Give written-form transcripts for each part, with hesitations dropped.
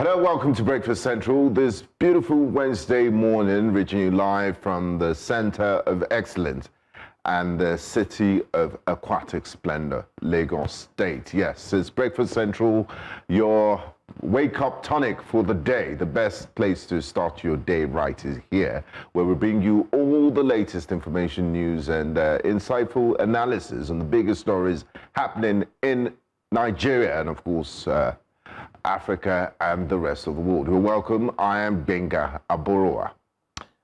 Hello, welcome to Breakfast Central. This beautiful Wednesday morning, reaching you live from the Center of Excellence and the City of Aquatic Splendor, Lagos State. Yes, it's Breakfast Central, your wake-up tonic for the day. The best place to start your day right is here, where we bring you all the latest information, news, and insightful analysis on the biggest stories happening in Nigeria and, of course, Africa and the rest of the world. You're welcome. I am Benga Aboroa.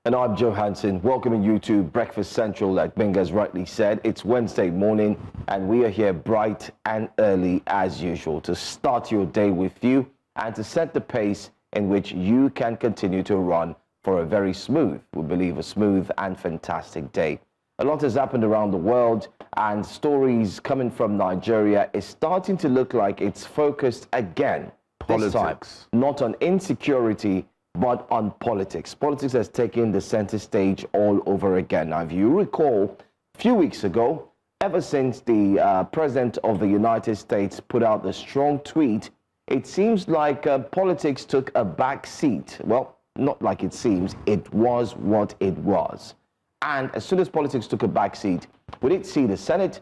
And I'm Joe Hansen, welcoming you to Breakfast Central. Like Benga's rightly said, it's Wednesday morning and we are here bright and early as usual to start your day with you and to set the pace in which you can continue to run for a very smooth, we believe, a smooth and fantastic day. A lot has happened around the world, and stories coming from Nigeria is starting to look like it's focused again. This time, not on insecurity, but on politics. Politics has taken the center stage all over again. Now, if you recall, a few weeks ago, ever since the President of the United States put out the strong tweet, it seems like politics took a back seat. Well, not like it seems, it was what it was. And as soon as politics took a back seat, we did see the Senate,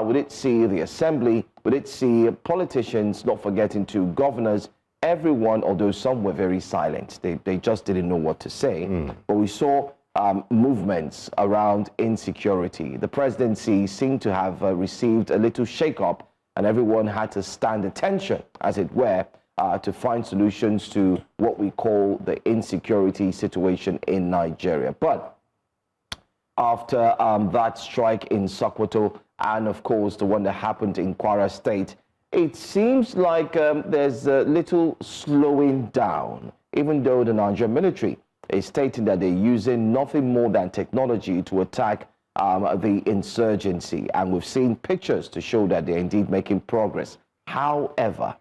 we did see the Assembly, we did see politicians, not forgetting to governors, everyone, although some were very silent. They just didn't know what to say. But we saw movements around insecurity. The presidency seemed to have received a little shake-up, and everyone had to stand attention, as it were, to find solutions to what we call the insecurity situation in Nigeria. But after that strike in Sokoto, and of course the one that happened in Kwara State, it seems like there's a little slowing down, even though the Nigerian military is stating that they're using nothing more than technology to attack the insurgency. And we've seen pictures to show that they're indeed making progress. However,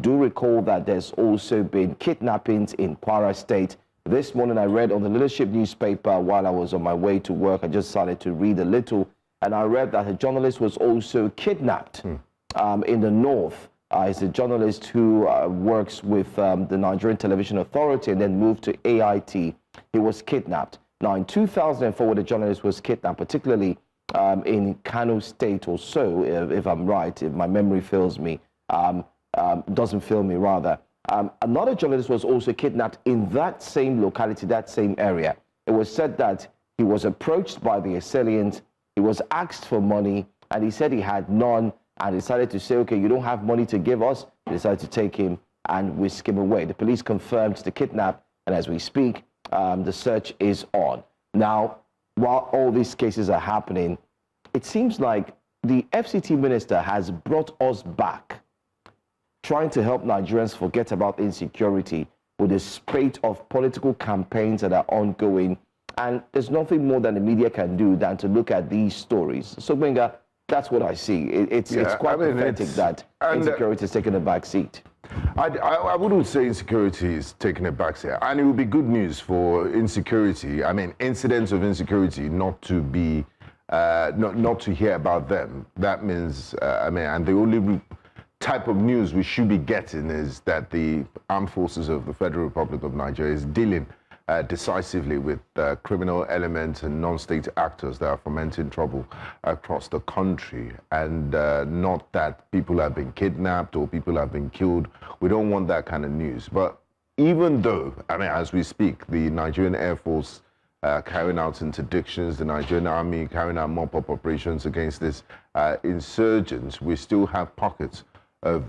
do recall that there's also been kidnappings in Kwara State. This morning I read on the Leadership newspaper while I was on my way to work. I just started to read a little, and I read that a journalist was also kidnapped in the north. He's a journalist who works with the Nigerian Television Authority and then moved to AIT. He was kidnapped. Now, in 2004, the journalist was kidnapped, particularly in Kano State or so, if I'm right, if my memory fails me, doesn't fail me rather. Another journalist was also kidnapped in that same locality, that same area. It was said that he was approached by the assailants, he was asked for money, and he said he had none, and decided to say, okay, you don't have money to give us. They decided to take him and whisk him away. The police confirmed the kidnap, and as we speak, the search is on. Now, while all these cases are happening, it seems like the FCT minister has brought us back, trying to help Nigerians forget about insecurity with a spate of political campaigns that are ongoing. And there's nothing more than the media can do than to look at these stories. So, Benga, that's what I see. It's quite pathetic that insecurity has taken a back seat. I wouldn't say insecurity is taking a back seat. And it would be good news for insecurity. I mean, incidents of insecurity not to be, not to hear about them. That means, and the only type of news we should be getting is that the armed forces of the Federal Republic of Nigeria is dealing decisively with criminal elements and non-state actors that are fomenting trouble across the country, and not that people have been kidnapped or people have been killed. We don't want that kind of news. But even though, as we speak, the Nigerian Air Force carrying out interdictions, the Nigerian Army carrying out mop-up operations against these insurgents, we still have pockets of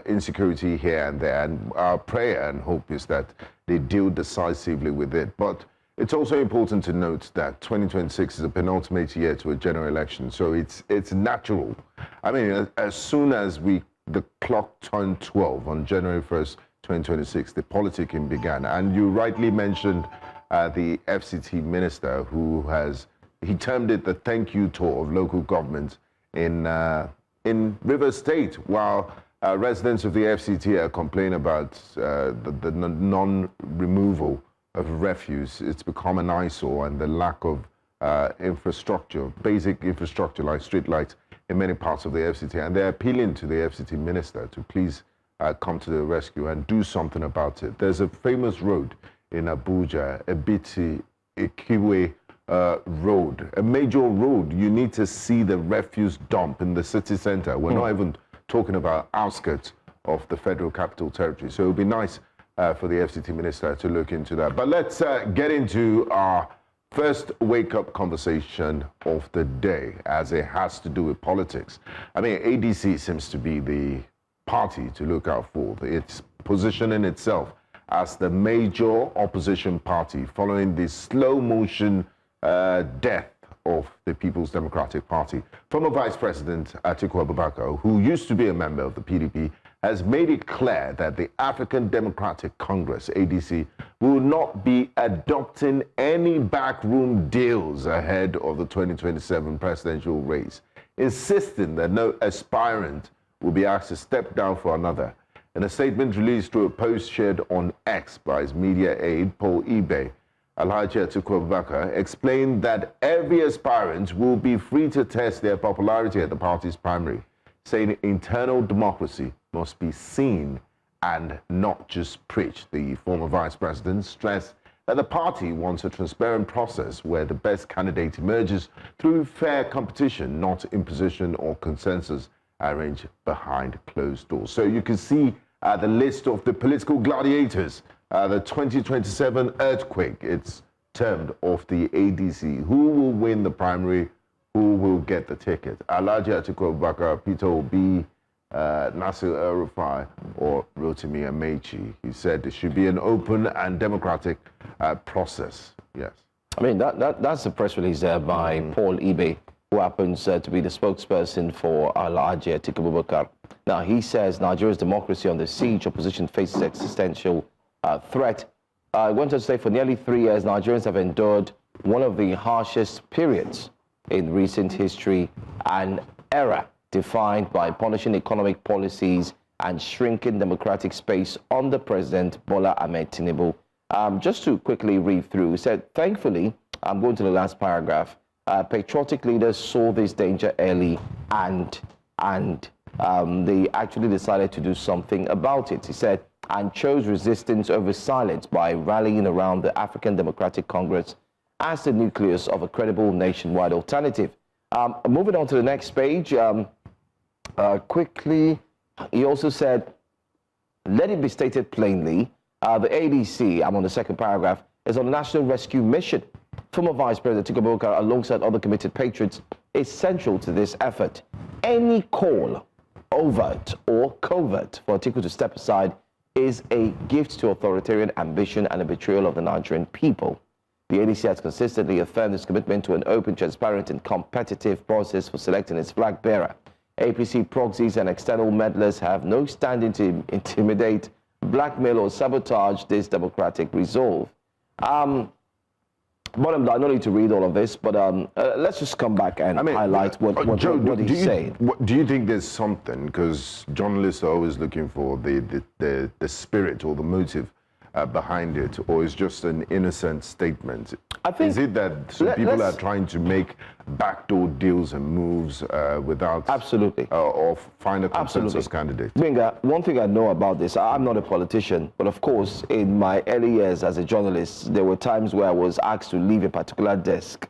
insecurity here and there, and our prayer and hope is that they deal decisively with it. But it's also important to note that 2026 is a penultimate year to a general election, so it's natural. As soon as the clock turned 12 on January 1st, 2026, the politicking began. And you rightly mentioned the FCT minister he termed it the thank you tour of local government in Rivers State, while residents of the FCT are complaining about the non-removal of refuse. It's become an eyesore, and the lack of infrastructure, basic infrastructure like street lights in many parts of the FCT. And they're appealing to the FCT minister to please come to the rescue and do something about it. There's a famous road in Abuja, Ebiti Ikiwe Road, a major road. You need to see the refuse dump in the city center. We're not even talking about outskirts of the Federal Capital Territory. So it would be nice for the FCT minister to look into that. But let's get into our first wake-up conversation of the day, as it has to do with politics. I mean, ADC seems to be the party to look out for. It's positioning itself as the major opposition party following the slow-motion death of the People's Democratic Party. Former Vice President Atiku Abubakar, who used to be a member of the PDP, has made it clear that the African Democratic Congress, ADC, will not be adopting any backroom deals ahead of the 2027 presidential race, insisting that no aspirant will be asked to step down for another. In a statement released through a post shared on X by his media aide, Paul Ibe, Alhaji Atiku Abubakar explained that every aspirant will be free to test their popularity at the party's primary, saying internal democracy must be seen and not just preached. The former vice president stressed that the party wants a transparent process where the best candidate emerges through fair competition, not imposition or consensus arranged behind closed doors. So you can see the list of the political gladiators, the 2027 earthquake, it's termed, of the ADC. Who will win the primary? Who will get the ticket? Alhaji Atiku Abubakar, Peter Obi, Nasir El-Rufai, or Rotimi Amechi? He said it should be an open and democratic process. Yes. I mean, that's the press release there by Paul Ibe, who happens to be the spokesperson for Alhaji Atiku Abubakar. Now, he says Nigeria's democracy on the siege, opposition faces existential threat. I want to say for nearly 3 years, Nigerians have endured one of the harshest periods in recent history, an era defined by punishing economic policies and shrinking democratic space under President Bola Ahmed Tinubu. Just to quickly read through, he said, thankfully, I'm going to the last paragraph, patriotic leaders saw this danger early and they actually decided to do something about it. He said, and chose resistance over silence by rallying around the African Democratic Congress as the nucleus of a credible nationwide alternative. Moving on to the next page, quickly, he also said, let it be stated plainly, the ADC, I'm on the second paragraph, is on a national rescue mission. Former Vice President Atiku Abubakar, alongside other committed patriots, is central to this effort. Any call, overt or covert, for Atiku to step aside is a gift to authoritarian ambition and a betrayal of the Nigerian people. The ADC has consistently affirmed its commitment to an open, transparent, and competitive process for selecting its flag bearer. APC proxies and external meddlers have no standing to intimidate, blackmail, or sabotage this democratic resolve. Bottom line, I don't need to read all of this, but let's just come back and highlight what he's saying. Do you think there's something, because journalists are always looking for the spirit or the motive behind it, or is just an innocent statement? I think, is it that people are trying to make backdoor deals and moves without or find a consensus candidate? Binga, one thing I know about this, I'm not a politician, but of course, in my early years as a journalist, there were times where I was asked to leave a particular desk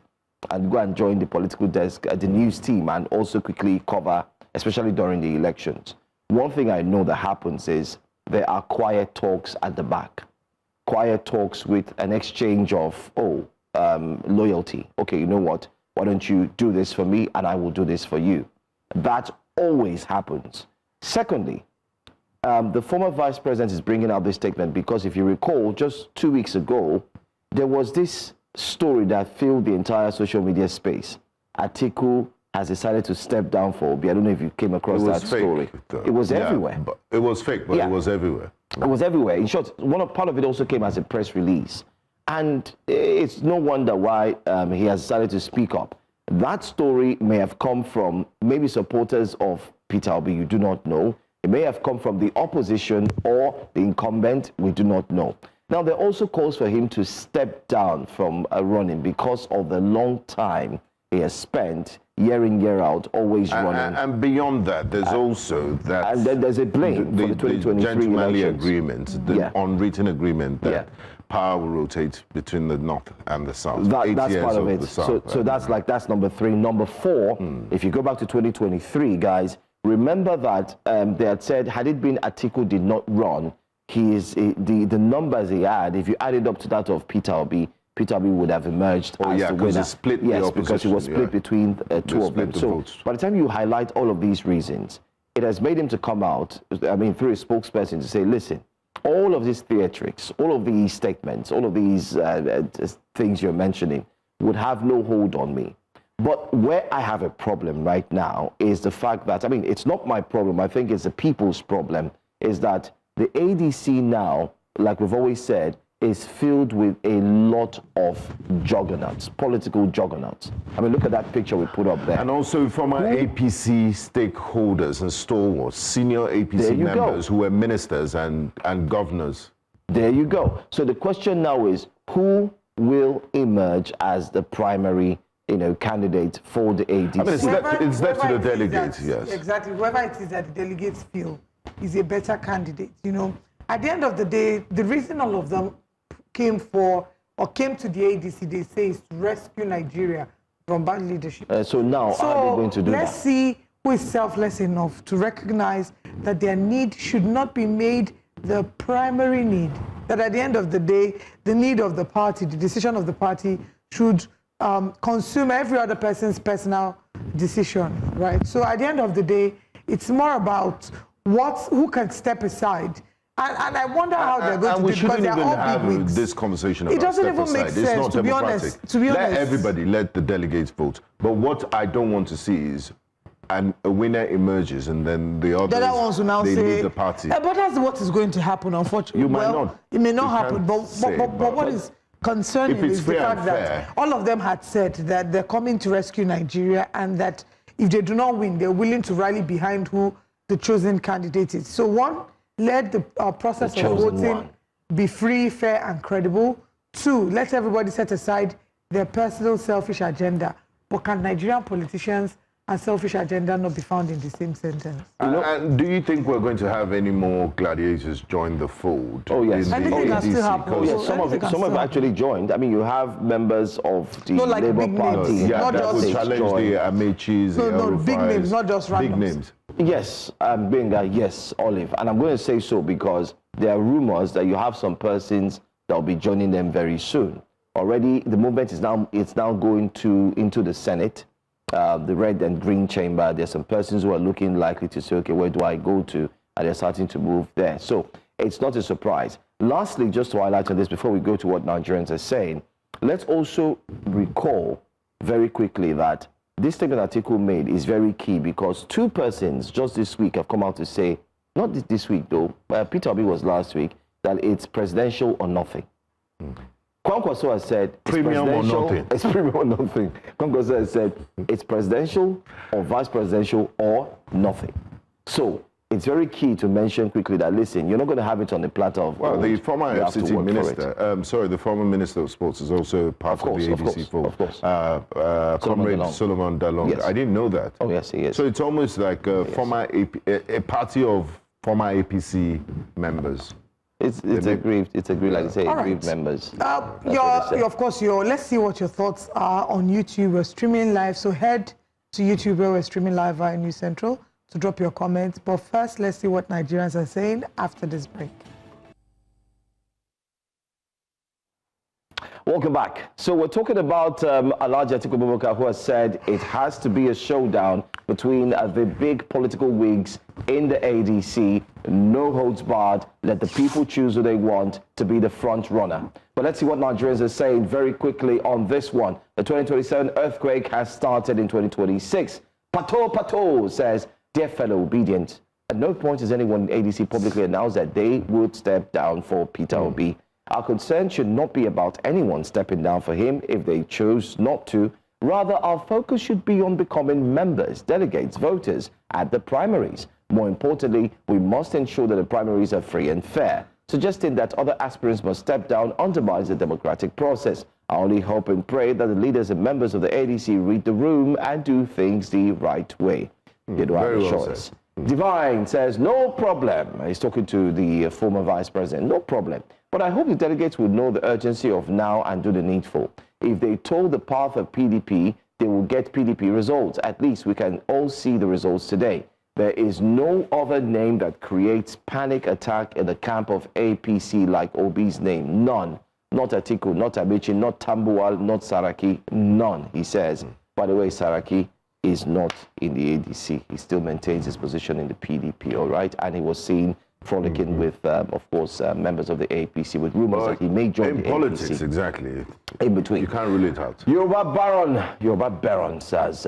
and go and join the political desk at the news team and also quickly cover, especially during the elections. One thing I know that happens is there are quiet talks at the back. Quiet talks with an exchange of, loyalty. Okay, you know what? Why don't you do this for me and I will do this for you? That always happens. Secondly, the former vice president is bringing out this statement because if you recall, just 2 weeks ago, there was this story that filled the entire social media space. Atiku has decided to step down for Obi. I don't know if you came across that story. Though. It was everywhere. But it was fake, but it was everywhere. It was everywhere. In short, part of it also came as a press release. And it's no wonder why he has decided to speak up. That story may have come from maybe supporters of Peter Obi, you do not know. It may have come from the opposition or the incumbent, we do not know. Now, there also calls for him to step down from running because of the long time he has spent year in, year out, always running. And beyond that, there's also that... And then there's a blame for the 2023 gentlemanly elections. agreement, the unwritten agreement that power will rotate between the north and the south. That's part of it. So that's number 3. Number 4, if you go back to 2023, guys, remember that they had said, had it been Atiku did not run, the numbers he had, if you add it up to that of Peter Obi would have emerged as the winner. Because it was split between two of them. So by the time you highlight all of these reasons, it has made him to come out, through a spokesperson to say, listen, all of these theatrics, all of these statements, all of these things you're mentioning would have no hold on me. But where I have a problem right now is the fact that, it's not my problem, I think it's the people's problem, is that the ADC now, like we've always said, is filled with a lot of juggernauts, political juggernauts. Look at that picture we put up there. And also former APC stakeholders and stalwarts, senior APC members who were ministers and governors. There you go. So the question now is, who will emerge as the primary candidate for the ADC? It's left to the delegates, yes. Exactly. Whoever it is that the delegates feel is a better candidate. At the end of the day, the reason all of them came to the ADC, they say, is to rescue Nigeria from bad leadership. So now, are they going to do that? Let's see who is selfless enough to recognize that their need should not be made the primary need. That at the end of the day, the need of the party, the decision of the party should consume every other person's personal decision, right? So at the end of the day, it's more about who can step aside. And I wonder how they're going to do it, because they're all big wigs. This conversation about it doesn't step even make aside. sense, It's not to be democratic. honest. To be honest. Let the delegates vote. But what I don't want to see is a winner emerges and then the other ones will now say, leave the party. But that's what is going to happen, unfortunately. You might not. It may not happen, but what is concerning is the fact that all of them had said that they're coming to rescue Nigeria, and that if they do not win, they're willing to rally behind who the chosen candidate is. So one, let the process of voting be free, fair, and credible. 2, let everybody set aside their personal selfish agenda. But can Nigerian politicians and selfish agenda not be found in the same sentence? And do you think we're going to have any more gladiators join the fold? Oh, yes. Anything can still happen. Yes, some have actually joined. You have members of the Labour Party. That would challenge the Amechis, No, big names, not just randoms. Big names. Yes, Benga, yes, Olive. And I'm going to say so because there are rumors that you have some persons that will be joining them very soon. Already, the movement is now going into the Senate, the red and green chamber. There's some persons who are looking likely to say, okay, where do I go to? And they're starting to move there. So it's not a surprise. Lastly, just to highlight on this before we go to what Nigerians are saying, let's also recall very quickly that this statement Atiku made is very key, because 2 persons just this week have come out to say, not this week though, Peter Obi was last week, that it's presidential or nothing. Kwankwaso has said it's premium or nothing. It's premium or nothing. Kwankwaso has said it's presidential or vice presidential or nothing. So it's very key to mention quickly that, listen, you're not going to have it on the platter of well, gold. the former FCT minister, the former minister of sports is also part of the ADC fold. Of course. Comrade Solomon Dalong. Yes. I didn't know that. Oh, yes, he is. So it's almost like a party of former APC members. It's aggrieved, like I say, aggrieved members. Let's see what your thoughts are on YouTube. We're streaming live, so head to YouTube where we're streaming live via News Central to drop your comments. But first, let's see what Nigerians are saying after this break. Welcome back. So we're talking about Alhaji Atiku Abubakar, who has said it has to be a showdown between the big political wigs in the ADC. No holds barred. Let the people choose who they want to be the front runner. But let's see what Nigerians are saying very quickly on this one. The 2027 earthquake has started in 2026. Pato says, dear fellow obedient, at no point has anyone in ADC publicly announced that they would step down for Peter Obi. Our concern should not be about anyone stepping down for him if they chose not to. Rather, our focus should be on becoming members, delegates, voters at the primaries. More importantly, we must ensure that the primaries are free and fair. suggesting that other aspirants must step down undermines the democratic process. I only hope and pray that the leaders and members of the ADC read the room and do things the right way. They don't have a choice. Divine says, no problem. He's talking to the former vice president. No problem. But I hope the delegates would know the urgency of now and do the needful. If they told the path of PDP, they will get PDP results. At least we can all see the results today. There is no other name that creates panic attack in the camp of APC like Obi's name. None. Not Atiku, not Abichi, not Tambuwal, not Saraki. None, he says. By the way, Saraki is not in the ADC. He still maintains his position in the PDP, all right? And he was seen frolicking with, of course, members of the APC with rumors that he may join the politics, APC. Exactly. In between. You can't rule it out. Yoruba Baron says,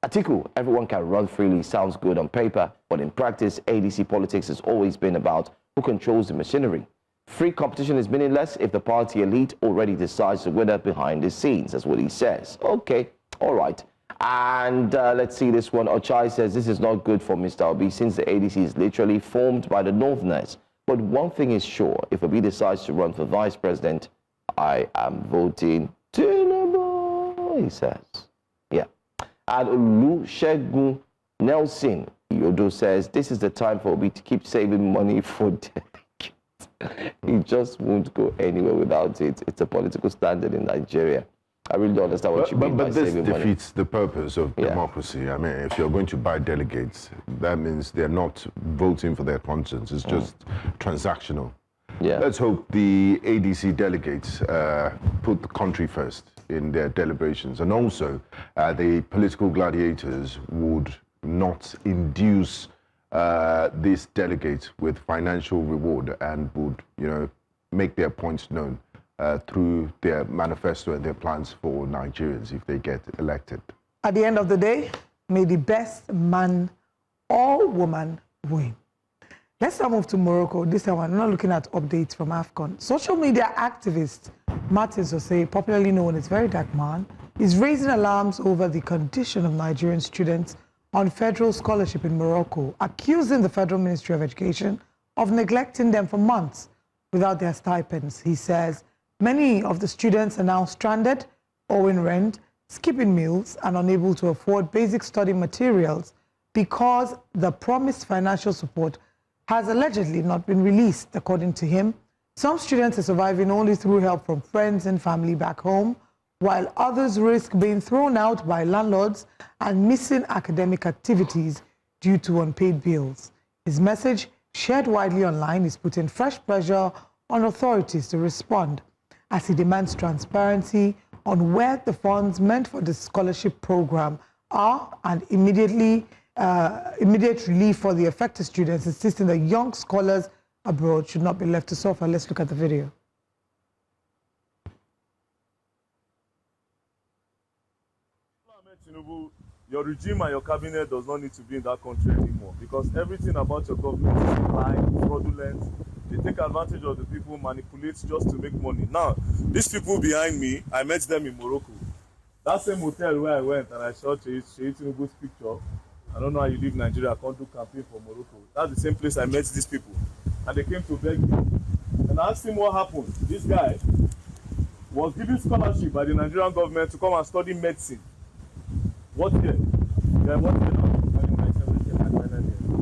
Atiku, everyone can run freely, sounds good on paper, but in practice, ADC politics has always been about who controls the machinery. Free competition is meaningless if the party elite already decides the winner behind the scenes. That's what he says. Okay, all right. And let's see this one. Ochai says, this is not good for Mr. Obi since the ADC is literally formed by the Northerners. But one thing is sure, if Obi decides to run for vice president, I am voting Tinubu, he says. Yeah. And Olusegun Nelson Yodo says, this is the time for Obi to keep saving money for delegates. He just won't go anywhere without it. It's a political standard in Nigeria. I really don't understand what you mean by saving money. But this defeats the purpose of democracy. I mean, if you're going to buy delegates, that means they're not voting for their conscience. It's just transactional. Yeah. Let's hope the ADC delegates put the country first in their deliberations. And also, the political gladiators would not induce these delegates with financial reward and would, you know, make their points known through their manifesto and their plans for Nigerians if they get elected. At the end of the day, may the best man or woman win. Let's now move to Morocco. This time I'm not looking at updates from AFCON. Social media activist Martin Sosei, popularly known as Very Dark Man, is raising alarms over the condition of Nigerian students on federal scholarship in Morocco, accusing the Federal Ministry of Education of neglecting them for months without their stipends. He says many of the students are now stranded, owing rent, skipping meals, and unable to afford basic study materials because the promised financial support has allegedly not been released, according to him. Some students are surviving only through help from friends and family back home, while others risk being thrown out by landlords and missing academic activities due to unpaid bills. His message, shared widely online, is putting fresh pressure on authorities to respond, as he demands transparency on where the funds meant for the scholarship program are and immediate relief for the affected students, insisting that young scholars abroad should not be left to suffer. Let's look at the video. Tinubu, your regime and your cabinet does not need to be in that country anymore, because everything about your government is lying, fraudulent. They take advantage of the people, manipulate just to make money. Now, these people behind me, I met them in Morocco. That same hotel where I went and I saw Tinubu's picture. I don't know how you leave Nigeria, I can't do campaign for Morocco. That's the same place I met these people. And they came to beg me. And I asked him what happened. This guy was given scholarship by the Nigerian government to come and study medicine. What year? Yeah, what year now?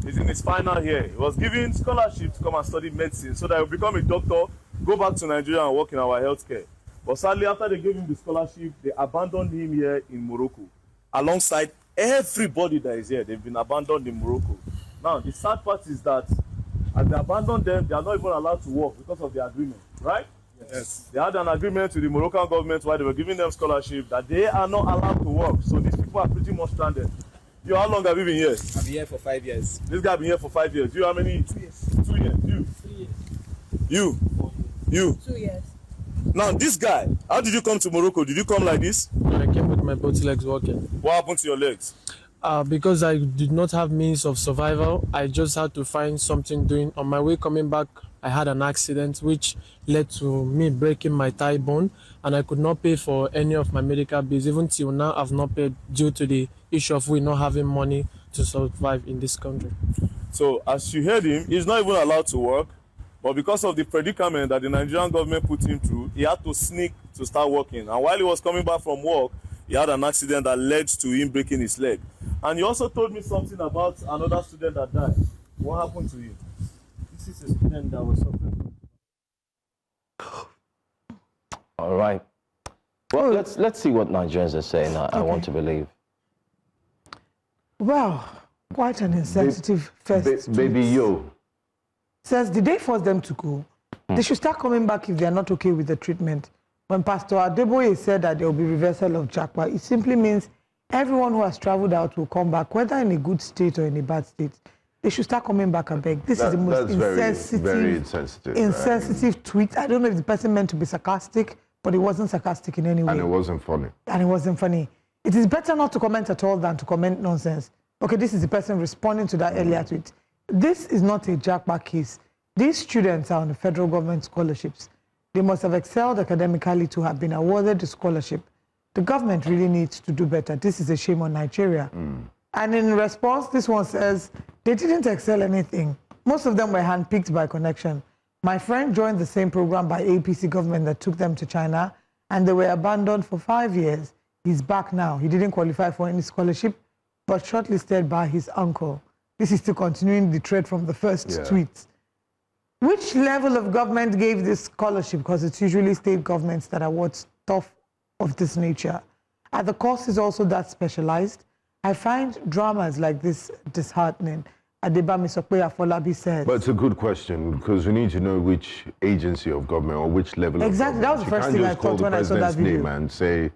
He's in his final year. He was given scholarship to come and study medicine so that he will become a doctor, go back to Nigeria and work in our healthcare. But sadly, after they gave him the scholarship, they abandoned him here in Morocco. Alongside everybody that is here, they've been abandoned in Morocco. Now, the sad part is that as they abandoned them, they are not even allowed to work because of the agreement, right? Yes. They had an agreement with the Moroccan government while they were giving them scholarship that they are not allowed to work. So these people are pretty much stranded. You, how long have you been here? I've been here for 5 years. This guy been here for 5 years. You, how many? 2 years. 2 years. You? 3 years. You? 4 years. You? 2 years. Now, this guy, how did you come to Morocco? Did you come like this? I came with my both legs walking. What happened to your legs? Because I did not have means of survival, I just had to find something doing. On my way coming back, I had an accident which led to me breaking my thigh bone, and I could not pay for any of my medical bills. Even till now, I've not paid due to the issue of we not having money to survive in this country. So, as you heard him, he's not even allowed to work. But because of the predicament that the Nigerian government put him through, he had to sneak to start working. And while he was coming back from work, he had an accident that led to him breaking his leg. And he also told me something about another student that died. What happened to him? This is a student that was suffering. All right. Well, let's see what Nigerians are saying. I want to believe. Well, quite an insensitive first Baby tweet. Yo. Says, did they force them to go? They should start coming back if they are not okay with the treatment. When Pastor Adeboye said that there will be reversal of Japa, it simply means everyone who has traveled out will come back, whether in a good state or in a bad state. They should start coming back, I beg. This is the most very insensitive tweet. I don't know if the person meant to be sarcastic, but it wasn't sarcastic in any way. And it wasn't funny. And it wasn't funny. It is better not to comment at all than to comment nonsense. Okay, this is the person responding to that earlier tweet. This is not a jackpot case. These students are on the federal government scholarships. They must have excelled academically to have been awarded the scholarship. The government really needs to do better. This is a shame on Nigeria. And in response, this one says, they didn't excel anything. Most of them were handpicked by connection. My friend joined the same program by APC government that took them to China, and they were abandoned for 5 years. He's back now. He didn't qualify for any scholarship, but shortlisted by his uncle. This is still continuing the thread from the first tweet. Which level of government gave this scholarship? Because it's usually state governments that award stuff of this nature. Are the courses also that specialized? I find dramas like this disheartening. Adebami Sokwe Afolabi says. But it's a good question, because we need to know which agency of government or which level exactly, of government. that was the first thing I thought when I saw that video. Name and say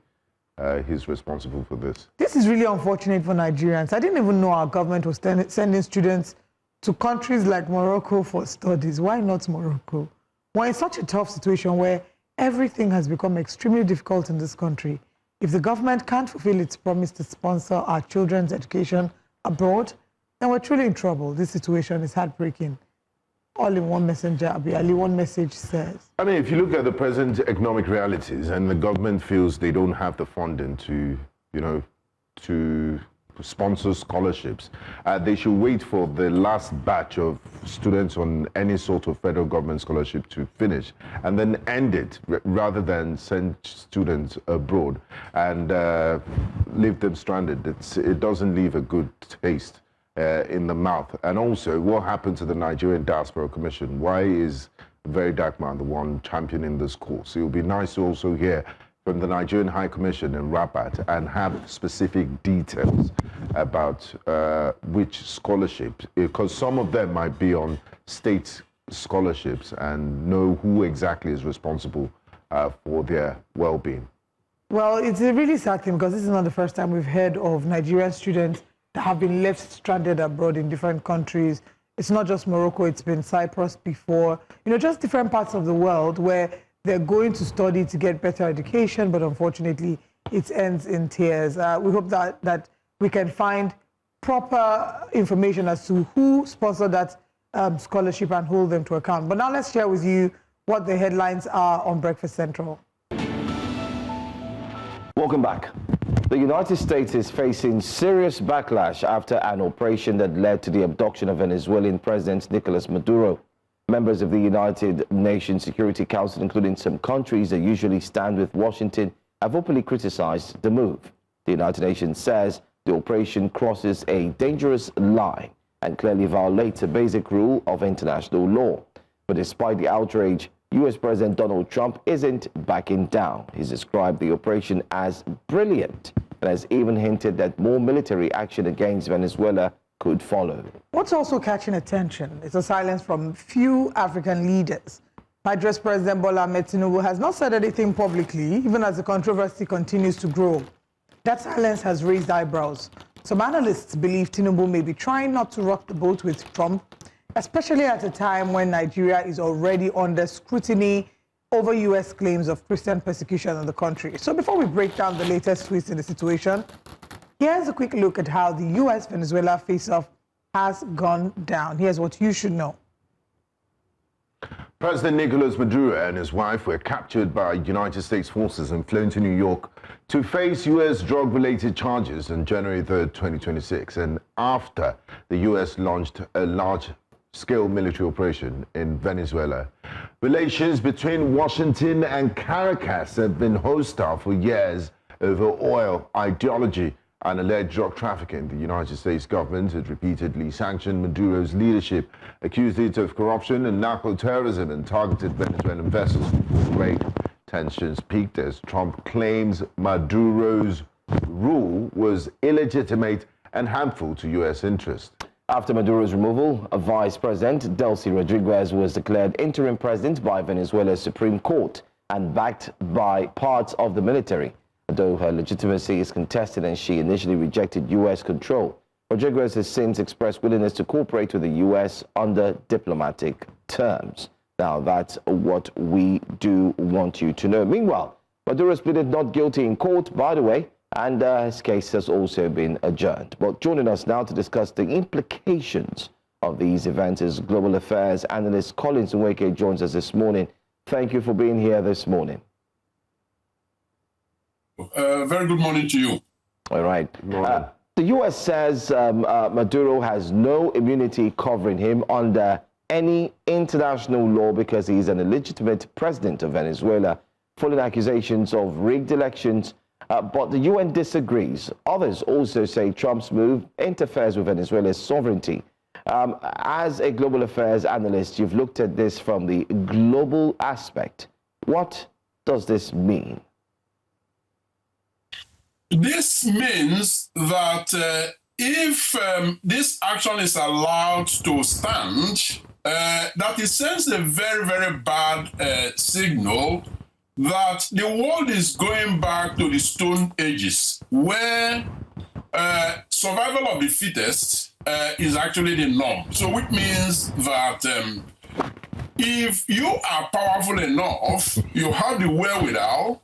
he's responsible for this. This is really unfortunate for Nigerians. I didn't even know our government was sending students to countries like Morocco for studies. Why not Morocco? We're in such a tough situation where everything has become extremely difficult in this country. If the government can't fulfill its promise to sponsor our children's education abroad, then we're truly in trouble. This situation is heartbreaking. All in one messenger, Abi, one message says. I mean, if you look at the present economic realities and the government feels they don't have the funding to, to sponsor scholarships, they should wait for the last batch of students on any sort of federal government scholarship to finish and then end it rather than send students abroad and leave them stranded. It doesn't leave a good taste in the mouth. And also, what happened to the Nigerian Diaspora Commission? Why is a very dark man the one championing this course? It would be nice to also hear from the Nigerian High Commission in Rabat and have specific details about which scholarships, because some of them might be on state scholarships, and know who exactly is responsible for their well-being. Well, it's a really sad thing, because this is not the first time we've heard of Nigerian students that have been left stranded abroad in different countries. It's not just Morocco, it's been Cyprus before, just different parts of the world where they're going to study to get better education, but unfortunately, it ends in tears. We hope that we can find proper information as to who sponsored that scholarship and hold them to account. But now let's share with you what the headlines are on Breakfast Central. Welcome back. The United States is facing serious backlash after an operation that led to the abduction of Venezuelan President Nicolás Maduro. Members of the United Nations Security Council, including some countries that usually stand with Washington, have openly criticized the move. The United Nations says the operation crosses a dangerous line and clearly violates a basic rule of international law. But despite the outrage, US President Donald Trump isn't backing down. He's described the operation as brilliant and has even hinted that more military action against Venezuela could follow. What's also catching attention is the silence from few African leaders. Nigeria's President Bola Ahmed Tinubu has not said anything publicly, even as the controversy continues to grow. That silence has raised eyebrows. Some analysts believe Tinubu may be trying not to rock the boat with Trump, especially at a time when Nigeria is already under scrutiny over U.S. claims of Christian persecution in the country. So before we break down the latest twists in the situation, here's a quick look at how the US-Venezuela face-off has gone down. Here's what you should know. President Nicolás Maduro and his wife were captured by United States forces and flown to New York to face U.S. drug-related charges on January 3rd, 2026, and after the U.S. launched a large scale military operation in Venezuela. Relations between Washington and Caracas have been hostile for years over oil, ideology, and alleged drug trafficking. The United States government had repeatedly sanctioned Maduro's leadership, accused it of corruption and narco-terrorism, and targeted Venezuelan vessels before raid. Tensions peaked as Trump claims Maduro's rule was illegitimate and harmful to U.S. interests. After Maduro's removal, Vice President Delcy Rodriguez was declared interim president by Venezuela's Supreme Court and backed by parts of the military. Though her legitimacy is contested and she initially rejected U.S. control, Rodriguez has since expressed willingness to cooperate with the U.S. under diplomatic terms. Now, that's what we do want you to know. Meanwhile, Maduro's pleaded not guilty in court, by the way, and his case has also been adjourned. But joining us now to discuss the implications of these events is global affairs analyst Collins Nweke joins us this morning. Thank you for being here this morning. Very good morning to you. All right. The U.S. says Maduro has no immunity covering him under any international law because he's an illegitimate president of Venezuela, following accusations of rigged elections. But the UN disagrees. Others also say Trump's move interferes with Venezuela's sovereignty. As a global affairs analyst, you've looked at this from the global aspect. What does this mean? This means that if this action is allowed to stand, that it sends a very, very bad signal that the world is going back to the Stone Ages, where survival of the fittest is actually the norm. So which means that if you are powerful enough, you have the wherewithal,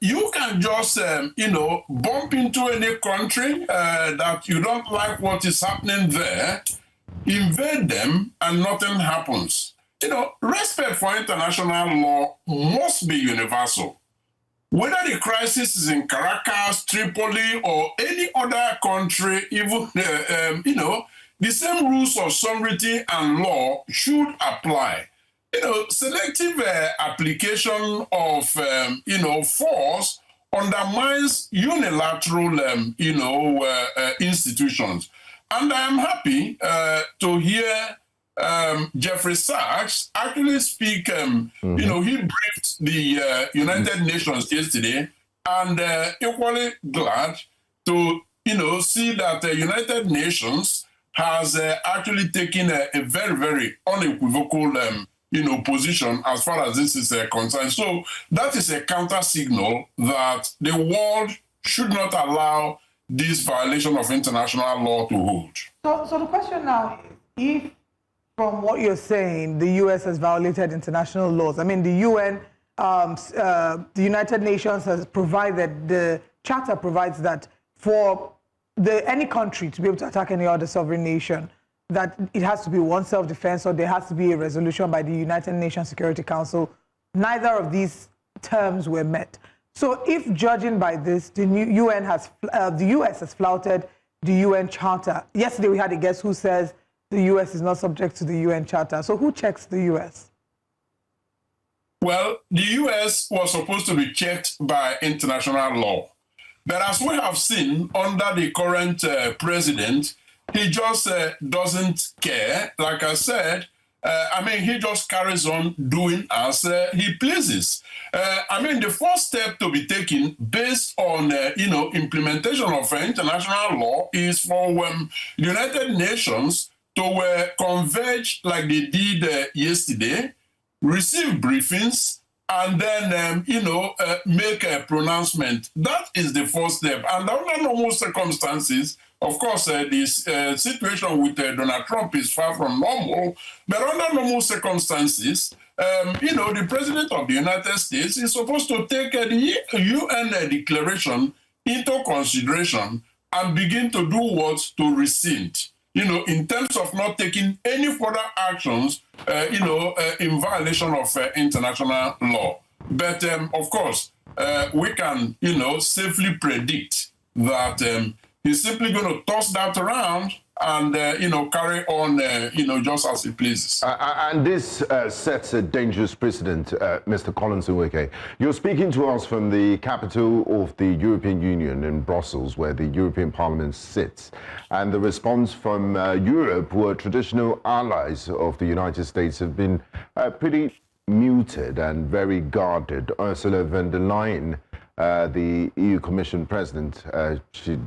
you can just, bump into any country that you don't like what is happening there, invade them, and nothing happens. Respect for international law must be universal. Whether the crisis is in Caracas, Tripoli, or any other country, even, the same rules of sovereignty and law should apply. Selective application of, force undermines unilateral, institutions. And I am happy to hear Jeffrey Sachs actually speak. He briefed the United Nations yesterday, and equally glad to, see that the United Nations has actually taken a very, very unequivocal position as far as this is concerned. So that is a counter signal that the world should not allow this violation of international law to hold. So the question now is, if from what you're saying, the U.S. has violated international laws, I mean, the UN, the United Nations has provided, the Charter provides that for any country to be able to attack any other sovereign nation, that it has to be one self-defense or there has to be a resolution by the United Nations Security Council. Neither of these terms were met. So if judging by this, the US has flouted the UN Charter. Yesterday we had a guest who says the US is not subject to the UN Charter. So who checks the US? Well, the US was supposed to be checked by international law. But as we have seen under the current president, he just doesn't care. Like I said, he just carries on doing as he pleases. The first step to be taken based on, implementation of international law is for the United Nations to converge like they did yesterday, receive briefings, and then, make a pronouncement. That is the first step. And under normal circumstances, of course, this situation with Donald Trump is far from normal, but under normal circumstances, the President of the United States is supposed to take the UN declaration into consideration and begin to do what? To rescind. In terms of not taking any further actions, in violation of international law. But, of course, we can, safely predict that he's simply going to toss that around and, carry on, just as he pleases. And this sets a dangerous precedent, Mr. Collins Nweke. You're speaking to us from the capital of the European Union in Brussels, where the European Parliament sits. And the response from Europe, who are traditional allies of the United States, have been pretty muted and very guarded. Ursula von der Leyen, the EU Commission President, she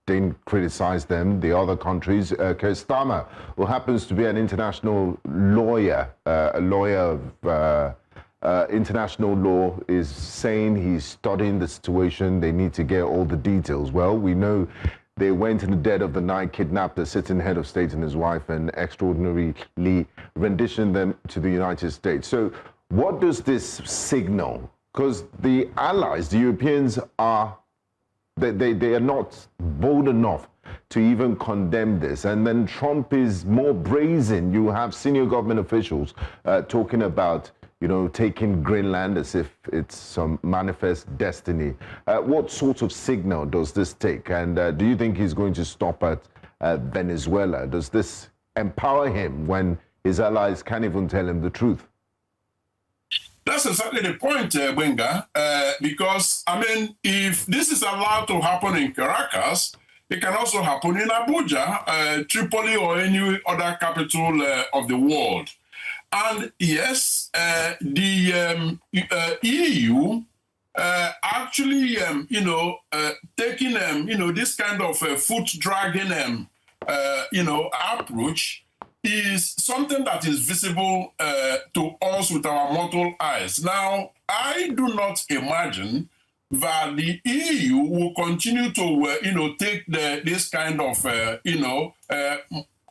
didn't criticize them, the other countries. Keir Starmer, who happens to be an international lawyer, a lawyer of international law, is saying he's studying the situation. They need to get all the details. Well, we know they went in the dead of the night, kidnapped the sitting head of state and his wife, and extraordinarily renditioned them to the United States. So what does this signal? Because the allies, the Europeans, they are not bold enough to even condemn this. And then Trump is more brazen. You have senior government officials talking about, taking Greenland as if it's some manifest destiny. What sort of signal does this take? And do you think he's going to stop at Venezuela? Does this empower him when his allies can't even tell him the truth? That's exactly the point, Wenga, because, if this is allowed to happen in Caracas, it can also happen in Abuja, Tripoli, or any other capital of the world. And yes, the EU actually, taking, this kind of foot-dragging, approach is something that is visible to us with our mortal eyes. Now, I do not imagine that the EU will continue to, take this kind of,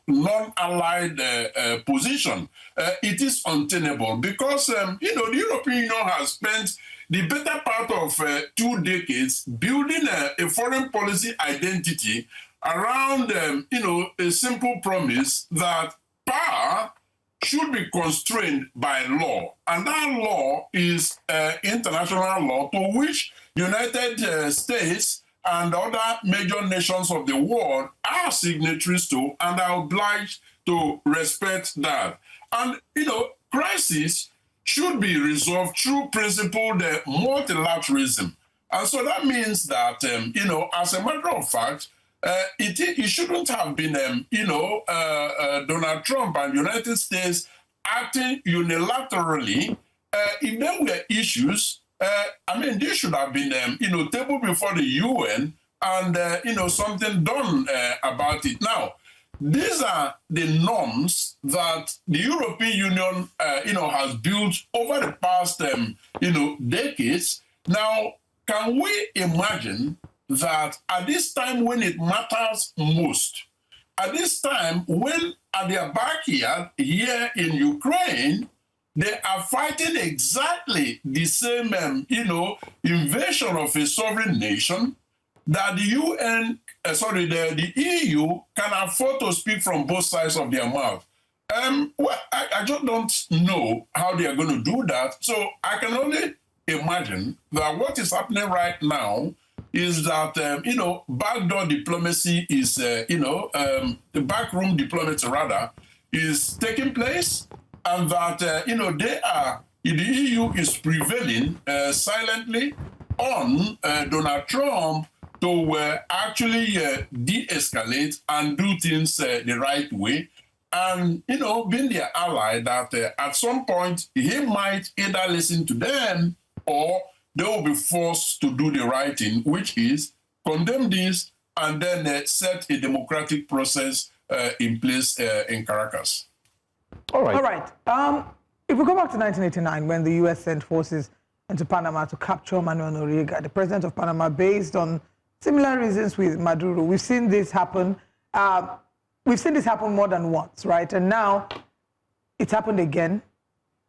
non-allied position. It is untenable because, the European Union has spent the better part of 2 decades building a foreign policy identity around, a simple promise that power should be constrained by law. And that law is international law to which United States and other major nations of the world are signatories to and are obliged to respect that. And, crisis should be resolved through principled multilateralism. And so that means that, as a matter of fact, it shouldn't have been, Donald Trump and United States acting unilaterally. If there were issues, this should have been, tabled before the UN and, something done about it. Now, these are the norms that the European Union, has built over the past, decades. Now, can we imagine that at this time when it matters most, at this time when at their backyard here in Ukraine, they are fighting exactly the same, invasion of a sovereign nation, that the the EU can afford to speak from both sides of their mouth. I just don't know how they are going to do that. So I can only imagine that what is happening right now is that, backdoor diplomacy is, the backroom diplomacy rather, is taking place, and that, the EU is prevailing silently on Donald Trump to actually de-escalate and do things the right way. And, being their ally, that at some point he might either listen to them or they will be forced to do the right thing, which is condemn this and then set a democratic process in place in Caracas. All right. If we go back to 1989, when the U.S. sent forces into Panama to capture Manuel Noriega, the president of Panama, based on similar reasons with Maduro, we've seen this happen. We've seen this happen more than once, right? And now it's happened again.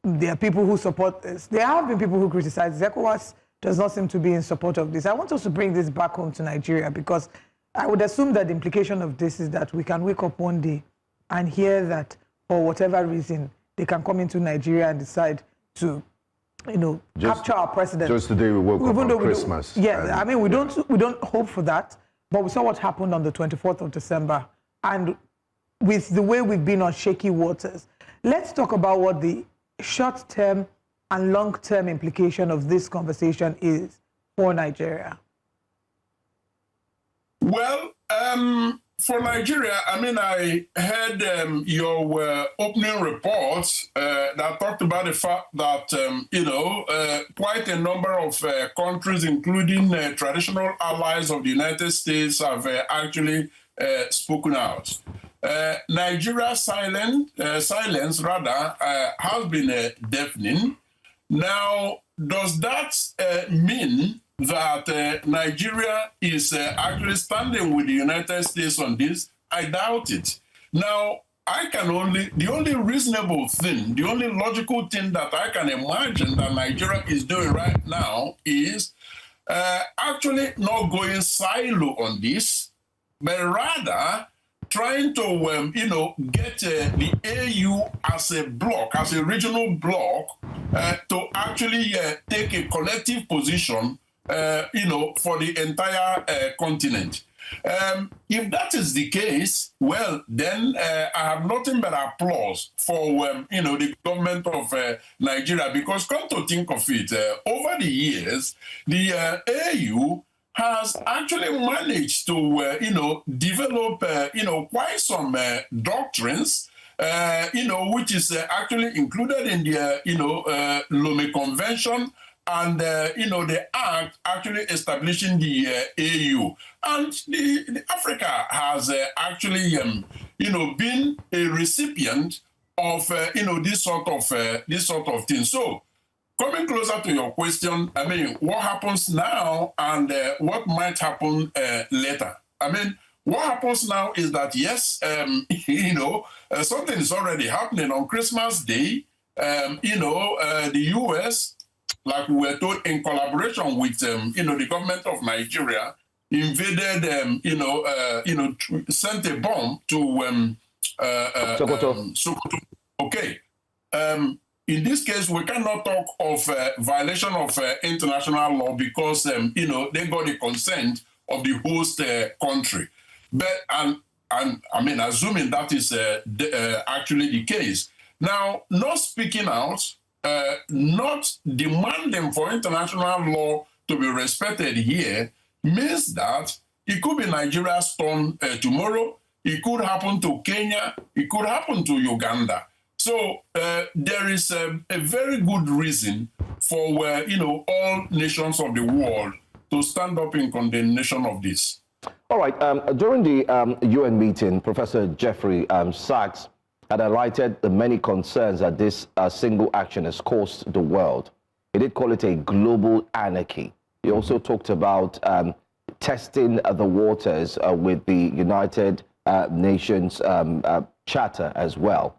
There are people who support this. There have been people who criticize this. ECOWAS does not seem to be in support of this. I want us to bring this back home to Nigeria, because I would assume that the implication of this is that we can wake up one day and hear that for whatever reason, they can come into Nigeria and decide to, capture our president. Just the day we woke up on Christmas. Yeah, we don't hope for that, but we saw what happened on the 24th of December. And with the way we've been on shaky waters. Let's talk about what the short-term and long-term implication of this conversation is for Nigeria. Well, for Nigeria, I mean, I heard your opening reports that talked about the fact that, quite a number of countries, including traditional allies of the United States, have actually spoken out. Nigeria's silence has been deafening. Now, does that mean that Nigeria is actually standing with the United States on this? I doubt it. Now, the only reasonable thing, the only logical thing that I can imagine that Nigeria is doing right now is actually not going silo on this, but rather trying to, get the AU as a bloc, as a regional bloc, to actually take a collective position for the entire continent. If that is the case, well, then I have nothing but applause for, the government of Nigeria, because come to think of it, over the years, the AU has actually managed to, develop, quite some doctrines, which is actually included in the, Lome Convention, and the act actually establishing the AU, and the Africa has actually been a recipient of this sort of thing. So, coming closer to your question, I mean, what happens now and what might happen later? I mean, what happens now is that yes, something is already happening on Christmas Day. The US, like we were told, in collaboration with the government of Nigeria, invaded sent a bomb to Sokoto. Okay. In this case, we cannot talk of violation of international law because they got the consent of the host country. But and I mean, assuming that is actually the case. Now, not speaking out, not demanding for international law to be respected here means that it could be Nigeria's turn tomorrow. It could happen to Kenya. It could happen to Uganda. So there is a very good reason for all nations of the world to stand up in condemnation of this. All right. During the UN meeting, Professor Jeffrey Sachs had highlighted the many concerns that this single action has caused the world. He did call it a global anarchy. He also talked about testing the waters with the United Nations Charter as well.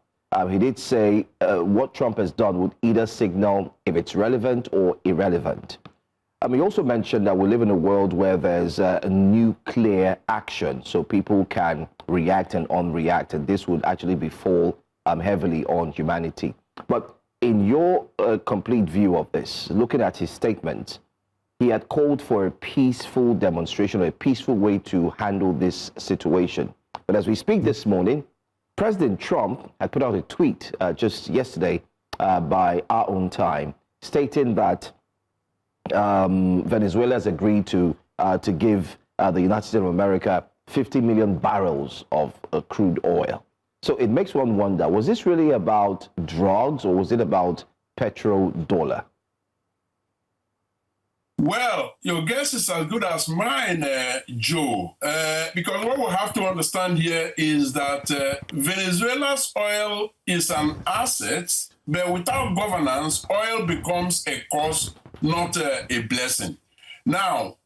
He did say what Trump has done would either signal if it's relevant or irrelevant. He also mentioned that we live in a world where there's a nuclear action, so people can react and unreact, and this would actually befall heavily on humanity. But in your complete view of this, looking at his statement, he had called for a peaceful demonstration, or a peaceful way to handle this situation. But as we speak this morning, President Trump had put out a tweet just yesterday by our own time, stating that Venezuela has agreed to give the United States of America 50 million barrels of crude oil. So it makes one wonder, was this really about drugs or was it about petrodollar? Well, your guess is as good as mine, Joe, because what we have to understand here is that Venezuela's oil is an asset, but without governance, oil becomes a cost, not a blessing. Now,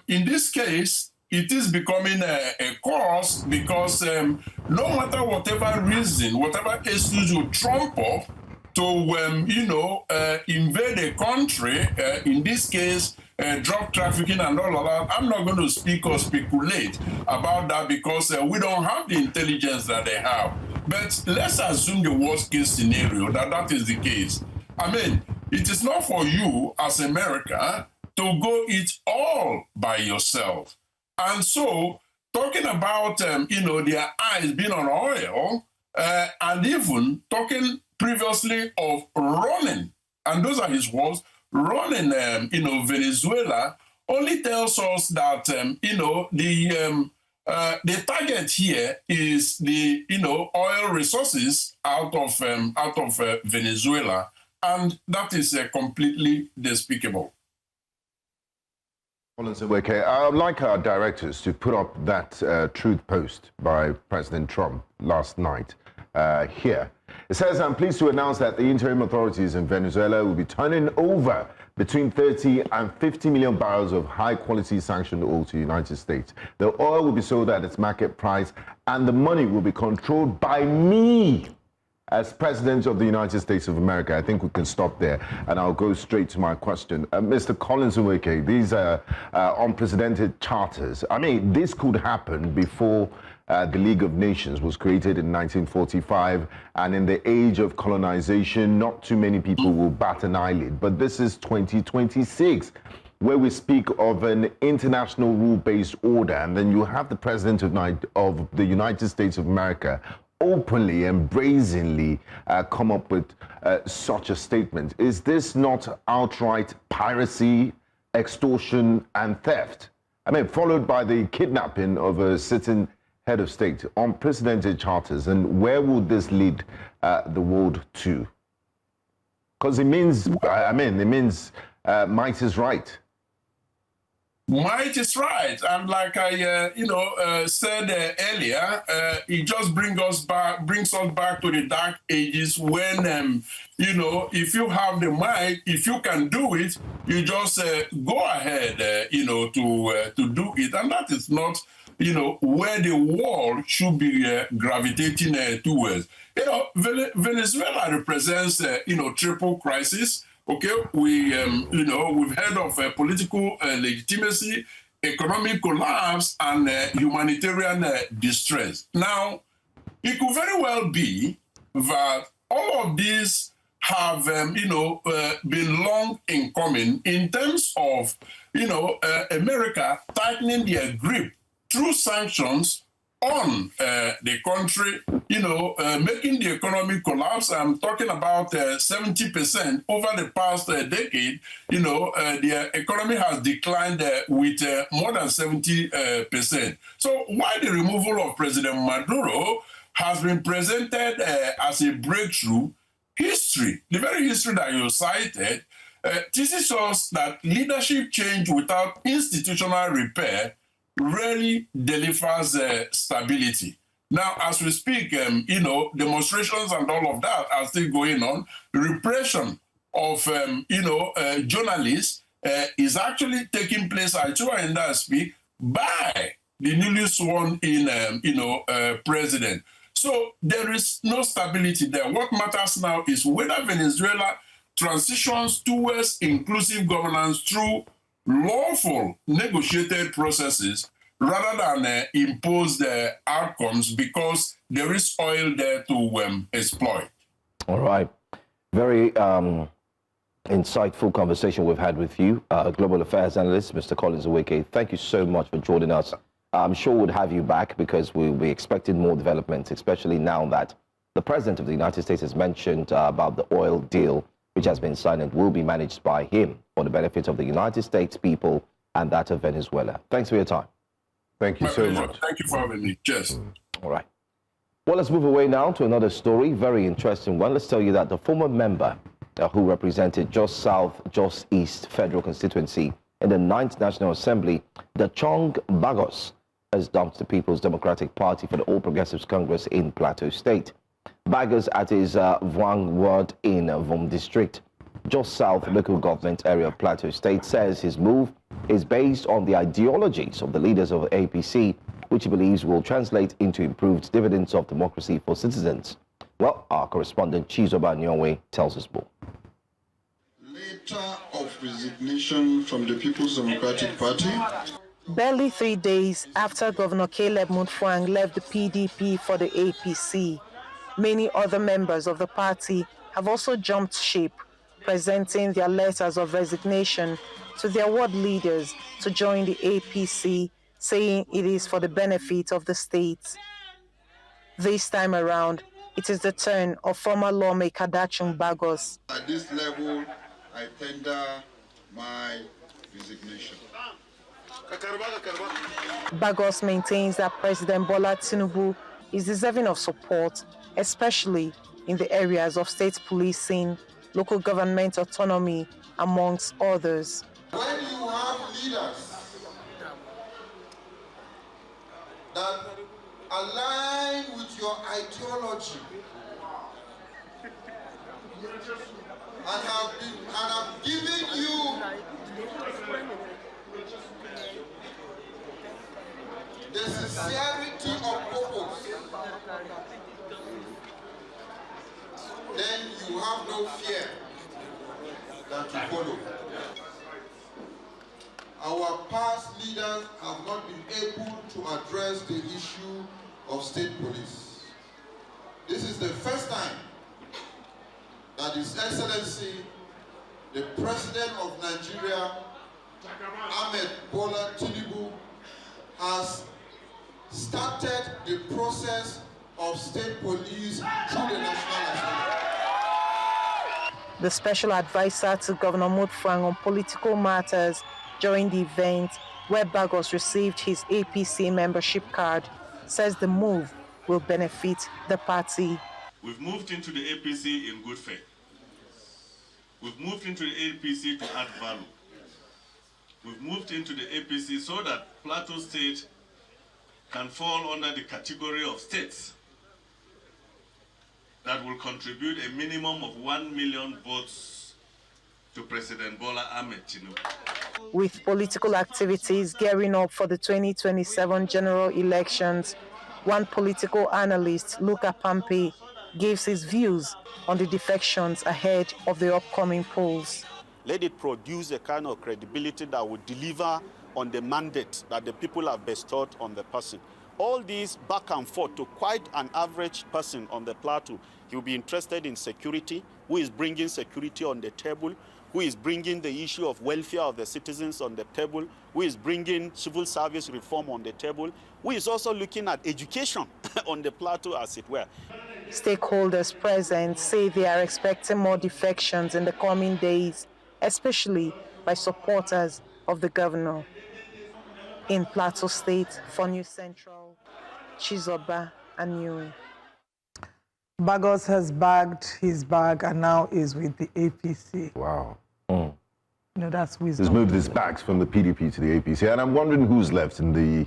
in this case, it is becoming a cost because no matter whatever reason, whatever excuse you trump up to, invade a country, in this case, drug trafficking and all of that, I'm not going to speak or speculate about that because we don't have the intelligence that they have. But let's assume the worst case scenario, that is the case. I mean, it is not for you as America to go it all by yourself. And so talking about, their eyes being on oil, and even talking previously of running, and those are his words, running, Venezuela, only tells us that, the target here is the, oil resources out of Venezuela, and that is completely despicable. Okay, I would like our directors to put up that truth post by President Trump last night here. It says, I'm pleased to announce that the interim authorities in Venezuela will be turning over between 30 and 50 million barrels of high-quality sanctioned oil to the United States. The oil will be sold at its market price, and the money will be controlled by me as President of the United States of America. I think we can stop there, and I'll go straight to my question. Mr. Collins Nweke, these are unprecedented charters. I mean, this could happen before the League of Nations was created in 1945, and in the age of colonization, not too many people will bat an eyelid. But this is 2026, where we speak of an international rule-based order, and then you have the President of the United States of America openly and brazenly come up with such a statement. Is this not outright piracy, extortion, and theft? I mean, followed by the kidnapping of a sitting head of state, unprecedented charters, and where would this lead the world to? Because it means, might is right. Might is right, and like I, said earlier, it just brings us back to the dark ages when, if you have the might, if you can do it, you just go ahead, to do it, and that is not, where the world should be gravitating towards. Venezuela represents, triple crisis. Okay, we've heard of political legitimacy, economic collapse, and humanitarian distress. Now, it could very well be that all of these have, been long in coming in terms of, America tightening their grip through sanctions on the country, making the economy collapse. I'm talking about 70% over the past decade. The economy has declined with more than 70%. So why the removal of President Maduro has been presented as a breakthrough, history, the very history that you cited, teaches us that leadership change without institutional repair really delivers stability. Now, as we speak, demonstrations and all of that are still going on. Repression of, journalists is actually taking place, I try and speak, by the newly sworn in, president. So there is no stability there. What matters now is whether Venezuela transitions towards inclusive governance through lawful negotiated processes rather than impose outcomes, because there is oil there to exploit. All right. Very insightful conversation we've had with you, Global Affairs Analyst, Mr. Collins Nweke. Thank you so much for joining us. I'm sure we'll have you back because we'll be expecting more developments, especially now that the President of the United States has mentioned about the oil deal, which has been signed and will be managed by him for the benefit of the United States people and that of Venezuela. Thanks for your time. Thank you so much. Thank you for having me. Cheers. All right. Well, let's move away now to another story, very interesting one. Let's tell you that the former member who represented Jos South, Jos East Federal Constituency in the 9th National Assembly, Dachong Bagos, has dumped the People's Democratic Party for the All Progressives Congress in Plateau State. Bagos at his Vuang ward in Vom District, Jos South local government area of Plateau State, says his move is based on the ideologies of the leaders of the APC, which he believes will translate into improved dividends of democracy for citizens. Well, our correspondent Chizoba Nyonwe tells us more. Letter of resignation from the People's Democratic Party. Barely 3 days after Governor Caleb Mutfwang left the PDP for the APC, many other members of the party have also jumped ship, presenting their letters of resignation to their ward leaders to join the APC saying it is for the benefit of the state. This time around, it is the turn of former lawmaker Dachung Bagos. At this level, I tender my resignation. Bagos maintains that President Bola Tinubu is deserving of support, especially in the areas of state policing, local government autonomy, amongst others. When you have leaders that align with your ideology and have given you the sincerity of purpose, then you have no fear than to follow. Our past leaders have not been able to address the issue of state police. This is the first time that His Excellency, the President of Nigeria, Ahmed Bola Tinubu, has started the process of state police through the National Assembly. The special advisor to Governor Mutfwang on political matters during the event where Bagos received his APC membership card says the move will benefit the party. We've moved into the APC in good faith. We've moved into the APC to add value. We've moved into the APC so that Plateau State can fall under the category of states that will contribute a minimum of 1 million votes to President Bola Ahmed Tinubu. With political activities gearing up for the 2027 general elections, one political analyst, Luca Pampe, gives his views on the defections ahead of the upcoming polls. Let it produce a kind of credibility that will deliver on the mandate that the people have bestowed on the person. All these back and forth to quite an average person on the plateau, he will be interested in security, who is bringing security on the table, who is bringing the issue of welfare of the citizens on the table, who is bringing civil service reform on the table, who is also looking at education on the plateau, as it were. Stakeholders present say they are expecting more defections in the coming days, especially by supporters of the governor. In Plateau State, for News Central, Chizoba Aniwe. Bagos has bagged his bag and now is with the APC. Wow. You know, that's wisdom. He's moved his bags from the PDP to the APC. And I'm wondering who's left in the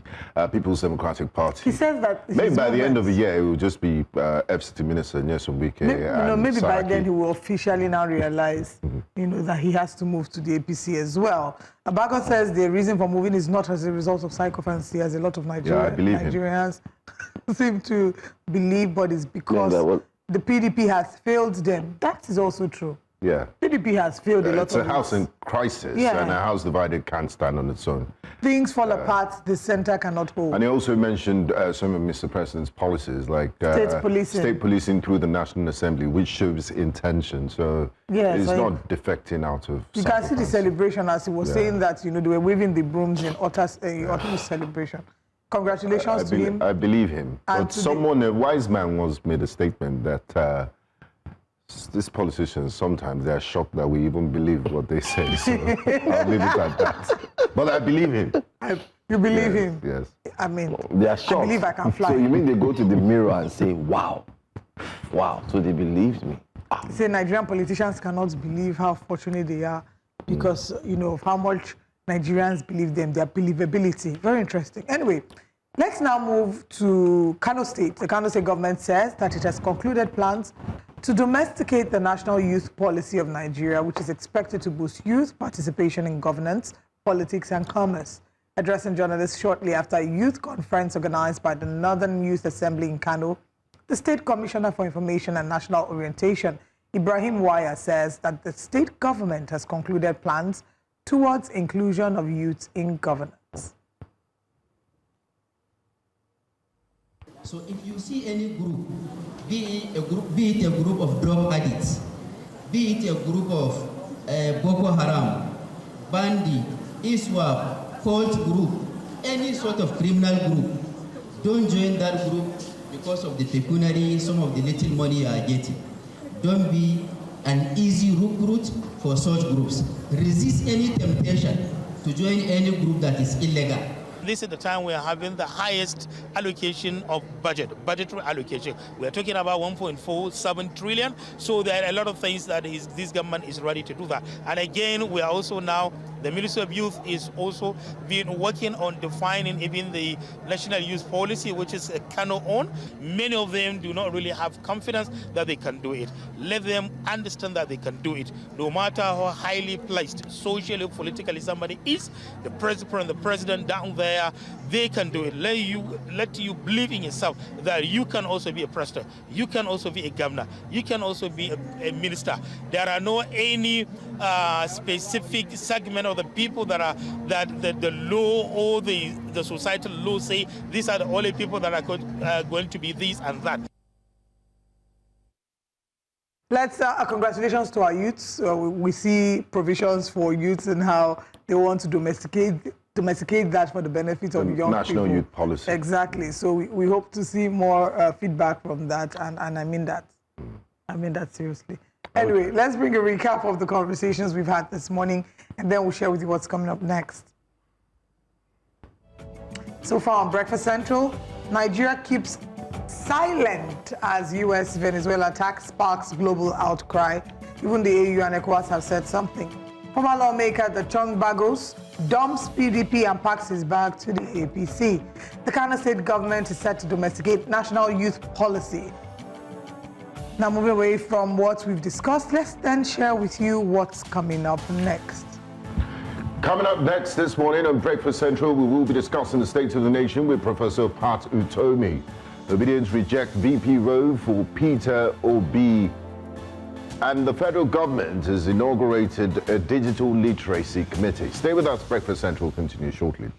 People's Democratic Party. He says that maybe by the end of the year, it will just be FCT Minister Nyesom Wike. Maybe by then he will officially now realize, you know, that he has to move to the APC as well. Abubakar says the reason for moving is not as a result of psychophancy, as a lot of Nigerians seem to believe, but it's because the PDP has failed them. That is also true. Yeah. PDP has failed a lot of It's a house in crisis, and a house divided can't stand on its own. Things fall apart, the center cannot hold. And he also mentioned some of Mr. President's policies, like state policing through the National Assembly, which shows intention. So it's not defecting out of. You can see the celebration as he was saying that, you know, they were waving the brooms in autumn celebration. Congratulations to him. I believe him. And but a wise man once made a statement that these politicians, sometimes they're shocked that we even believe what they say. So I'll leave it at that. But I believe him. You believe him? Yes. I mean, they are shocked. I believe I can fly. So you mean they go to the mirror and say, wow, so they believed me. Say Nigerian politicians cannot believe how fortunate they are because, you know, of how much Nigerians believe them, their believability. Very interesting. Anyway, let's now move to Kano State. The Kano State government says that it has concluded plans to domesticate the National Youth Policy of Nigeria, which is expected to boost youth participation in governance, politics, and commerce. Addressing journalists shortly after a youth conference organized by the Northern Youth Assembly in Kano, the State Commissioner for Information and National Orientation, Ibrahim Waya, says that the state government has concluded plans towards inclusion of youth in governance. So if you see any group, be it a group of drug addicts, be it a group of Boko Haram, Bandi, ISWAP, cult group, any sort of criminal group, don't join that group because of the pecuniary, some of the little money you are getting. Don't be an easy recruit for such groups. Resist any temptation to join any group that is illegal. This is the time we are having the highest allocation of budgetary allocation. We are talking about 1.47 trillion. So there are a lot of things that this government is ready to do that. And again, we are also now, the Ministry of Youth is also working on defining even the National Youth Policy, which is Kano owned. Many of them do not really have confidence that they can do it. Let them understand that they can do it. No matter how highly placed socially, politically somebody is, the president down there, they can do it. Let you believe in yourself that you can also be a president, you can also be a governor, you can also be a minister. There are no any specific segment of the people that the law or the societal law say these are the only people that are going to be this and that. Let's congratulations to our youths. We see provisions for youths and how they want to domesticate that for the benefit of young people. National Youth Policy. Exactly. So we hope to see more feedback from that, and I mean that. I mean that seriously. Anyway, let's bring a recap of the conversations we've had this morning, and then we'll share with you what's coming up next. So far on Breakfast Central, Nigeria keeps silent as US-Venezuela attack sparks global outcry. Even the AU and ECOWAS have said something. Former lawmaker the Chung Bagos dumps PDP and packs his bag to the APC. The Kano state government is set to domesticate national youth policy. Now, moving away from what we've discussed, let's then share with you what's coming up next. Coming up next this morning on Breakfast Central, we will be discussing the state of the nation with Professor Pat Utomi. Obedience reject VP role for Peter Obi. And the federal government has inaugurated a digital literacy committee. Stay with us. Breakfast Central continues shortly.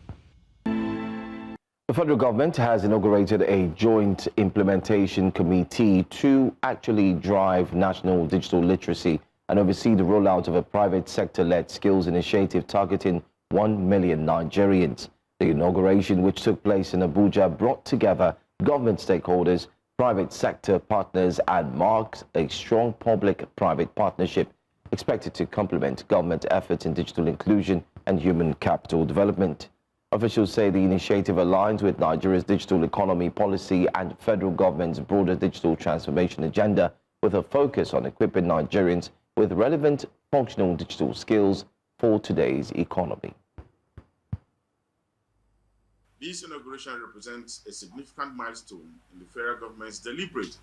The federal government has inaugurated a joint implementation committee to actually drive national digital literacy and oversee the rollout of a private sector-led skills initiative targeting 1 million Nigerians. The inauguration, which took place in Abuja, brought together government stakeholders, private sector partners, and marks a strong public-private partnership expected to complement government efforts in digital inclusion and human capital development. Officials say the initiative aligns with Nigeria's digital economy policy and federal government's broader digital transformation agenda, with a focus on equipping Nigerians with relevant functional digital skills for today's economy. This inauguration represents a significant milestone in the federal government's deliberate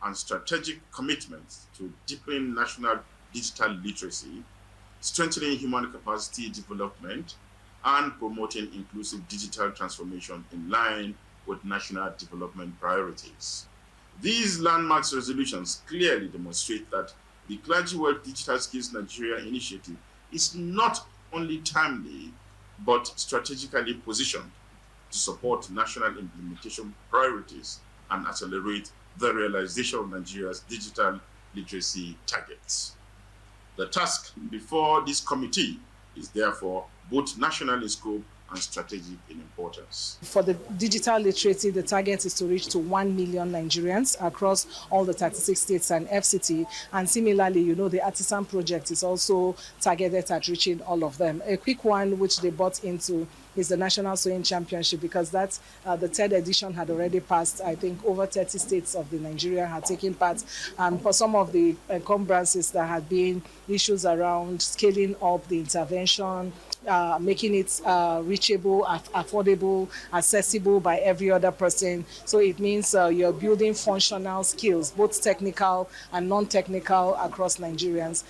and strategic commitment to deepening national digital literacy, strengthening human capacity development, and promoting inclusive digital transformation in line with national development priorities. These landmark resolutions clearly demonstrate that the Clergy-World Digital Skills Nigeria initiative is not only timely, but strategically positioned to support national implementation priorities and accelerate the realization of Nigeria's digital literacy targets. The task before this committee is therefore both national in scope and strategic in importance. For the digital literacy, the target is to reach to 1 million Nigerians across all the 36 states and FCT. And similarly, the Artisan project is also targeted at reaching all of them. A quick one which they bought into is the National Sewing Championship, because that's the third edition had already passed. I think over 30 states of the Nigeria had taken part. And for some of the encumbrances, there had been issues around scaling up the intervention, making it reachable, affordable, accessible by every other person. So it means you're building functional skills, both technical and non-technical, across Nigerians.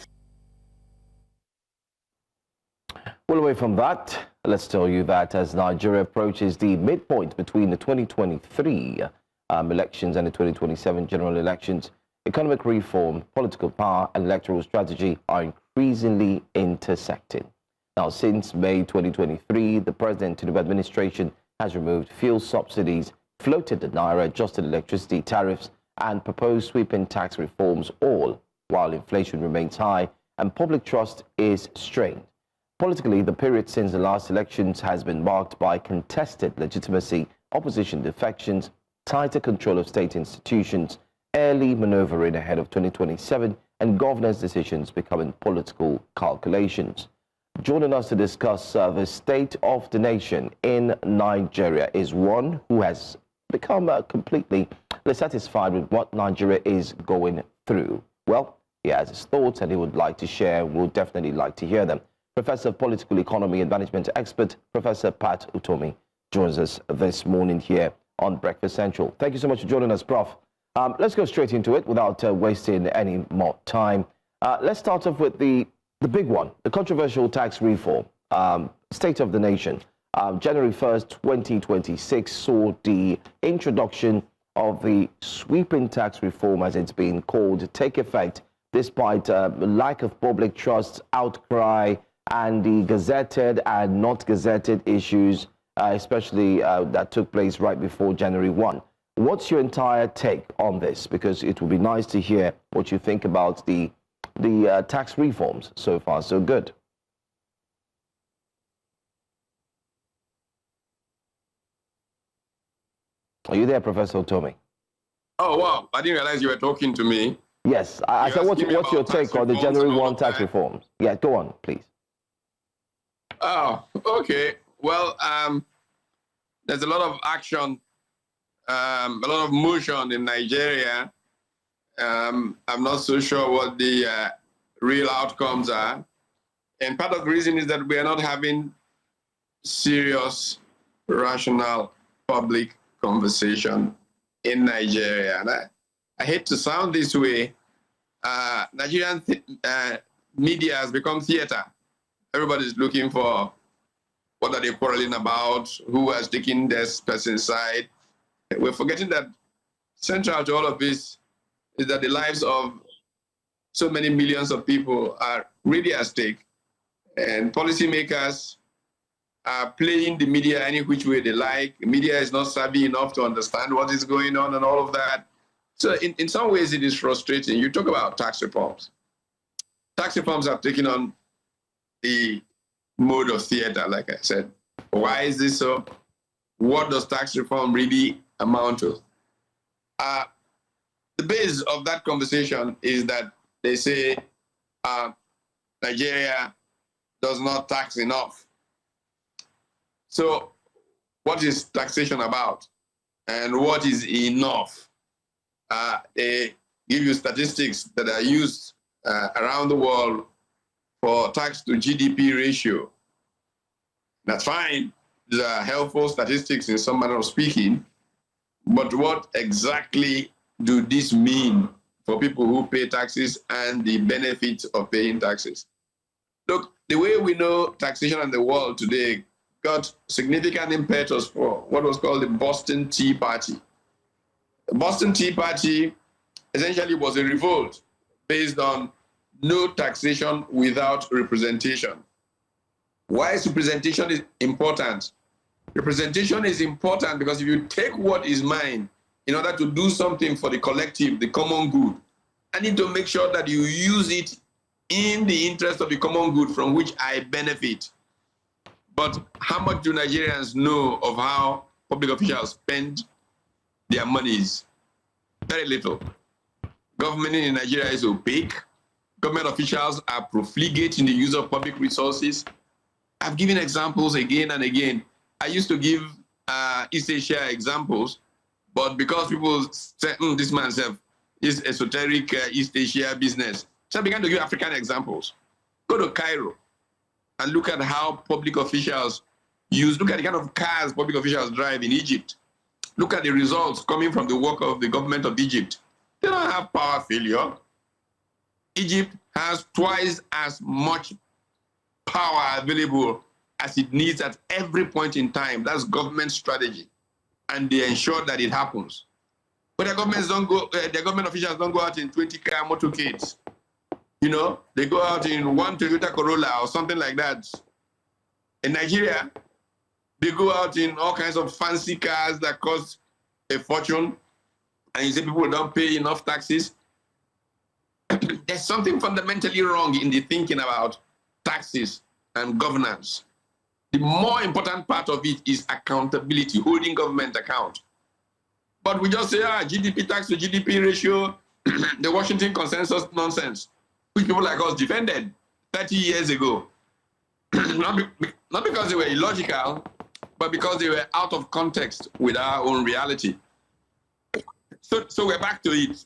Well, away from that, let's tell you that as Nigeria approaches the midpoint between the 2023 elections and the 2027 general elections, economic reform, political power, and electoral strategy are increasingly intersecting. Now, since May 2023, the President Tinubu administration has removed fuel subsidies, floated the naira, adjusted electricity tariffs, and proposed sweeping tax reforms, all while inflation remains high and public trust is strained. Politically, the period since the last elections has been marked by contested legitimacy, opposition defections, tighter control of state institutions, early maneuvering ahead of 2027, and governance decisions becoming political calculations. Joining us to discuss the state of the nation in Nigeria is one who has become completely dissatisfied with what Nigeria is going through. Well, he has his thoughts and he would like to share. We'll definitely like to hear them. Professor of Political Economy and Management expert, Professor Pat Utomi, joins us this morning here on Breakfast Central. Thank you so much for joining us, Prof. Let's go straight into it without wasting any more time. Let's start off with the big one, the controversial tax reform, state of the nation. January 1st, 2026 saw the introduction of the sweeping tax reform, as it's been called, take effect despite lack of public trust, outcry, and the gazetted and not gazetted issues, especially that took place right before January 1. What's your entire take on this? Because it would be nice to hear what you think about the tax reforms. So far, so good. Are you there, Professor Utomi? Oh, wow. I didn't realize you were talking to me. Yes. I said, what's your take on the January 1 tax reforms? Yeah, go on, please. Oh, okay. Well, there's a lot of action, a lot of motion in Nigeria. I'm not so sure what the real outcomes are. And part of the reason is that we are not having serious, rational public conversation in Nigeria. And I hate to sound this way. Nigerian media has become theater. Everybody's looking for what are they quarreling about, who has taken this person's side. We're forgetting that central to all of this is that the lives of so many millions of people are really at stake. And policymakers are playing the media any which way they like. The media is not savvy enough to understand what is going on and all of that. So in some ways, it is frustrating. You talk about tax reforms. Tax reforms have taken on the mode of theater, like I said. Why is this so? What does tax reform really amount to? The base of that conversation is that they say Nigeria does not tax enough. So what is taxation about? And what is enough? They give you statistics that are used around the world for tax to GDP ratio. That's fine. These are helpful statistics in some manner of speaking. But what exactly do this mean for people who pay taxes and the benefits of paying taxes? Look, the way we know taxation in the world today got significant impetus for what was called the Boston Tea Party. The Boston Tea Party essentially was a revolt based on no taxation without representation. Why is representation important? Representation is important because if you take what is mine in order to do something for the collective, the common good, I need to make sure that you use it in the interest of the common good from which I benefit. But how much do Nigerians know of how public officials spend their monies? Very little. Government in Nigeria is opaque. Government officials are profligate in the use of public resources. I've given examples again and again. I used to give East Asia examples, but because people say, this man is esoteric East Asia business, so I began to give African examples. Go to Cairo and look at how public officials look at the kind of cars public officials drive in Egypt. Look at the results coming from the work of the government of Egypt. They don't have power failure. Egypt has twice as much power available as it needs at every point in time. That's government strategy. And they ensure that it happens. But the government officials don't go out in 20-car motorcades. You know, they go out in one Toyota Corolla or something like that. In Nigeria, they go out in all kinds of fancy cars that cost a fortune. And you say people don't pay enough taxes. There's something fundamentally wrong in the thinking about taxes and governance. The more important part of it is accountability, holding government account. But we just say, GDP tax to GDP ratio, the Washington consensus nonsense, which people like us defended 30 years ago. Not because they were illogical, but because they were out of context with our own reality. So we're back to it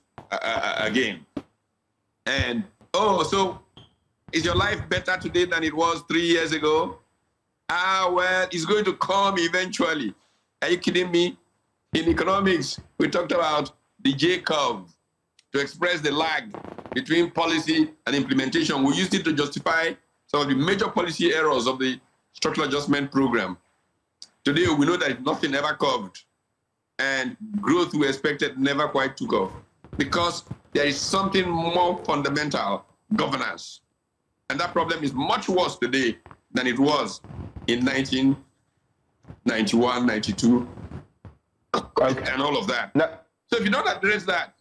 again. And, so is your life better today than it was 3 years ago? Well, it's going to come eventually. Are you kidding me? In economics, we talked about the J curve to express the lag between policy and implementation. We used it to justify some of the major policy errors of the structural adjustment program. Today, we know that nothing ever curved, and growth we expected never quite took off, because there is something more fundamental, governance. And that problem is much worse today than it was in 1991, 92, and all of that. No. So if you don't address that,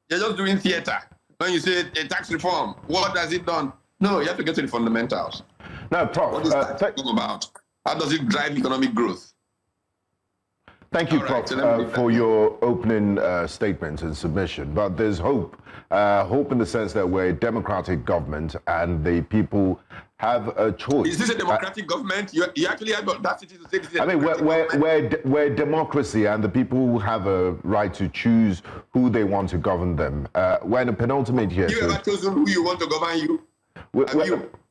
you're just doing theater. When you say a tax reform, what has it done? No, you have to get to the fundamentals. No, Prof. What is that talking about? How does it drive economic growth? Thank you, Prof, for your opening statement and submission. But there's hope. Hope in the sense that we're a democratic government and the people have a choice. Is this a democratic government? You actually have audacity to say this is a we're democracy, and the people have a right to choose who they want to govern them. We're in a penultimate year. You ever chosen who you want to govern you?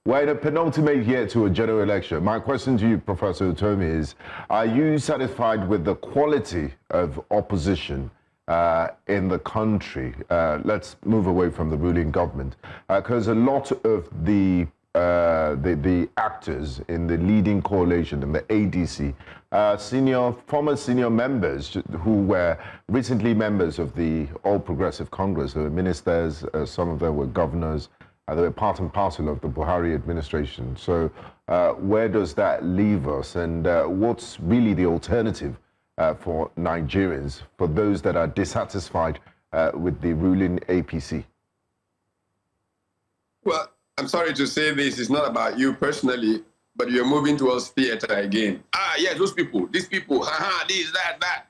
We're in a penultimate year to a general election. My question to you, Professor Utomi, is, are you satisfied with the quality of opposition in the country? Let's move away from the ruling government, because a lot of the actors in the leading coalition, in the ADC, former senior members who were recently members of the All Progressive Congress, they were ministers, some of them were governors, they were part and parcel of the Buhari administration. So where does that leave us, and what's really the alternative for Nigerians, for those that are dissatisfied with the ruling APC? Well, I'm sorry to say this, it's not about you personally, but you're moving towards theater again. Yeah, those people, these people, this, that.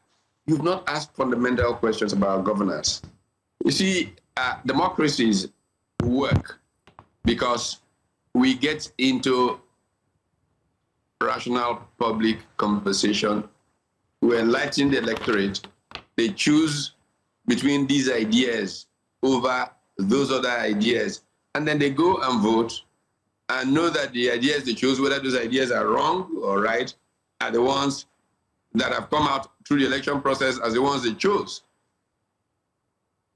You've not asked fundamental questions about governance. You see, democracies work because we get into rational public conversation. We enlighten the electorate. They choose between these ideas over those other ideas. And then they go and vote and know that the ideas they chose, whether those ideas are wrong or right, are the ones that have come out through the election process as the ones they chose.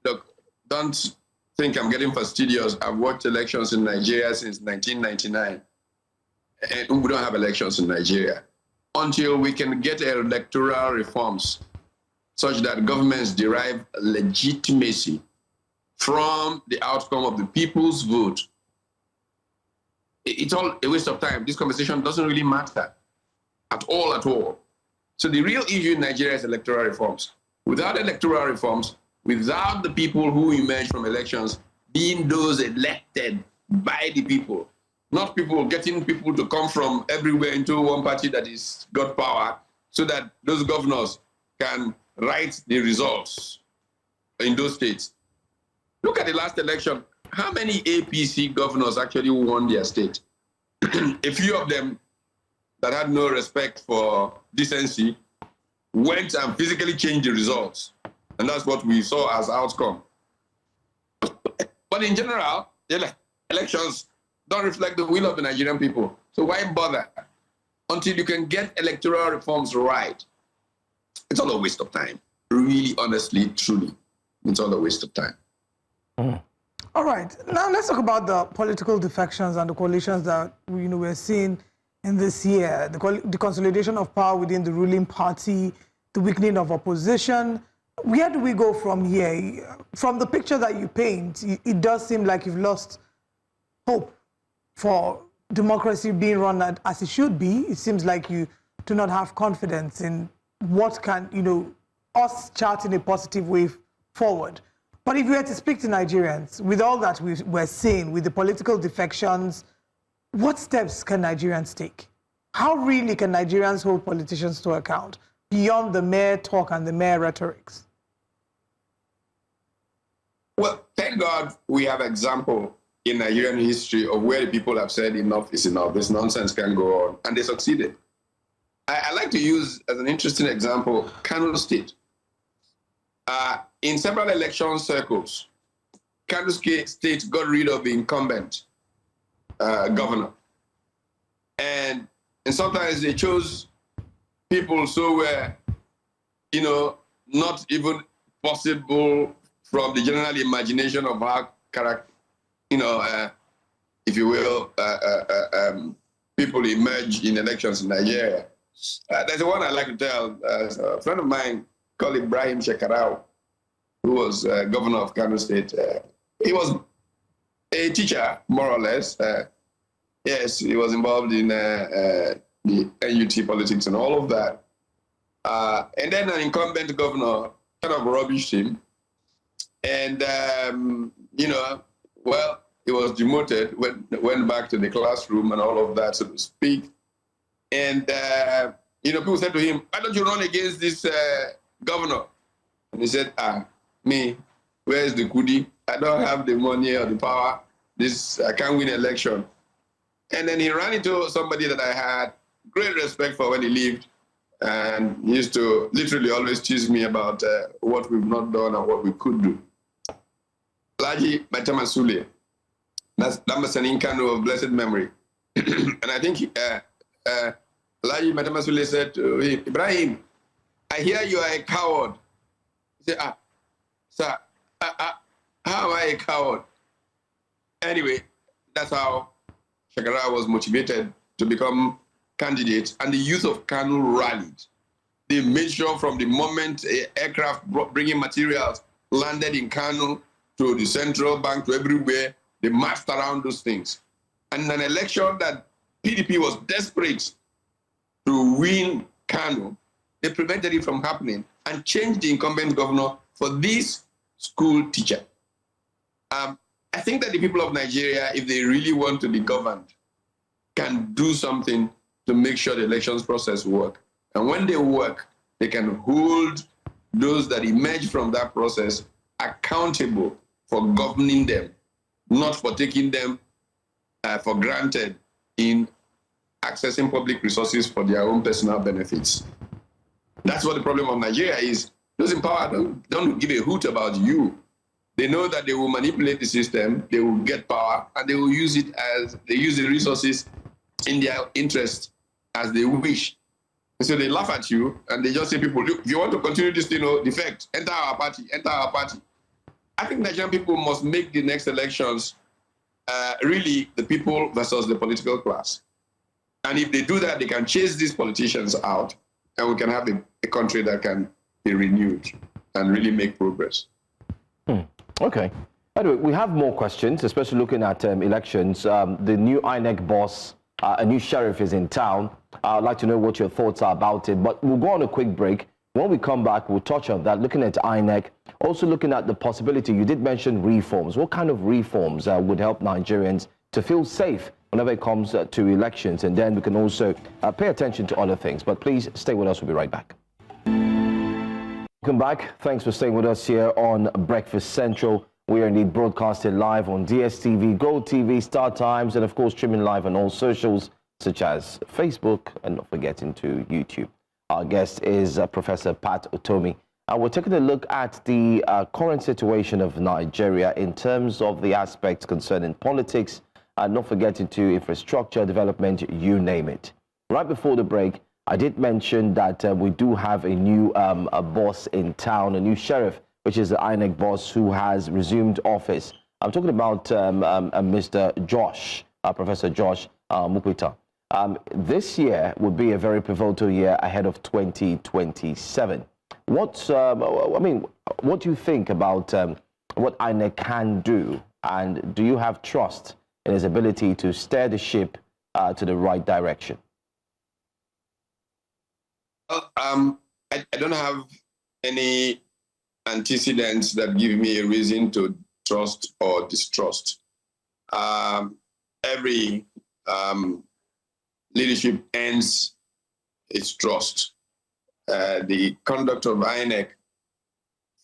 Look, don't think I'm getting fastidious. I've watched elections in Nigeria since 1999. And we don't have elections in Nigeria until we can get electoral reforms such that governments derive legitimacy from the outcome of the people's vote. It's all a waste of time. This conversation doesn't really matter at all. So the real issue in Nigeria is electoral reforms. Without electoral reforms, without the people who emerge from elections being those elected by the people, not people getting people to come from everywhere into one party that is got power, so that those governors can write the results in those states. Look at the last election. How many APC governors actually won their state? A few of them that had no respect for decency went and physically changed the results. And that's what we saw as outcome. But in general, elections don't reflect the will of the Nigerian people. So why bother? Until you can get electoral reforms right, it's all a waste of time. Really, honestly, truly, it's all a waste of time. All right. Now let's talk about the political defections and the coalitions that we're seeing in this year. The consolidation of power within the ruling party, the weakening of opposition. Where do we go from here? From the picture that you paint, it does seem like you've lost hope for democracy being run as it should be. It seems like you do not have confidence in what can, us charting a positive way forward. But if we were to speak to Nigerians, with all that we're seeing, with the political defections, what steps can Nigerians take? How really can Nigerians hold politicians to account beyond the mere talk and the mere rhetorics? Well, thank God we have example in Nigerian history of where the people have said enough is enough, this nonsense can go on, and they succeeded. I like to use as an interesting example, Kano State. In several election circles, Kano State got rid of the incumbent governor. And sometimes they chose people so were, not even possible from the general imagination of our character, if you will, people emerge in elections in Nigeria. There's one I like to tell. A friend of mine called Ibrahim Shekarau, who was governor of Kano State. He was a teacher, more or less. Yes, he was involved in the NUT politics and all of that. And then an incumbent governor kind of rubbished him. And, well, he was demoted, went back to the classroom and all of that, so to speak. And, people said to him, why don't you run against this governor? And he said, me, where's the kudi? I don't have the money or the power. I can't win election. And then he ran into somebody that I had great respect for when he lived. And he used to literally always tease me about what we've not done and what we could do. Laji Matamasule, that was an Inkanu of blessed memory. And I think Laji Matamasule said to him, Ibrahim, I hear you are a coward. He said, sir, how am I a coward? Anyway, that's how Shakara was motivated to become candidate, and the youth of Kano rallied. They made sure from the moment aircraft bringing materials landed in Kano to the central bank to everywhere, they marched around those things. And in an election that PDP was desperate to win Kano, they prevented it from happening and changed the incumbent governor for this school teacher. I think that the people of Nigeria, if they really want to be governed, can do something to make sure the elections process work. And when they work, they can hold those that emerge from that process accountable for governing them, not for taking them for granted in accessing public resources for their own personal benefits. That's what the problem of Nigeria is. Those in power don't give a hoot about you. They know that they will manipulate the system, they will get power, and they will use it as they use the resources in their interest as they wish. And so they laugh at you and they just say, people, look, if you want to continue this, defect, enter our party, enter our party. I think Nigerian people must make the next elections really the people versus the political class. And if they do that, they can chase these politicians out and we can have a country that can be renewed and really make progress. Okay. Anyway, we have more questions, especially looking at elections. The new INEC boss, a new sheriff is in town. I'd like to know what your thoughts are about it, but we'll go on a quick break. When we come back, we'll touch on that, looking at INEC, also looking at the possibility, you did mention reforms. What kind of reforms would help Nigerians to feel safe whenever it comes to elections? And then we can also pay attention to other things. But please stay with us. We'll be right back. Welcome back. Thanks for staying with us here on Breakfast Central. We are indeed broadcasting live on DSTV, Gold TV, Star Times, and of course streaming live on all socials such as Facebook and not forgetting to YouTube. Our guest is Professor Pat Otomi. And we're taking a look at the current situation of Nigeria in terms of the aspects concerning politics, and not forgetting to infrastructure, development, you name it. Right before the break, I did mention that we do have a new boss in town, a new sheriff, which is the INEC boss who has resumed office. I'm talking about Mr. Josh, Professor Josh Mukwita. This year would be a very pivotal year ahead of 2027. What do you think about what INEC can do, and do you have trust in his ability to steer the ship to the right direction? Well, I don't have any antecedents that give me a reason to trust or distrust. Every leadership ends its trust. The conduct of INEC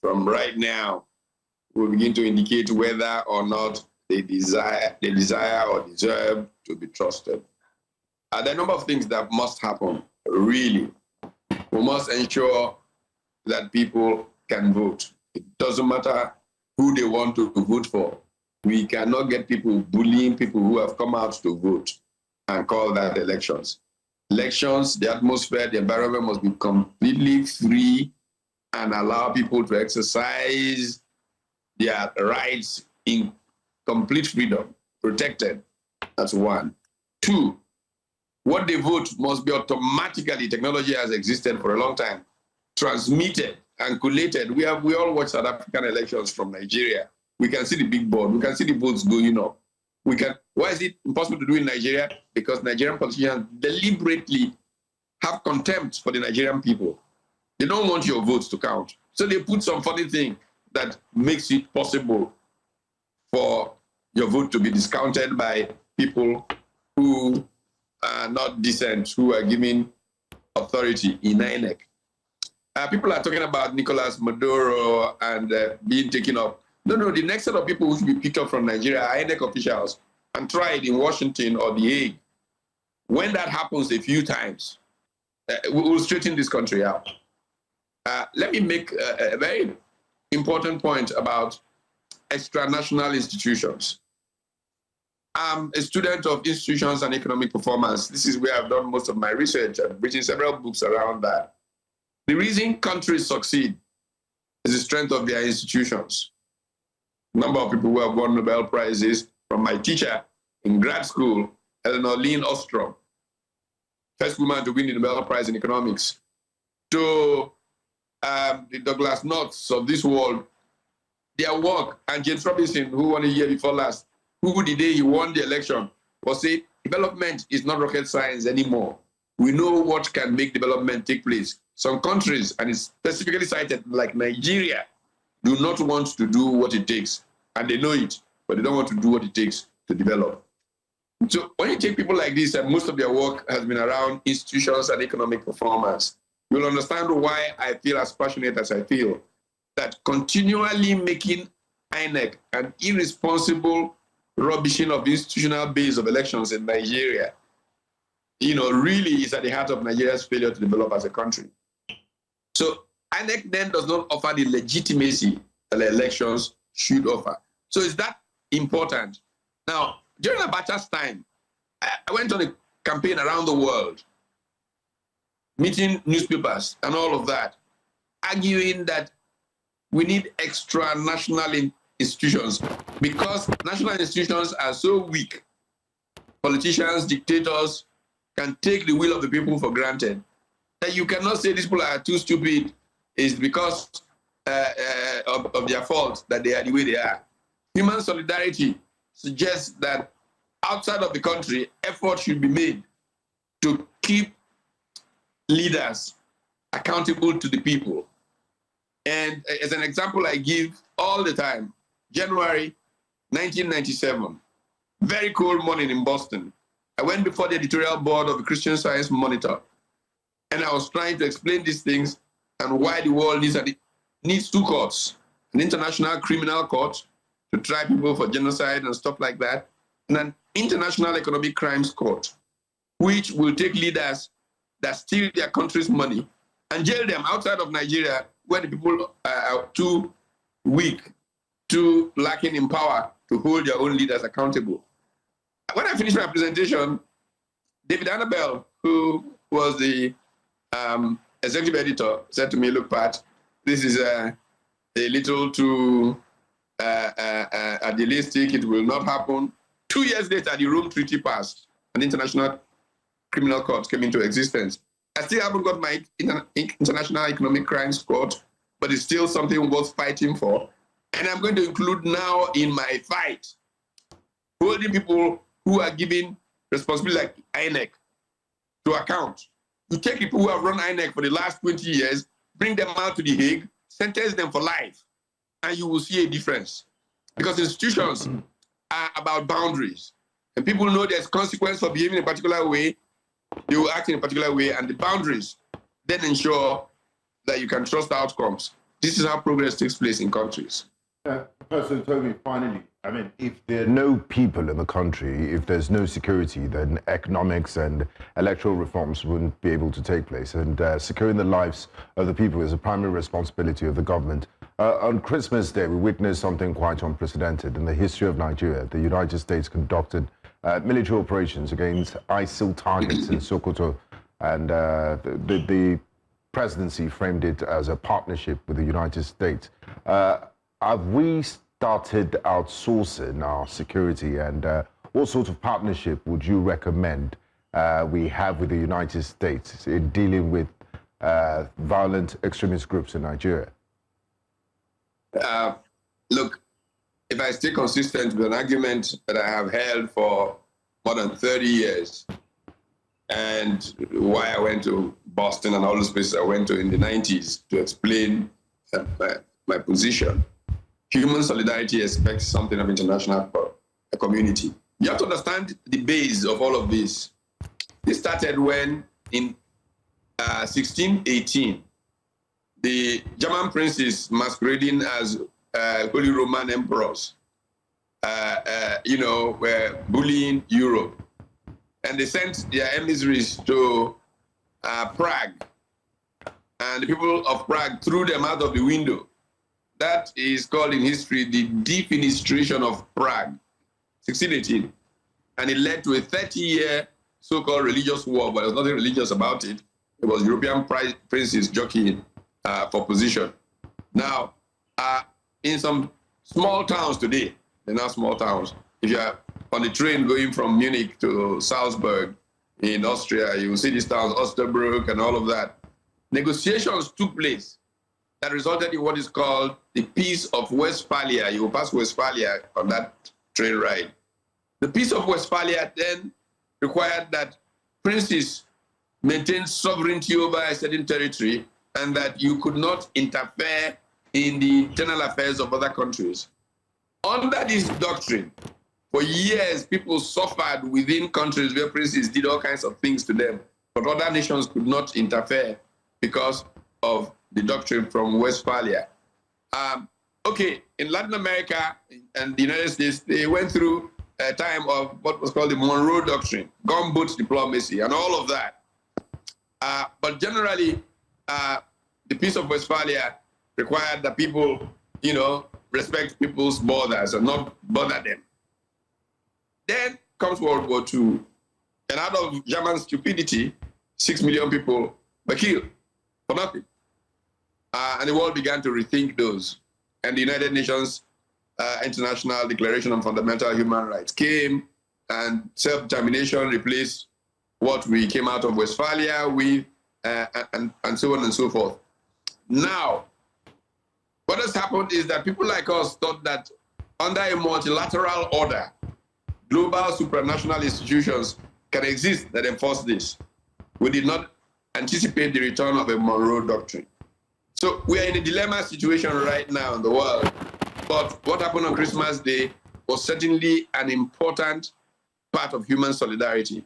from right now will begin to indicate whether or not they desire or deserve to be trusted. There are a number of things that must happen, really. We must ensure that people can vote. It doesn't matter who they want to vote for. We cannot get people bullying people who have come out to vote and call that elections. Elections, the atmosphere, the environment must be completely free and allow people to exercise their rights in complete freedom, protected. That's one. Two, what they vote must be automatically, technology has existed for a long time, transmitted and collated. We all watch South African elections from Nigeria. We can see the big board. We can see the votes going up. Why is it impossible to do in Nigeria? Because Nigerian politicians deliberately have contempt for the Nigerian people. They don't want your votes to count. So they put some funny thing that makes it possible for your vote to be discounted by people who are not decent, who are giving authority in INEC. People are talking about Nicolás Maduro and being taken up. No, the next set of people who should be picked up from Nigeria are INEC officials and tried in Washington or The Hague. When that happens a few times, we will straighten this country out. Let me make a very important point about extra-national institutions. I'm a student of institutions and economic performance. This is where I've done most of my research. I've written several books around that. The reason countries succeed is the strength of their institutions. Number of people who have won Nobel Prizes, from my teacher in grad school, Eleanor Lynn Ostrom, first woman to win the Nobel Prize in economics, to the Douglas Norths of this world, their work, and James Robinson, who won a year before last, who the day he won the election, was saying, development is not rocket science anymore. We know what can make development take place. Some countries, and it's specifically cited like Nigeria, do not want to do what it takes. And they know it, but they don't want to do what it takes to develop. So when you take people like this, and most of their work has been around institutions and economic performance, you'll understand why I feel as passionate as I feel that continually making INEC an irresponsible rubbishing of the institutional base of elections in Nigeria, really is at the heart of Nigeria's failure to develop as a country. So INEC then does not offer the legitimacy that the elections should offer. So is that important? Now, during Abacha's time, I went on a campaign around the world, meeting newspapers and all of that, arguing that we need extra national institutions because national institutions are so weak. Politicians, dictators can take the will of the people for granted. That you cannot say these people are too stupid is because of their fault that they are the way they are. Human solidarity suggests that outside of the country, effort should be made to keep leaders accountable to the people. And as an example I give all the time, January 1997, very cold morning in Boston. I went before the editorial board of the Christian Science Monitor, and I was trying to explain these things and why the world needs two courts, an international criminal court to try people for genocide and stuff like that, and an international economic crimes court, which will take leaders that steal their country's money and jail them outside of Nigeria where the people are too weak, too lacking in power to hold their own leaders accountable. When I finished my presentation, David Annabelle, who was the executive editor, said to me, look, Pat, this is a little too idealistic. It will not happen. 2 years later, the Rome Treaty passed. An international criminal court came into existence. I still haven't got my International Economic Crimes Court, but it's still something worth fighting for. And I'm going to include now in my fight holding people who are given responsibility like INEC to account. You take people who have run INEC for the last 20 years, bring them out to The Hague, sentence them for life, and you will see a difference. Because institutions are about boundaries. and people know there's consequence for behaving in a particular way, they will act in a particular way, and the boundaries then ensure that you can trust the outcomes. This is how progress takes place in countries. President Toby, finally, I mean, if there are no people in the country, if there's no security, then economics and electoral reforms wouldn't be able to take place. And securing the lives of the people is a primary responsibility of the government. On Christmas Day, we witnessed something quite unprecedented. In the history of Nigeria, the United States conducted military operations against ISIL targets in Sokoto, and the presidency framed it as a partnership with the United States. Have we started outsourcing our security, and what sort of partnership would you recommend we have with the United States in dealing with violent extremist groups in Nigeria? Look, if I stay consistent with an argument that I have held for more than 30 years, and why I went to Boston and all those places I went to in the 90s to explain my position, human solidarity expects something of international community. You have to understand the base of all of this. This started when in 1618, the German princes masquerading as Holy Roman emperors, were bullying Europe. And they sent their emissaries to Prague. And the people of Prague threw them out of the window. That is called in history the defenestration of Prague, 1618. And it led to a 30-year so-called religious war, but there was nothing religious about it. It was European princes jockeying for position. Now, in some small towns today, they're not small towns, if you're on the train going from Munich to Salzburg in Austria, you will see these towns, Osterbruck and all of that. Negotiations took place that resulted in what is called the Peace of Westphalia. You will pass Westphalia on that train ride. The Peace of Westphalia then required that princes maintain sovereignty over a certain territory and that you could not interfere in the internal affairs of other countries. Under this doctrine, for years, people suffered within countries where princes did all kinds of things to them, but other nations could not interfere because of the doctrine from Westphalia. Okay, in Latin America and the United States, they went through a time of what was called the Monroe Doctrine, gunboat diplomacy, and all of that. But generally, the Peace of Westphalia required that people, respect people's borders and not bother them. Then comes World War II, and out of German stupidity, 6 million people were killed for nothing. And the world began to rethink those. And the United Nations International Declaration on Fundamental Human Rights came, and self-determination replaced what we came out of Westphalia with, and so on and so forth. Now, what has happened is that people like us thought that under a multilateral order, global supranational institutions can exist that enforce this. We did not anticipate the return of a Monroe Doctrine. So we are in a dilemma situation right now in the world. But what happened on Christmas Day was certainly an important part of human solidarity.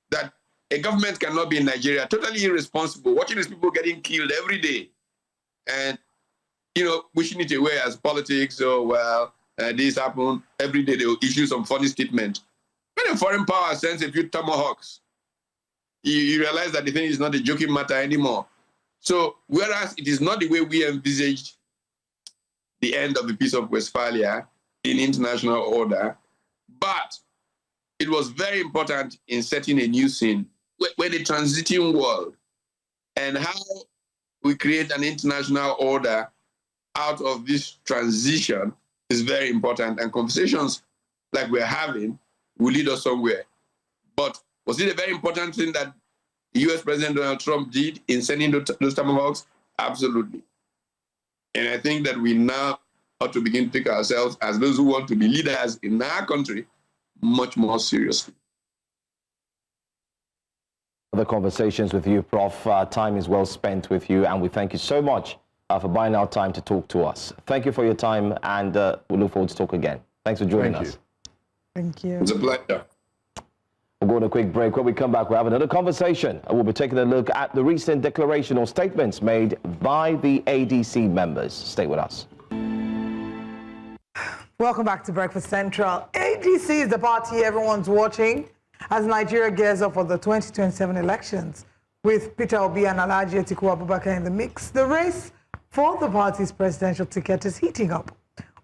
That a government cannot be in Nigeria totally irresponsible, watching these people getting killed every day, and wishing it away as politics. This happened every day. They will issue some funny statement. When a foreign power sends a few tomahawks, you realize that the thing is not a joking matter anymore. So, whereas it is not the way we envisaged the end of the Peace of Westphalia in international order, but it was very important in setting a new scene. We're the transiting world, and how we create an international order out of this transition is very important, and conversations like we're having will lead us somewhere. But was it a very important thing that the US President Donald Trump did in sending those tomahawks? Absolutely. And I think that we now ought to begin to take ourselves as those who want to be leaders in our country much more seriously. The conversations with you, Prof. Time is well spent with you, and we thank you so much for buying our time to talk to us. Thank you for your time, and we look forward to talk again. Thanks for joining us. Thank you. It's a pleasure. We'll go on a quick break. When we come back, we'll have another conversation. And we'll be taking a look at the recent declaration or statements made by the ADC members. Stay with us. Welcome back to Breakfast Central. ADC is the party everyone's watching as Nigeria gears up for the 2027 elections. With Peter Obi and Alhaji Atiku Abubakar in the mix, the race for the party's presidential ticket is heating up.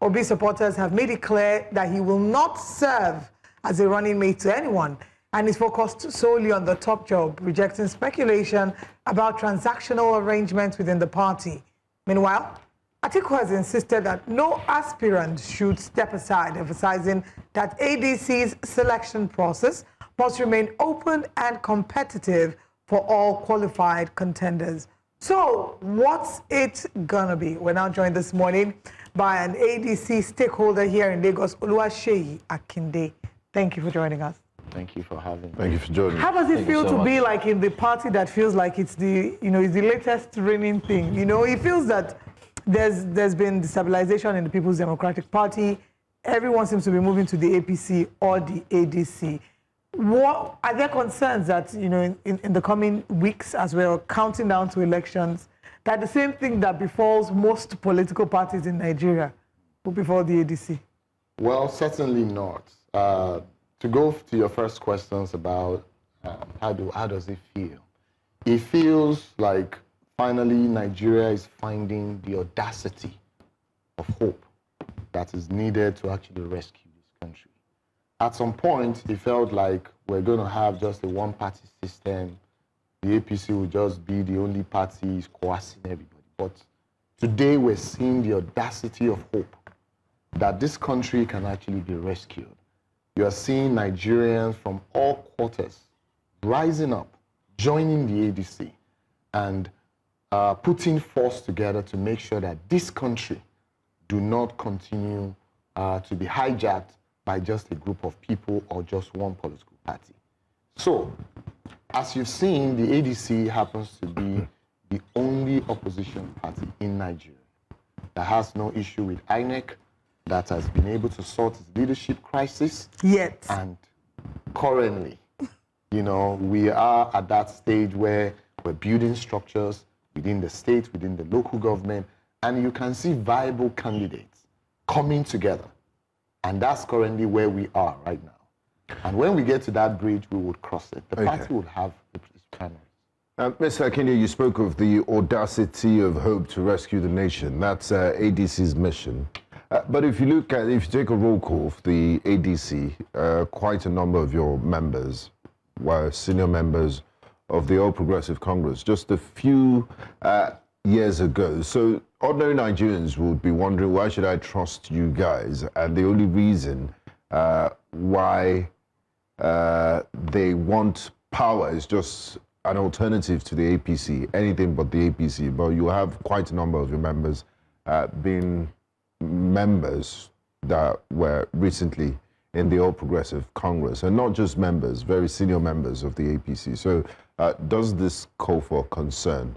Obi supporters have made it clear that he will not serve as a running mate to anyone and is focused solely on the top job, rejecting speculation about transactional arrangements within the party. Meanwhile, Atiku has insisted that no aspirant should step aside, emphasizing that ADC's selection process must remain open and competitive for all qualified contenders. So, what's it gonna be? We're now joined this morning by an ADC stakeholder here in Lagos, Oluwaseyi Akinde. Thank you for joining us. Thank you for having me. Thank you for joining me. How does it feel to be like in the party that feels like it's the, it's the latest reigning thing? It feels that there's been destabilization in the People's Democratic Party. Everyone seems to be moving to the APC or the ADC. What are there concerns that, in the coming weeks, as we're counting down to elections, that the same thing that befalls most political parties in Nigeria will befall the ADC? Well, certainly not. To go to your first questions about how does it feel? It feels like finally Nigeria is finding the audacity of hope that is needed to actually rescue this country. At some point, it felt like we're going to have just a one-party system. The APC will just be the only party coercing everybody. But today, we're seeing the audacity of hope that this country can actually be rescued. You are seeing Nigerians from all quarters rising up, joining the ADC, and putting force together to make sure that this country do not continue to be hijacked by just a group of people or just one political party. So, as you've seen, the ADC happens to be the only opposition party in Nigeria that has no issue with INEC, that has been able to sort its leadership crisis. Yet. And currently, we are at that stage where we're building structures within the state, within the local government, and you can see viable candidates coming together. And that's currently where we are right now. And when we get to that bridge, we would cross it. The party would have its primaries. Mr. Akinde, you spoke of the audacity of hope to rescue the nation. That's ADC's mission. But if you take a roll call of the ADC, quite a number of your members were senior members of the All Progressive Congress just a few years ago. So ordinary Nigerians would be wondering, why should I trust you guys? And the only reason why they want power is just an alternative to the APC, anything but the APC. But you have quite a number of your members being members that were recently in the All Progressive Congress, and not just members, very senior members of the APC. So does this call for concern?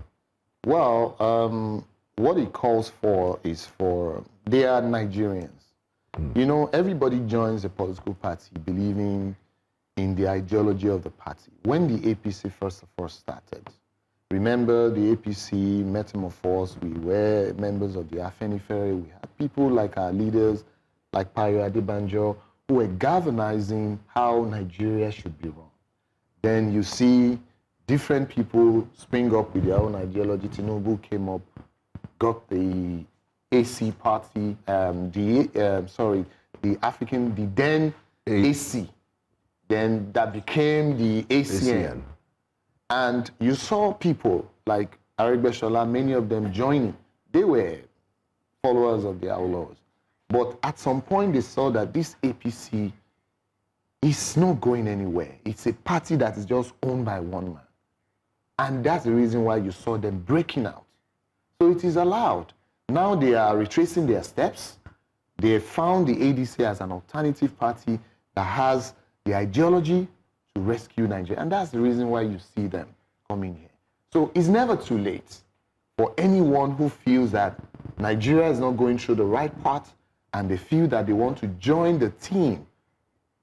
Well, what it calls for is they are Nigerians. Everybody joins a political party believing in the ideology of the party. When the APC first started, remember the APC metamorphosed, we were members of the Afenifere, we had people like our leaders, like Payo Adebanjo, who were galvanizing how Nigeria should be run. Then you see different people spring up with their own ideology. Tinubu came up, got the AC party, the then AC, then that became the ACN. And you saw people like Aregbesola, many of them joining. They were followers of the outlaws. But at some point, they saw that this APC is not going anywhere. It's a party that is just owned by one man. And that's the reason why you saw them breaking out. So it is allowed. Now they are retracing their steps. They found the ADC as an alternative party that has the ideology to rescue Nigeria. And that's the reason why you see them coming here. So it's never too late for anyone who feels that Nigeria is not going through the right path and they feel that they want to join the team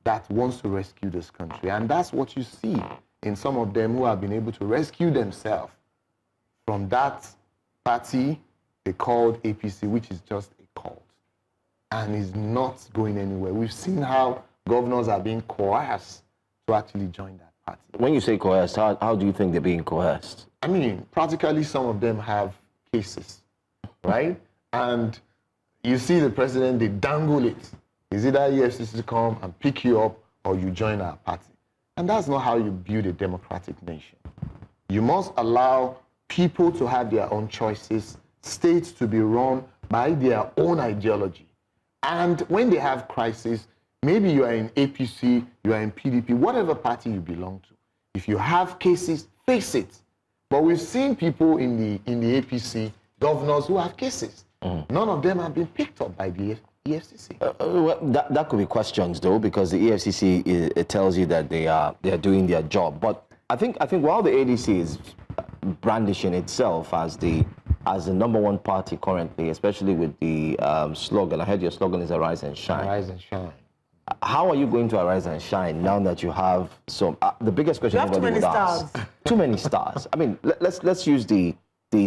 that wants to rescue this country. And that's what you see in some of them who have been able to rescue themselves from that party they called APC, which is just a cult and is not going anywhere. We've seen how governors are being coerced to actually join that party. When you say coerced, how do you think they're being coerced? I mean, practically some of them have cases, right? And you see the president, they dangle it. Is either EFCC come and pick you up or you join our party. And that's not how you build a democratic nation. You must allow people to have their own choices, states to be run by their own ideology. And when they have crisis, maybe you are in APC, you are in PDP, whatever party you belong to. If you have cases, face it. But we've seen people in the APC, governors who have cases. None of them have been picked up by the EFCC. Well, that could be questions, though, because the EFCC it tells you that they are doing their job. But I think while the ADC is brandishing itself as the number one party currently, especially with the slogan, I heard your slogan is "Arise and Shine." Arise and shine. How are you going to arise and shine now that you have some? The biggest question You have too many stars. Too many stars. I mean, let's use the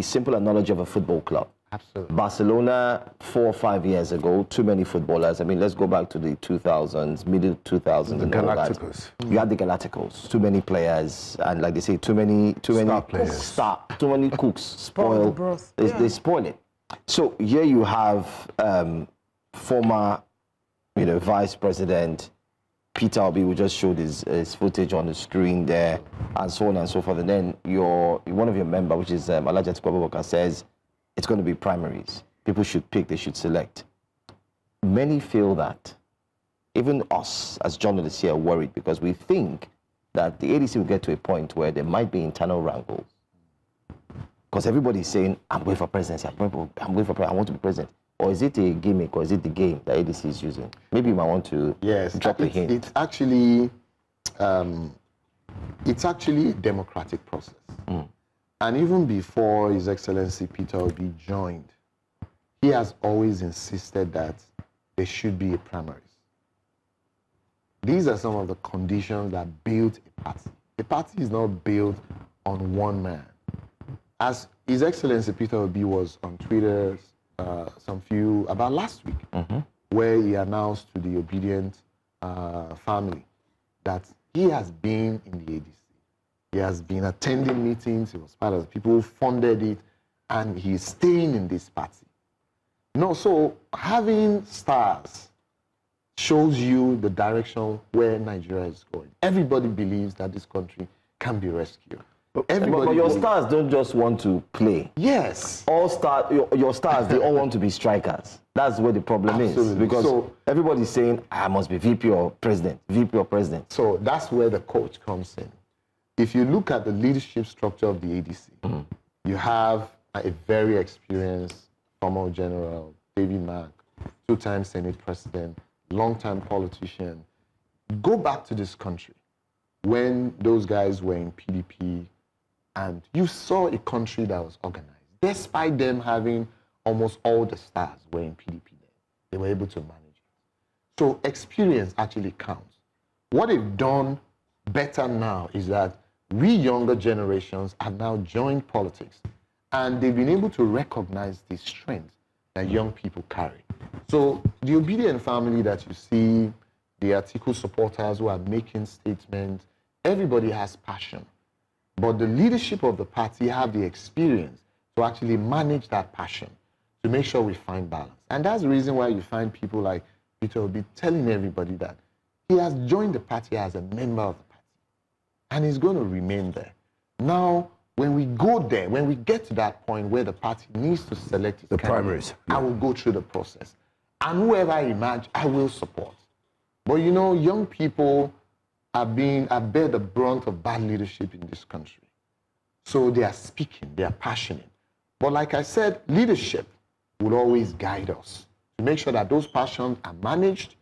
simple analogy of a football club. Absolutely. Barcelona 4 or 5 years ago, too many footballers. I mean, let's go back to the 2000s, middle 2000s. The Galacticos. You had the Galacticos. Too many players, and like they say, too many star players. Too many cooks Spoil the broth. They spoil it. So here you have former, Vice President Peter Obi, we just showed his footage on the screen there, and so on and so forth. And then one of your members, which is Atiku Abubakar, says it's going to be primaries. People should pick, they should select. Many feel that. Even us as journalists here are worried because we think that the ADC will get to a point where there might be internal wrangles. Because everybody's saying, I'm going for presidency, I'm going for president, I want to be president. Or is it a gimmick, or is it the game that ADC is using? Maybe you might want to drop a hint. It's actually a democratic process. And even before His Excellency Peter Obi joined, he has always insisted that there should be a primaries. These are some of the conditions that built a party. A party is not built on one man. As His Excellency Peter Obi was on Twitter about last week, where he announced to the Obedient family that he has been in the ADC. He has been attending meetings, he was part of the people who funded it, and he's staying in this party. So having stars shows you the direction where Nigeria is going. Everybody believes that this country can be rescued. But your stars don't just want to play. Yes. Your stars, they all want to be strikers. That's where the problem is. Because everybody's saying, I must be VP or president, VP or president. So that's where the coach comes in. If you look at the leadership structure of the ADC, you have a very experienced former general, David Mack, 2-time Senate president, long-time politician. Go back to this country when those guys were in PDP, and you saw a country that was organized. Despite them having almost all the stars were in PDP then, they were able to manage it. So experience actually counts. What they've done better now is that we younger generations have now joined politics, and they've been able to recognize the strength that young people carry. So the Obedient family that you see, the Atiku supporters who are making statements, everybody has passion. But the leadership of the party have the experience to actually manage that passion, to make sure we find balance. And that's the reason why you find people like Peter Obi telling everybody that he has joined the party as a member of the party, and he's going to remain there. Now, when we go there, when we get to that point where the party needs to select its primaries, I will go through the process. And whoever I emerge, I will support. But young people are bear the brunt of bad leadership in this country. So they are speaking, they are passionate. But like I said, leadership will always guide us to make sure that those passions are managed,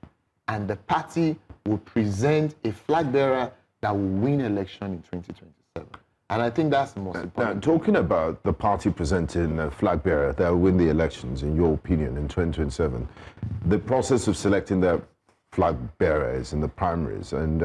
and the party will present a flag bearer that will win election in 2027. And I think that's the most important. Now, talking about the party presenting a flag bearer that will win the elections, in your opinion, in 2027, the process of selecting that flag bearers in the primaries, and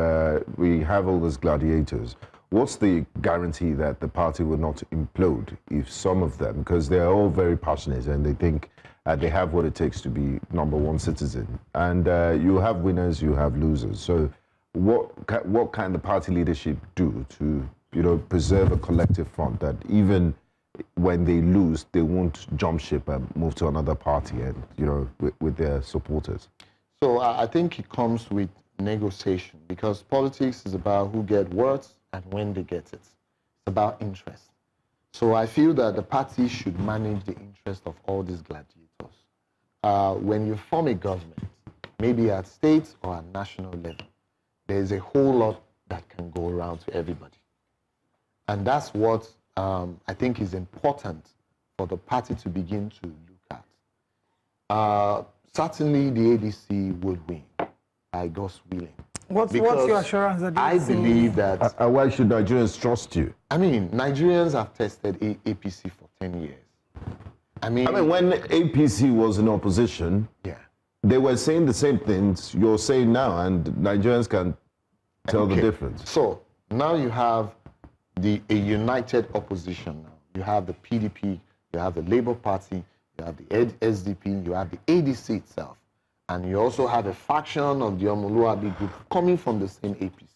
we have all those gladiators. What's the guarantee that the party will not implode if some of them, because they're all very passionate and they think they have what it takes to be #1 citizen, and you have winners, you have losers. So what can the party leadership do to, you know, preserve a collective front that even when they lose, they won't jump ship and move to another party and, you know, with their supporters? So I think it comes with negotiation, because politics is about who get words and when they get it. It's about interest. So I feel that the party should manage the interest of all these gladiators. When you form a government, maybe at state or at national level, there's a whole lot that can go around to everybody. And that's what I think is important for the party to begin to look at. Certainly the ADC would win, by God's willing. What's your assurance that I believe that... why should Nigerians trust you? I mean, Nigerians have tested APC for 10 years. I mean, when APC was in opposition, yeah, they were saying the same things you're saying now, and Nigerians can tell the difference. So now you have a united opposition now. You have the PDP, you have the Labour Party, you have the SDP, you have the ADC itself, and you also have a faction of the Omoluabi group coming from the same APC,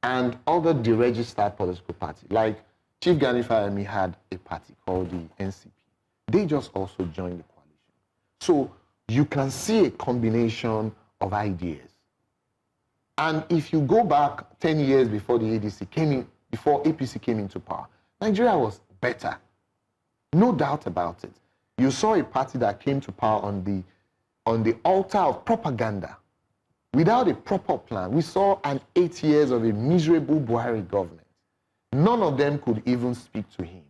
and other deregistered political parties. Like Chief Gani Fayemi had a party called the NCP. They just also joined the coalition. So you can see a combination of ideas. And if you go back 10 years before the ADC came in, before APC came into power, Nigeria was better. No doubt about it. You saw a party that came to power on the altar of propaganda, without a proper plan. We saw 8 years of a miserable Buhari government. None of them could even speak to him,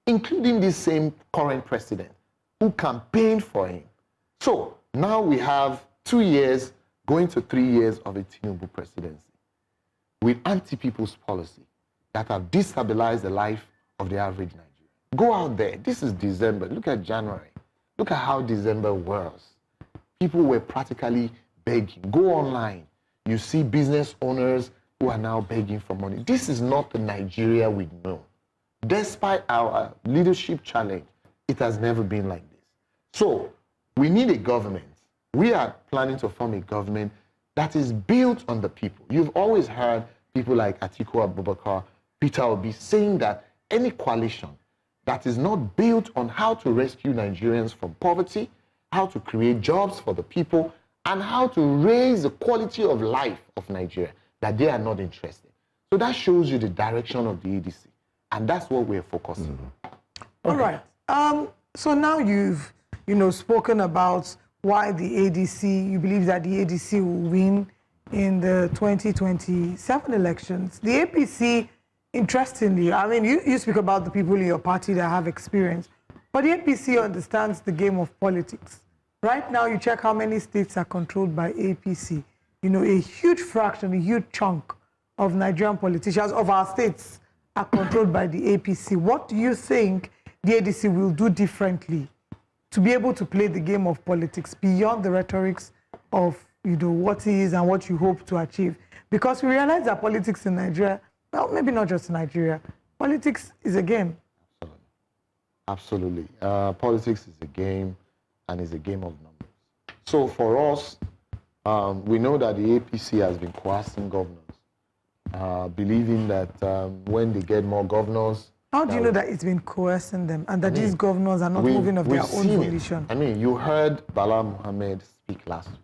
including this same current president who campaigned for him. So now we have 2 years going to 3 years of a Tinubu presidency with anti-people's policy that have destabilized the life of the average Nigerian. Go out there. This is December. Look at January. Look at how December was. People were practically begging. Go online. You see business owners who are now begging for money. This is not the Nigeria we know. Despite our leadership challenge, it has never been like this. So we need a government. We are planning to form a government that is built on the people. You've always heard people like Atiku, Abubakar, Peter Obi saying that any coalition that is not built on how to rescue Nigerians from poverty, how to create jobs for the people, and how to raise the quality of life of Nigeria, that they are not interested. So that shows you the direction of the ADC. And that's what we're focusing on. All right. So now you've, spoken about why the ADC, you believe that the ADC will win in the 2027 elections. The APC, interestingly, I mean, you speak about the people in your party that have experience, but the APC understands the game of politics. Right now, you check how many states are controlled by APC. A huge fraction, a huge chunk of Nigerian politicians of our states are controlled by the APC. What do you think the ADC will do differently to be able to play the game of politics beyond the rhetorics of what is and what you hope to achieve? Because we realize that politics in Nigeria, well, maybe not just in Nigeria, politics is a game. Absolutely. Politics is a game, and it's a game of numbers. So for us, we know that the APC has been coercing governors, believing that when they get more governors... How do you know that it's been coercing them and that these governors are not moving of their own volition? I mean, you heard Bala Mohammed speak last week.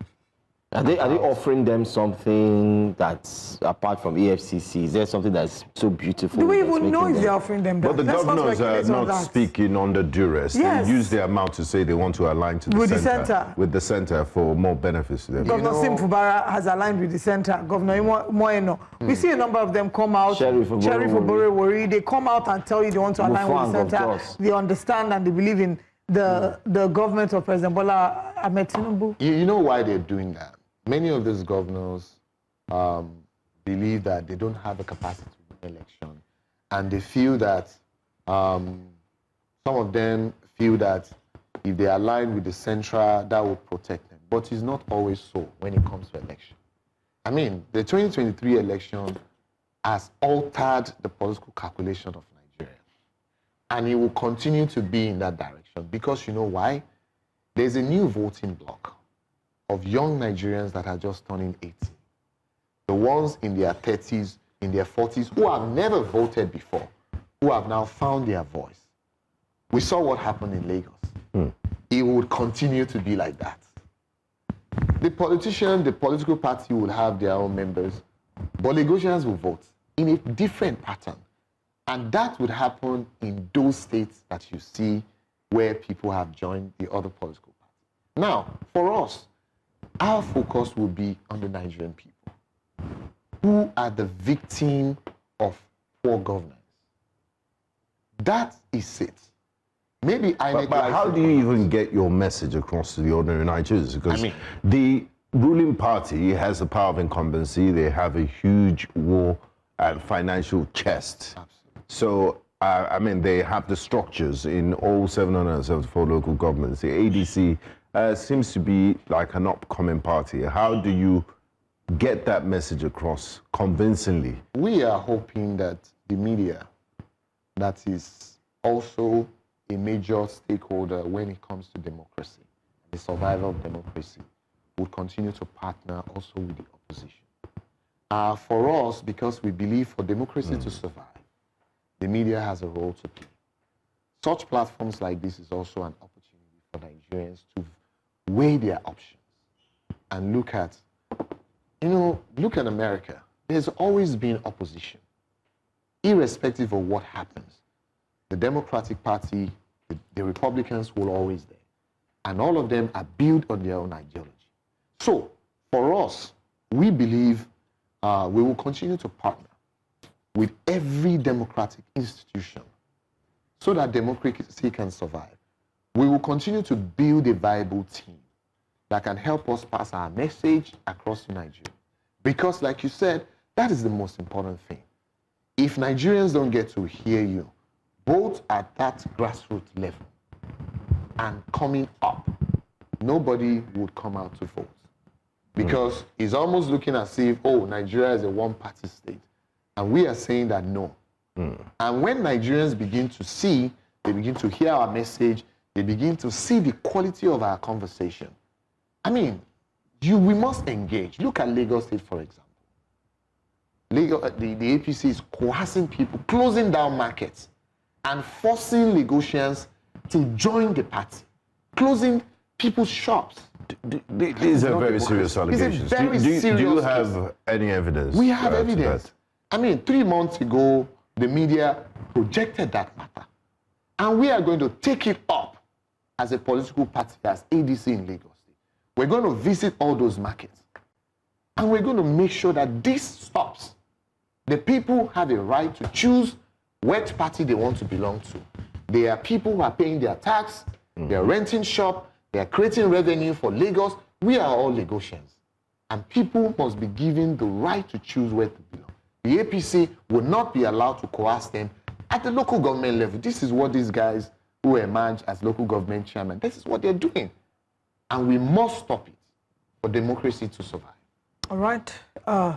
Are they offering them something that's apart from EFCC? Is there something that's so beautiful? Do we even know if they're offering them that? But the governors are not speaking under duress. Yes. They use their mouth to say they want to align to the center. With the center for more benefits to them. Governor Sim Fubara has aligned with the center. Governor Moeno. We see a number of them come out. Sheriff Oborewori. They come out and tell you they want to align with the center. They understand and they believe in the government of President Bola Ahmed Tinubu. You know why they're doing that? Many of these governors believe that they don't have the capacity to win election, and they feel that some of them feel that if they align with the central, that will protect them. but it's not always so when it comes to election. I mean, the 2023 election has altered the political calculation of Nigeria. And it will continue to be in that direction because you know why? There's a new voting bloc of young Nigerians that are just turning 18. The ones in their 30s, in their 40s, who have never voted before, who have now found their voice. We saw what happened in Lagos. It would continue to be like that. The politician, the political party will have their own members, but Lagosians will vote in a different pattern. And that would happen in those states that you see where people have joined the other political parties. Now, for us, our focus will be on the Nigerian people, who are the victim of poor governance. That is it. Maybe but how do you even get your message across to the ordinary Nigerians? Because the ruling party has the power of incumbency. They have a huge war and financial chest. Absolutely. So, I mean, they have the structures in all 774 local governments. The ADC seems to be like an upcoming party. How do you get that message across convincingly? We are hoping that the media, that is also a major stakeholder when it comes to democracy, the survival of democracy, will continue to partner also with the opposition. For us, because we believe for democracy to survive, the media has a role to play. Such platforms like this is also an opportunity for Nigerians to weigh their options and look at, look at America. There's always been opposition, irrespective of what happens. The Democratic Party, the Republicans will always there. And all of them are built on their own ideology. So, for us, we believe we will continue to partner with every democratic institution so that democracy can survive. We will continue to build a viable team that can help us pass our message across to Nigeria. Because, like you said, that is the most important thing. If Nigerians don't get to hear you, both at that grassroots level and coming up, nobody would come out to vote. Because it's almost looking as if, oh, Nigeria is a one-party state. And we are saying that no. And when Nigerians begin to see, they begin to hear our message, they begin to see the quality of our conversation. I mean, we must engage. Look at Lagos State, for example. The APC is coercing people, closing down markets, and forcing Lagosians to join the party, closing people's shops. These are very serious allegations. Do you have any evidence? We have evidence. I mean, 3 months ago, the media projected that matter. And we are going to take it up as a political party, as ADC in Lagos State. We're going to visit all those markets. And we're going to make sure that this stops. The people have a right to choose which party they want to belong to. They are people who are paying their tax, they are renting shop, they are creating revenue for Lagos. We are all Lagosians. And people must be given the right to choose where to belong. The APC will not be allowed to coerce them at the local government level. This is what these guys who emerge as local government chairman, this is what they're doing. And we must stop it for democracy to survive. All right.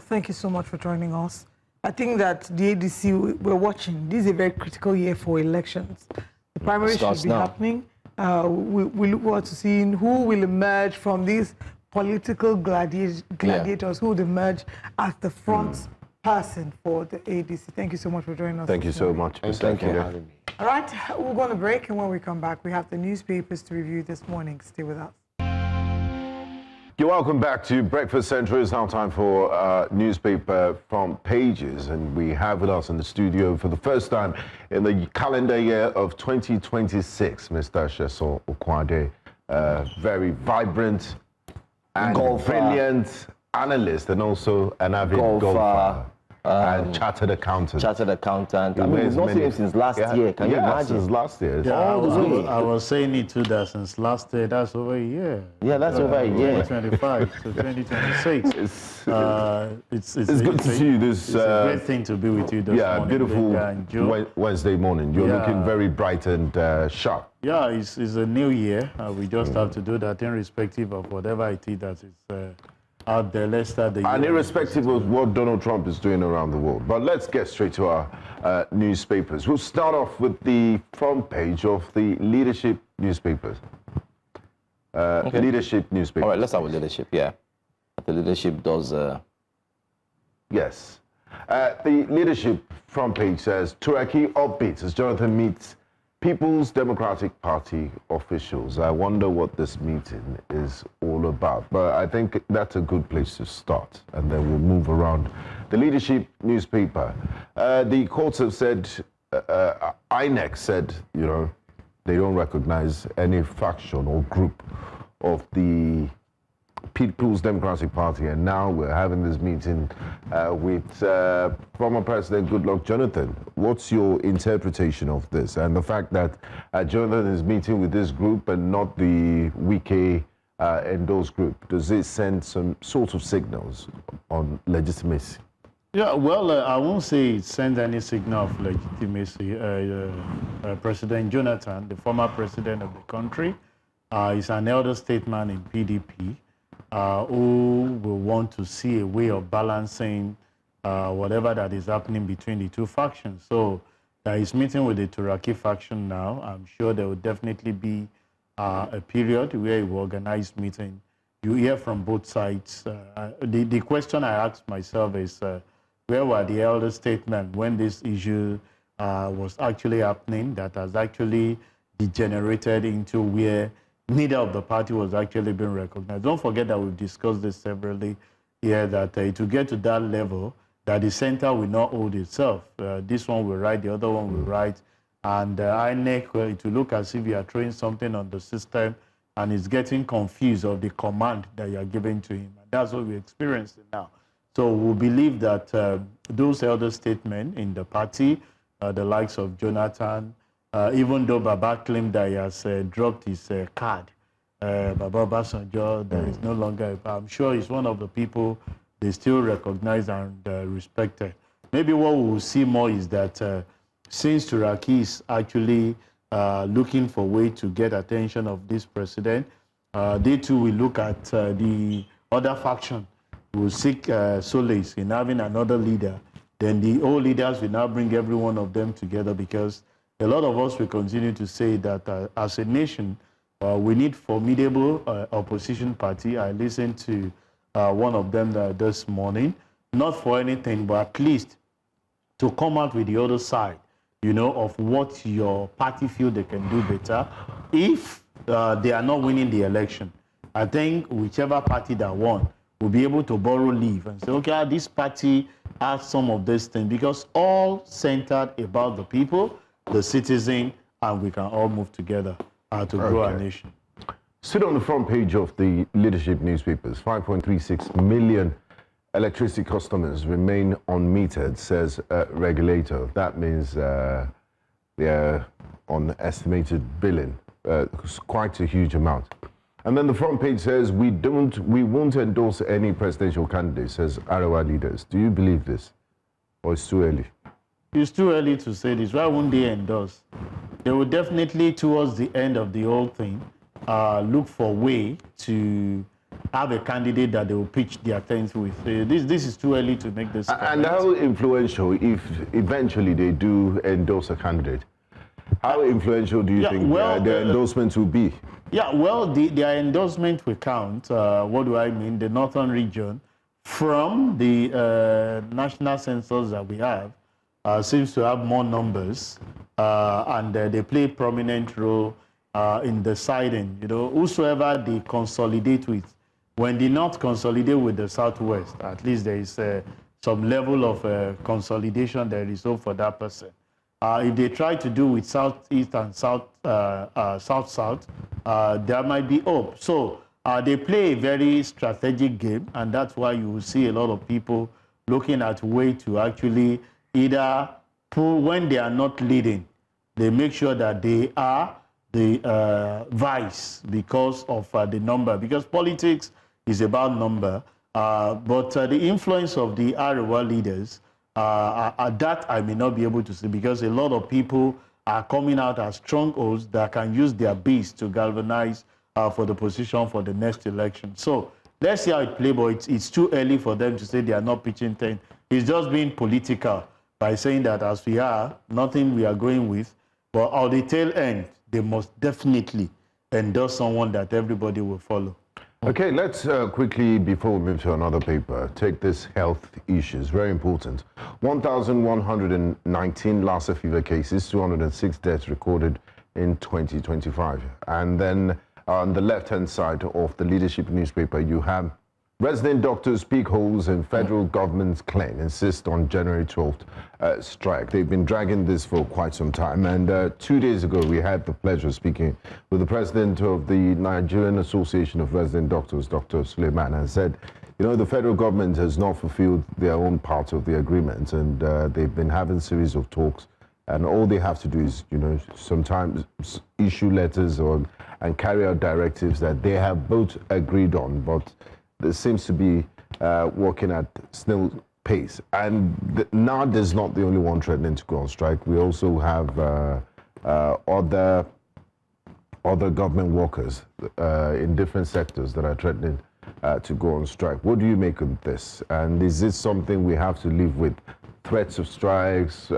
Thank you so much for joining us. I think that the ADC, we're watching. This is a very critical year for elections. The primaries should be happening. We look forward to seeing who will emerge from these political gladiators, who will emerge as the front person for the ADC. Thank you so much for joining us. Thank you so much. Thank you for having me. All right, we're going to break, and when we come back, we have the newspapers to review this morning. Stay with us. You're welcome back to Breakfast Central. It's now time for newspaper front pages, and we have with us in the studio for the first time in the calendar year of 2026, Mr. Sheson Okwade, very vibrant and brilliant analyst, and also an avid golfer. and chartered accountant. Chartered accountant. I mean, we've not seen him since last year. Can you imagine? Since last year. Yeah, I was saying it too, that since last year, that's over a year. Yeah, that's over a year. 2025 to 2026. It's good to see you this... It's a great thing to be with you this morning. Beautiful Wednesday morning. You're looking very bright and sharp. Yeah, it's a new year. We just have to do that irrespective of whatever it is that is out there. Let's start the year. And irrespective of what Donald Trump is doing around the world. But let's get straight to our newspapers. We'll start off with the front page of the leadership newspapers. Leadership newspapers. All right, let's start with leadership, yeah. The leadership does... Yes. The leadership front page says, Turaki upbeat as Jonathan meets People's Democratic Party officials. I wonder what this meeting is all about. But I think that's a good place to start. And then we'll move around. The leadership newspaper. The courts have said, INEC said, you know, they don't recognize any faction or group of the People's Democratic Party, and now we're having this meeting with former President Goodluck Jonathan. What's your interpretation of this and the fact that Jonathan is meeting with this group and not the Wike endorsed group? Does it send some sort of signals on legitimacy? Yeah, well, I won't say it sends any signal of legitimacy. President Jonathan, the former president of the country, is an elder statesman in PDP. Who will want to see a way of balancing whatever that is happening between the two factions. So he's meeting with the Turaki faction now. I'm sure there will definitely be a period where he will organize meeting. You hear from both sides. The question I asked myself is, where were the elder statesmen when this issue was actually happening, that has actually degenerated into where neither of the party was actually being recognized? Don't forget that we've discussed this severally here, that to get to that level, that the center will not hold itself. This one will write, the other one will write. And INEC, it will look as if you are throwing something on the system and it's getting confused of the command that you are giving to him. And that's what we're experiencing now. So we believe that those elder statesmen in the party, the likes of Jonathan, even though Baba claimed that he has dropped his card, Baba Basanjo, that is no longer, I'm sure he's one of the people they still recognize and respected. Maybe what we will see more is that since Turaki is actually looking for a way to get attention of this president, they too will look at the other faction, will seek solace in having another leader. Then the old leaders will now bring every one of them together, because a lot of us will continue to say that as a nation, we need formidable opposition party. I listened to one of them this morning, not for anything, but at least to come out with the other side, you know, of what your party feel they can do better if they are not winning the election. I think whichever party that won will be able to borrow leave and say, okay, this party has some of these things, because all centered about the people, the citizen, and we can all move together to grow our nation. Still on the front page of the leadership newspapers, 5.36 million electricity customers remain unmetered, says regulator. That means they're on estimated billing, quite a huge amount. And then the front page says, we won't endorse any presidential candidate, says Arawa leaders. Do you believe this, or it's too early? It's too early to say this. Why won't they endorse? They will definitely, towards the end of the whole thing, look for a way to have a candidate that they will pitch their tent with. This is too early to make this comment. And how influential, if eventually they do endorse a candidate, how influential do you think their endorsements will be? Yeah, well, their endorsement will count. What do I mean? The northern region, from the national census that we have, seems to have more numbers, and they play a prominent role in deciding, you know, whosoever they consolidate with. When they not consolidate with the Southwest, at least there is some level of consolidation there is hope for that person. If they try to do with Southeast and South-South, there might be hope. So they play a very strategic game, and that's why you will see a lot of people looking at a way to actually either pull, when they are not leading, they make sure that they are the vice because of the number. Because politics is about number, but the influence of the Arewa leaders, that I may not be able to see, because a lot of people are coming out as strongholds that can use their base to galvanize for the position for the next election. So let's see how it plays, but it's too early for them to say they are not pitching 10. It's just being political by saying that as we are, nothing we are going with, but on the tail end, they must definitely endorse someone that everybody will follow. Okay, let's quickly, before we move to another paper, take this health issues, very important. 1,119 Lassa fever cases, 206 deaths recorded in 2025. And then on the left-hand side of the leadership newspaper, you have resident doctors pick holes in federal government's claim, insist on January 12th strike. They've been dragging this for quite some time. And 2 days ago, we had the pleasure of speaking with the president of the Nigerian Association of Resident Doctors, Dr. Suleiman, and said, you know, the federal government has not fulfilled their own part of the agreement, and they've been having a series of talks. And all they have to do is, you know, sometimes issue letters and carry out directives that they have both agreed on, but there seems to be working at snail pace. And NAD is not the only one threatening to go on strike. We also have other government workers in different sectors that are threatening to go on strike. What do you make of this? And is this something we have to live with? Threats of strikes,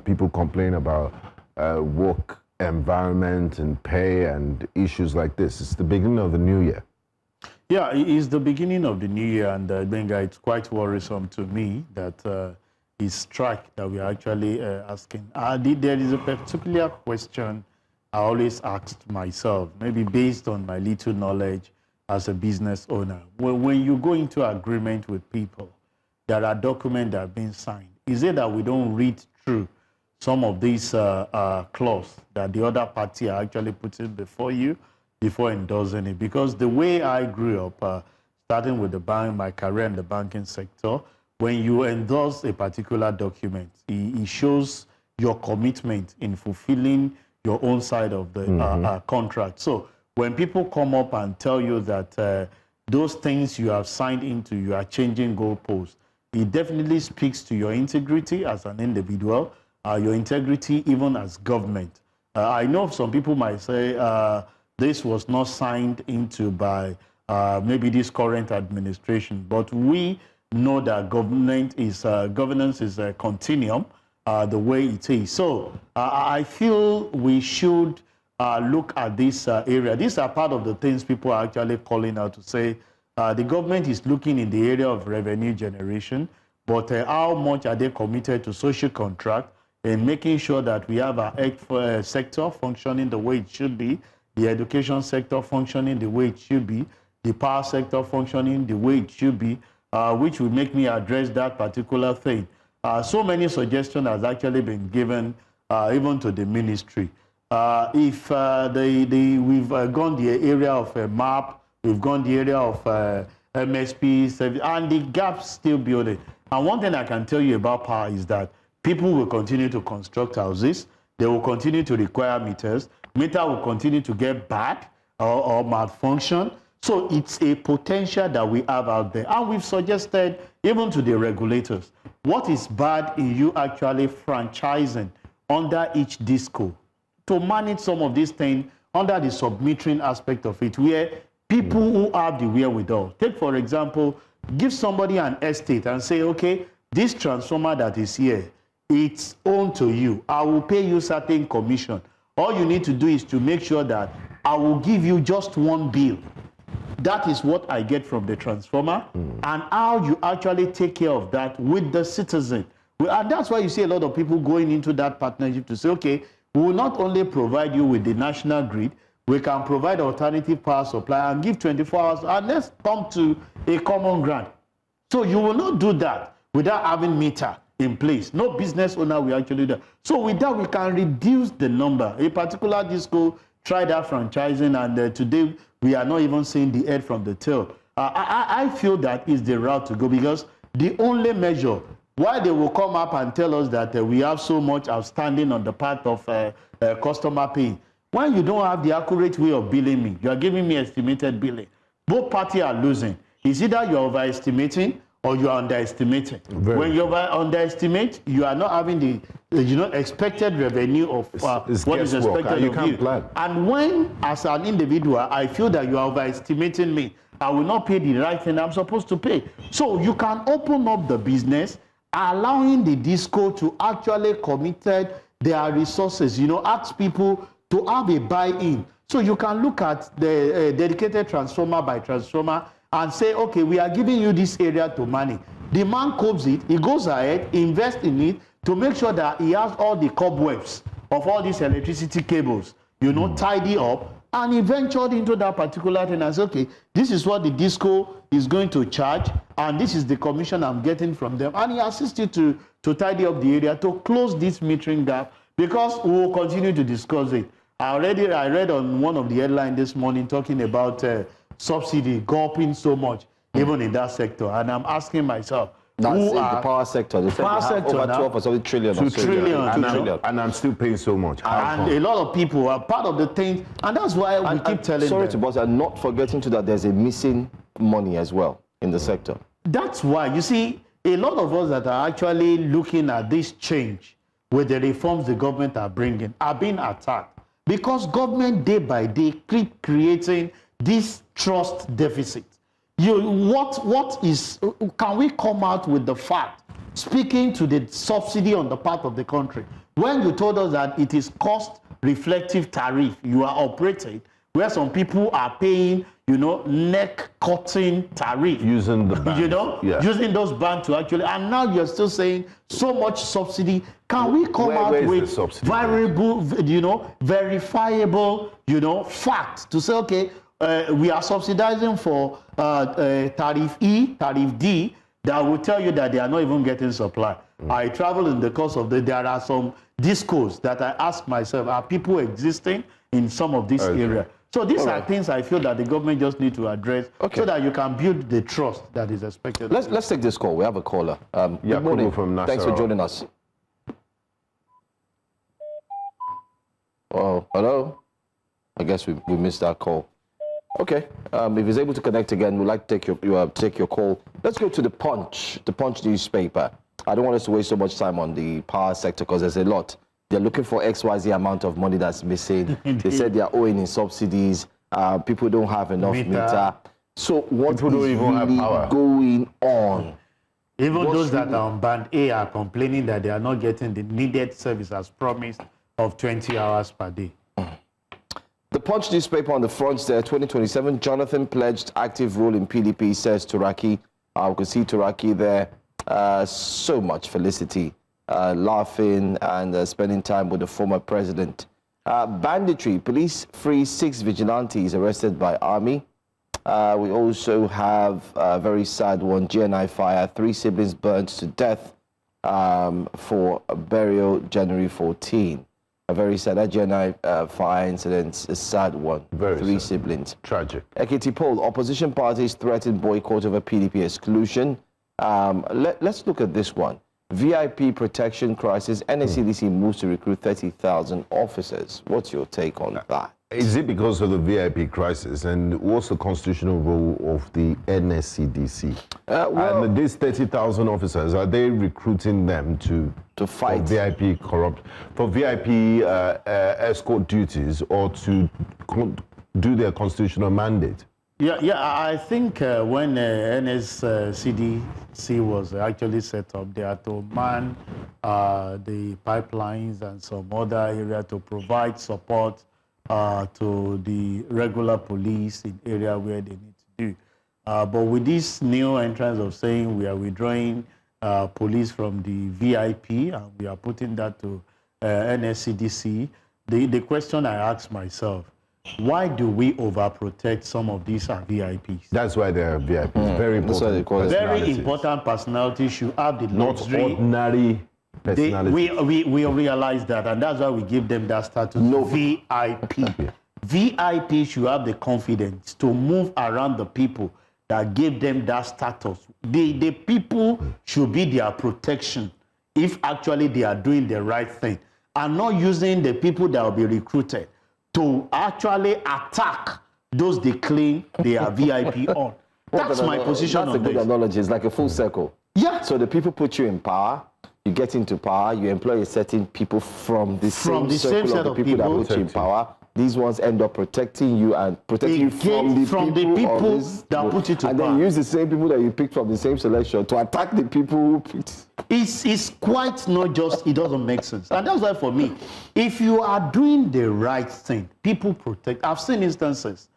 people complain about work environment and pay and issues like this. It's the beginning of the new year. Yeah, it's the beginning of the new year, and Benga, it's quite worrisome to me that it's strike that we are actually asking. There is a particular question I always asked myself, maybe based on my little knowledge as a business owner. When you go into agreement with people, there are documents that have been signed. Is it that we don't read through some of these clauses that the other party are actually putting before you before endorsing it? Because the way I grew up, starting with the bank, my career in the banking sector, when you endorse a particular document, it shows your commitment in fulfilling your own side of the contract. So when people come up and tell you that those things you have signed into, you are changing goalposts, it definitely speaks to your integrity as an individual, your integrity even as government. I know some people might say this was not signed into by maybe this current administration, but we know that governance is a continuum the way it is. So I feel we should look at this area. These are part of the things people are actually calling out to say the government is looking in the area of revenue generation, but how much are they committed to social contract and making sure that we have our health sector functioning the way it should be, the education sector functioning the way it should be, the power sector functioning the way it should be, which will make me address that particular thing. So many suggestions has actually been given even to the ministry. If we've gone the area of MAP, we've gone the area of MSP service, and the gap's still building. And one thing I can tell you about power is that people will continue to construct houses. They will continue to require meters. Meter will continue to get bad or malfunction. So it's a potential that we have out there. And we've suggested, even to the regulators, what is bad in you actually franchising under each disco to manage some of these things under the sub-metering aspect of it, where people who have the wherewithal. Take, for example, give somebody an estate and say, okay, this transformer that is here, it's owned to you. I will pay you certain commission. All you need to do is to make sure that I will give you just one bill. That is what I get from the transformer, and how you actually take care of that with the citizen. And that's why you see a lot of people going into that partnership to say, okay, we will not only provide you with the national grid, we can provide alternative power supply and give 24 hours, and let's come to a common ground. So you will not do that without having meter in place. No business owner will actually do that. So with that, we can reduce the number. A particular disco tried that franchising, and today we are not even seeing the head from the tail. I feel that is the route to go, because the only measure why they will come up and tell us that we have so much outstanding on the part of customer pay. When you don't have the accurate way of billing me, you are giving me estimated billing. Both parties are losing. It's either you're overestimating or you are underestimating. When you underestimate, you are not having the expected revenue of what is expected of you. Plan. And when, as an individual, I feel that you are overestimating me, I will not pay the right thing I'm supposed to pay. So you can open up the business, allowing the disco to actually committed their resources, ask people to have a buy-in. So you can look at the dedicated transformer by transformer and say, okay, we are giving you this area to manage. The man copes it, he goes ahead, invests in it to make sure that he has all the cobwebs of all these electricity cables, tidy up, and he ventured into that particular thing and said, okay, this is what the disco is going to charge, and this is the commission I'm getting from them. And he assisted to tidy up the area, to close this metering gap, because we will continue to discuss it. I read on one of the headlines this morning talking about subsidy gulping so much, even in that sector. And I'm asking myself, that's in the power sector. They said power sector over 12 or something trillion. 2 trillion. And I'm still paying so much. And a lot of people are part of the thing. And that's why we keep telling them. Sorry to bust, and not forgetting that there's a missing money as well in the sector. That's why, you see, a lot of us that are actually looking at this change with the reforms the government are bringing are being attacked. Because government day by day keep creating this trust deficit. Can we come out with the fact, speaking to the subsidy on the part of the country, when you told us that it is cost reflective tariff you are operating, where some people are paying, neck cutting tariff. Using the bank. Using those banks to actually, and now you're still saying so much subsidy. Can we come out with variable, verifiable, facts to say, okay, we are subsidizing for tariff E, tariff D, that will tell you that they are not even getting supply. I travel in the course of there are some discos that I ask myself, are people existing in some of these areas? So these are things I feel that the government just need to address so that you can build the trust that is expected. Let's take this call. We have a caller. Good morning. Thanks for joining us. Oh, hello? I guess we missed that call. Okay, if he's able to connect again, we'd like to take your call. Let's go to the Punch newspaper. I don't want us to waste so much time on the power sector because there's a lot. They're looking for XYZ amount of money that's missing. They said they're owing in subsidies. People don't have enough meter. So what is really going on? Even those that are on band A are complaining that they are not getting the needed service as promised of 20 hours per day. The Punch newspaper on the front there, 2027, Jonathan pledged active role in PDP, says Turaki. We can see Turaki there. So much felicity, laughing and spending time with the former president. Banditry, police free 6 vigilantes arrested by army. We also have a very sad one, GNI fire, 3 siblings burnt to death for a burial January 14. A very sad GNI fire incident, a sad one. Very 3 sad. Siblings. Tragic. Ekiti poll, opposition parties threaten boycott over PDP exclusion. Let's look at this one. VIP protection crisis, NSCDC moves to recruit 30,000 officers. What's your take on that? Is it because of the VIP crisis? And what's the constitutional role of the NSCDC? And these 30,000 officers, are they recruiting them to fight for VIP escort duties or to do their constitutional mandate? Yeah, I think when NSCDC was actually set up, they had to man the pipelines and some other area to provide support to the regular police in area where they need to do. But with this new entrance of saying we are withdrawing police from the VIP and we are putting that to NSCDC, the question I ask myself, why do we overprotect some of these VIPs? That's why they are VIPs. Very important. Very important personalities should have the luxury. Not ordinary personalities. We realize that, and that's why we give them that status. No VIP. VIP should have the confidence to move around the people that gave them that status. The people should be their protection if actually they are doing the right thing, and not using the people that will be recruited to actually attack those they claim they are VIP on. That's my position on this. That's a good analogy. It's like a full circle. Yeah. So the people put you in power, you get into power, you employ certain people from the same circle of the people that put you in power. These ones end up protecting you and protecting you from the people that put you to power. And then use the same people that you picked from the same selection to attack the people who picked. It's quite not just, it doesn't make sense. And that's why for me, if you are doing the right thing, people protect. I've seen instances.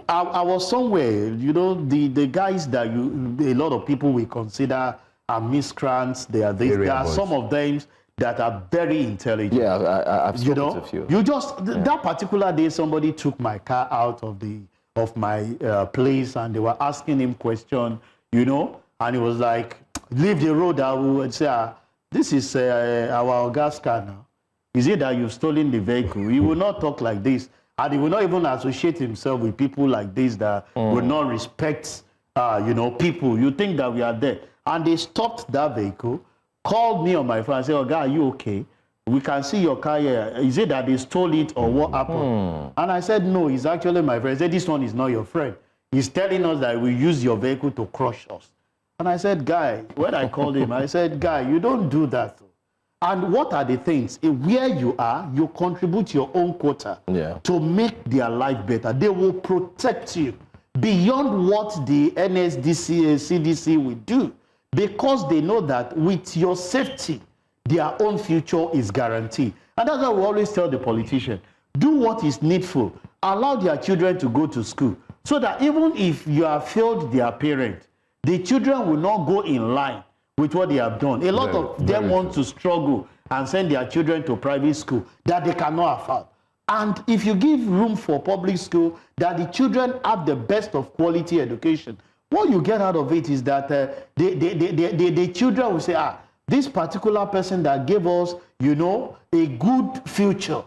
I was somewhere, you know, the guys that a lot of people will consider are miscreants, they are this, there are some of them that are very intelligent. Yeah, I've spoken to a few. You just, that particular day, somebody took my car out of my place and they were asking him questions, you know, and he was like, leave the road. I would say, this is our gas car now. Is it that you've stolen the vehicle? He will not talk like this. And he will not even associate himself with people like this that will not respect, you know, people. You think that we are there. And they stopped that vehicle, called me on my phone and said, oh, guy, are you okay? We can see your car here. Is it that they stole it or what happened? And I said, no, he's actually my friend. He said, this one is not your friend. He's telling us that we use your vehicle to crush us. And I said, guy, when I called him, I said, guy, you don't do that. And what are the things? Where you are, you contribute your own quota to make their life better. They will protect you beyond what the NSDC, CDC will do, because they know that with your safety, their own future is guaranteed. And that's why we always tell the politician, do what is needful. Allow their children to go to school, so that even if you have failed their parent, the children will not go in line with what they have done. A lot of them want to struggle and send their children to private school that they cannot afford. And if you give room for public school, that the children have the best of quality education, what you get out of it is that the children will say, this particular person that gave us, you know, a good future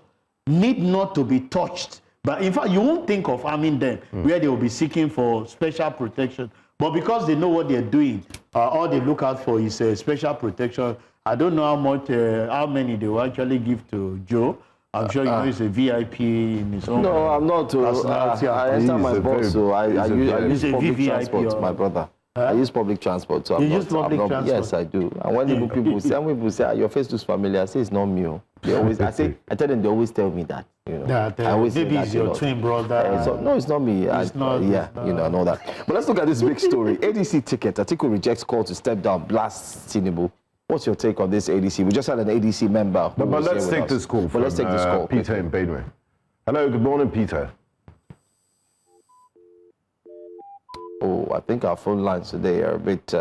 need not to be touched. But in fact, you won't think of harming them, where they will be seeking for special protection. But because they know what they're doing, all they look out for is special protection. I don't know how many they will actually give to Joe. I'm sure you know he's a VIP in his own. No, I'm not. I enter my boss, so I use public transport, my brother. I use public transport, so I'm not. Transport? Yes, I do. And when people say, your face looks familiar, I say it's not me. They always, I tell them, they always tell me that. You know, I always maybe it's your twin brother. No, it's not me. It's not. Yeah, you know, I know that. But let's look at this big story. ADC ticket. Atiku rejects call to step down. Blasts Tinubu. What's your take on this ADC? We just had an ADC member. But let's take this call from Peter in Benue. Hello, good morning, Peter. Oh, I think our phone lines today are a bit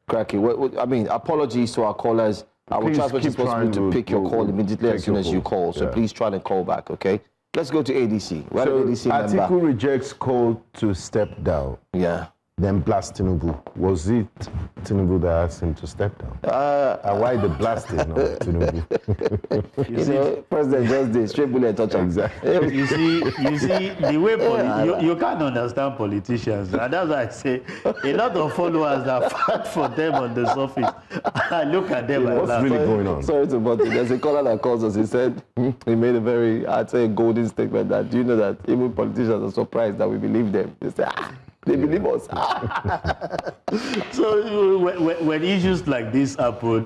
cracky. I mean, apologies to our callers. I will try as possible to pick your call immediately as soon as you call. So please try and call back, okay? Let's go to ADC. We're so ADC member. Atiku rejects call to step down. Yeah. Then blast Tinubu. Was it Tinubu that asked him to step down? And why the blasting of Tinubu? you know, President just did straight bullet touch. Exactly. You see, the way you can't understand politicians, and that's why I say a lot of followers are fat for them on the surface. I look at them and what's really going on? Sorry to bother. There's a caller that calls us. He said he made a very, I'd say, golden statement that do you know that even politicians are surprised that we believe them. They say, they believe us. So when issues like this happen,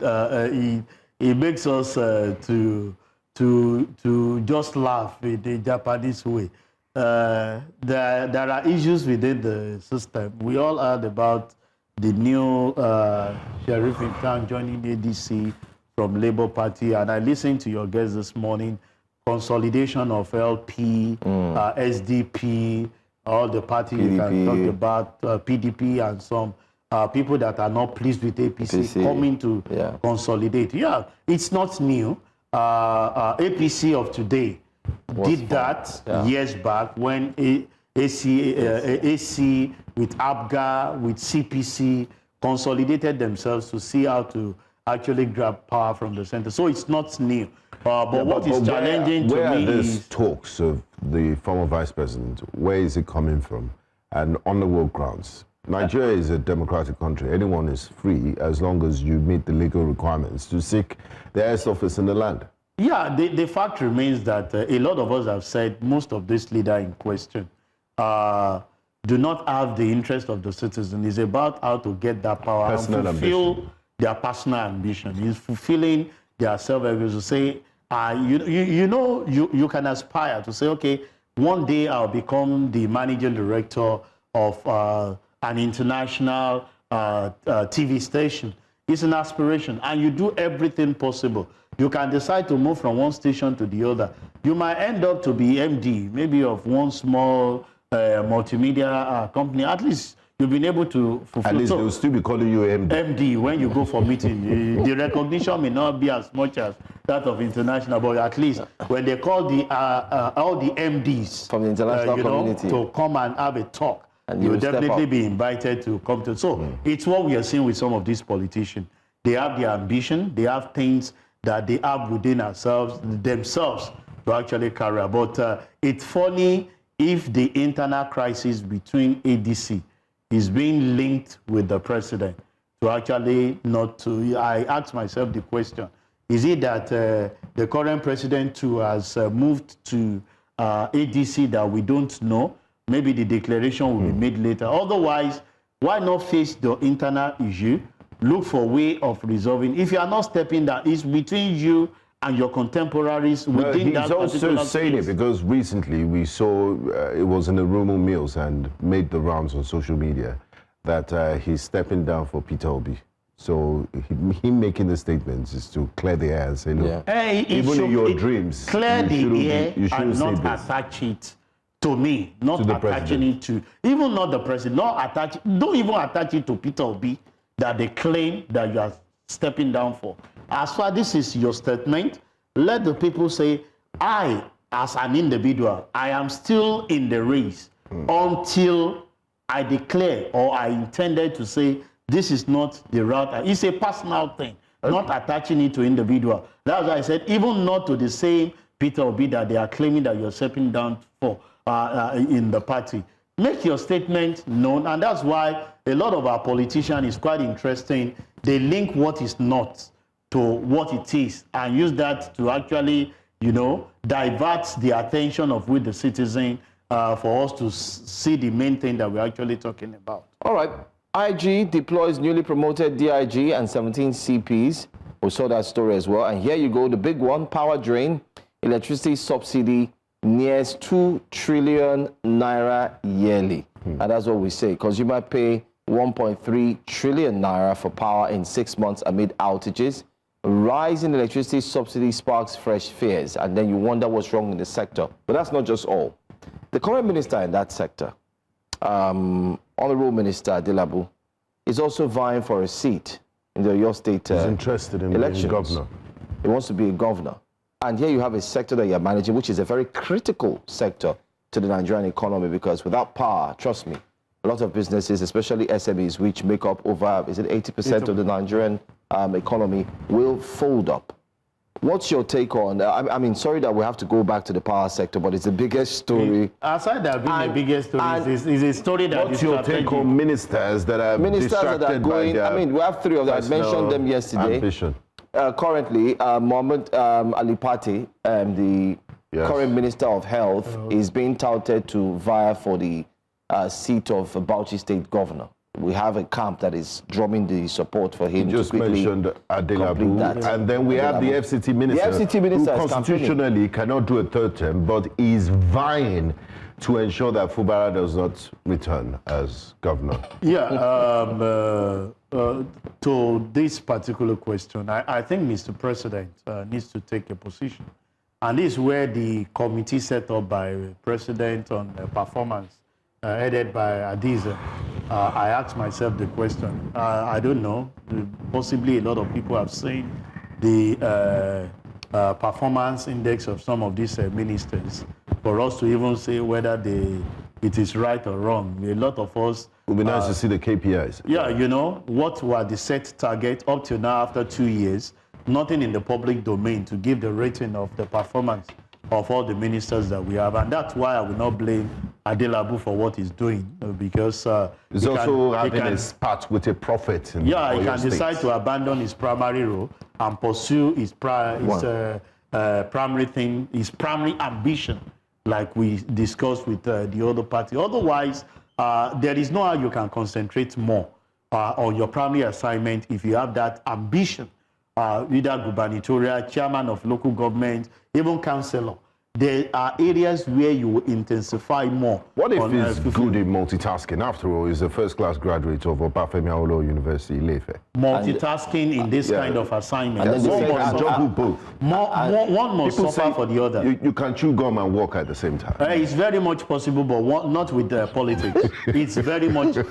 it makes us to just laugh in the Japanese way. There are issues within the system. We all heard about the new sheriff in town joining ADC from Labour Party, and I listened to your guest this morning. Consolidation of LP, SDP. All the parties you can talk about, PDP and some people that are not pleased with APC coming to consolidate. Yeah, it's not new. APC of today did that years back when AC with ABGA, with CPC consolidated themselves to see how to actually grab power from the center. So it's not new. But what is challenging to me is... Where are these talks of the former vice president? Where is it coming from? And on the world grounds? Nigeria is a democratic country. Anyone is free as long as you meet the legal requirements to seek the highest office in the land. Yeah, the fact remains that a lot of us have said most of these leaders in question do not have the interest of the citizen. It's about how to get that power Personal and fulfill ambition. their personal ambition. It's fulfilling their self-evidence to say, you can aspire to say, okay, one day I'll become the managing director of an international TV station. It's an aspiration, and you do everything possible. You can decide to move from one station to the other. You might end up to be MD, maybe of one small multimedia company. At least you've been able to fulfill. At least they'll still be calling you MD. MD when you go for meeting. The recognition may not be as much as that of international, but at least when they call all the MDs from the international community to come and have a talk, and you'll definitely be invited to come to. So it's what we are seeing with some of these politicians. They have their ambition, they have things that they have within themselves to actually carry out. But it's funny if the internal crisis between ADC is being linked with the president to actually not to. I ask myself the question, is it that the current president too has moved to ADC that we don't know? Maybe the declaration will be made later. Otherwise, why not face the internal issue? Look for a way of resolving. If you are not stepping down, it's between you and your contemporaries within that particular He's also saying it because recently we saw it was in the rumor mills and made the rounds on social media that he's stepping down for Peter Obi. So him making the statements is to clear the air and say, look, even in your dreams, clear the air and not attach it to me, not attaching it to, even not the president, don't even attach it to Peter Obi that they claim that you are stepping down for. As far as this is your statement, let the people say, I, as an individual, I am still in the race until I declare or I intended to say, this is not the route. It's a personal thing, not attaching it to individual. That's why I said, even not to the same Peter Obi that they are claiming that you're stepping down for in the party. Make your statement known, and that's why a lot of our politicians is quite interesting. They link what is not to what it is and use that to actually, divert the attention of with the citizen for us to see the main thing that we're actually talking about. All right. IG deploys newly promoted DIG and 17 CPs. We saw that story as well. And here you go, the big one, power drain, electricity subsidy nears 2 trillion naira yearly. And that's what we say. Consumer pay 1.3 trillion naira for power in 6 months amid outages. Rise in electricity subsidy sparks fresh fears. And then you wonder what's wrong in the sector. But that's not just all. The current minister in that sector, Honorable Minister Adelabu, is also vying for a seat in the Oyo State He's interested in elections. being governor. He wants to be a governor. And here you have a sector that you're managing, which is a very critical sector to the Nigerian economy, because without power, trust me, a lot of businesses, especially SMEs, which make up over, is it 80% of the Nigerian economy, will fold up. What's your take on, I mean, sorry that we have to go back to the power sector, but it's the biggest story. Aside that being the biggest story, is a story that what's your take on ministers that are distracted going, by their I mean, we have 3 of them. I mentioned them yesterday. Ambition. Currently, Mohammed Ali Pate, the current Minister of Health, is being touted to vie for the seat of Bauchi State Governor. We have a camp that is drumming the support for him. You just mentioned Adelabu, and then we have the FCT minister, who constitutionally cannot do a 3rd term, but is vying to ensure that Fubara does not return as governor. Yeah, to this particular question, I think Mr. President needs to take a position. And this is where the committee set up by President on performance, headed by Adiza, I asked myself the question. I don't know, possibly a lot of people have seen the performance index of some of these ministers. For us to even say whether it is right or wrong, a lot of us... It would be nice to see the KPIs. Yeah, what were the set targets up to now after 2 years? Nothing in the public domain to give the rating of the performance of all the ministers that we have. And that's why I will not blame Adelabu for what he's doing He's because also having a spat with a prophet. He can decide to abandon his primary role and pursue his primary ambition, like we discussed with the other party. Otherwise, there is no how you can concentrate more on your primary assignment if you have that ambition. Leader, gubernatorial, chairman of local government, even councillor. There are areas where you will intensify more. What if he's good in multitasking? After all, he's a first-class graduate of Obafemi Awolowo University, Ilefe. Multitasking in this kind of assignment. And then one must suffer for the other. You can chew gum and walk at the same time. It's very much possible, but not with politics. It's very much... do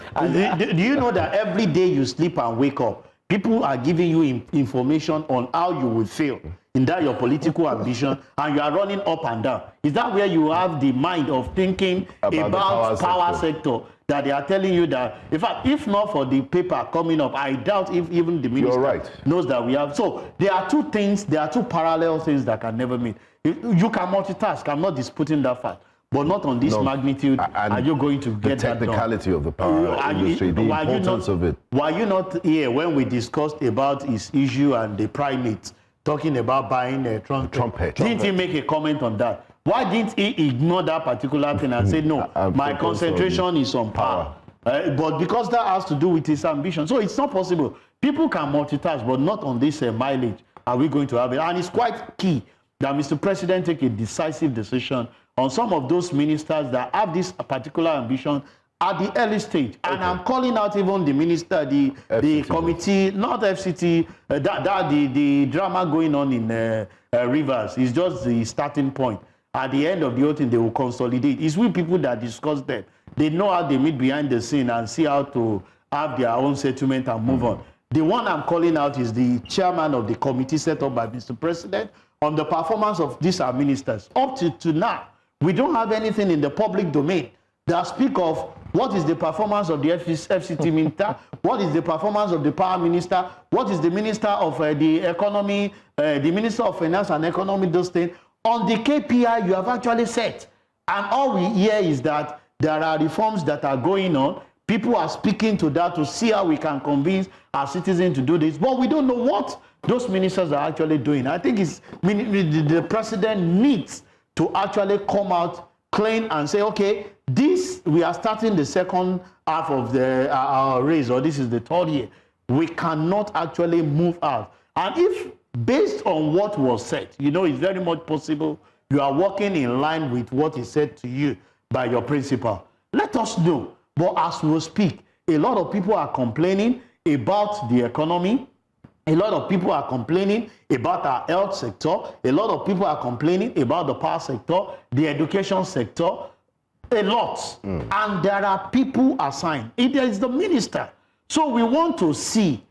you know that every day you sleep and wake up, people are giving you information on how you will feel in that your political ambition, and you are running up and down. Is that where you have the mind of thinking about power sector that they are telling you that, in fact, if not for the paper coming up, I doubt if even the minister knows that we have. So there are two things, there are two parallel things that can never meet. You can multitask, I'm not disputing that fact. But not on this magnitude are you going to get that done. The technicality of the power industry, the importance of it. Were you not here when we discussed about his issue and the primate, talking about buying a trumpet? Didn't he make a comment on that? Why didn't he ignore that particular thing and say, no, my concentration is on power? But because that has to do with his ambition. So it's not possible. People can multitask, but not on this mileage are we going to have it. And it's quite key that Mr. President take a decisive decision on some of those ministers that have this particular ambition at the early stage. And I'm calling out even the minister, the committee, not FCT, the drama going on in Rivers is just the starting point. At the end of the whole thing, they will consolidate. It's with people that discuss them. They know how they meet behind the scene and see how to have their own settlement and move on. The one I'm calling out is the chairman of the committee set up by Mr. President on the performance of these ministers. Up to now, we don't have anything in the public domain that speak of what is the performance of the FCT minister, what is the performance of the power minister, what is the minister of the economy, the minister of finance and economy, those things. On the KPI you have actually set. And all we hear is that there are reforms that are going on. People are speaking to that to see how we can convince our citizens to do this. But we don't know what those ministers are actually doing. I think the president needs to actually come out clean and say, okay, we are starting the second half of our race, or this is the third year. We cannot actually move out. And if, based on what was said, it's very much possible you are working in line with what is said to you by your principal. Let us know. But as we speak, a lot of people are complaining about the economy. A lot of people are complaining about our health sector. A lot of people are complaining about the power sector, the education sector, a lot. And there are people assigned. It is the minister. So we want to see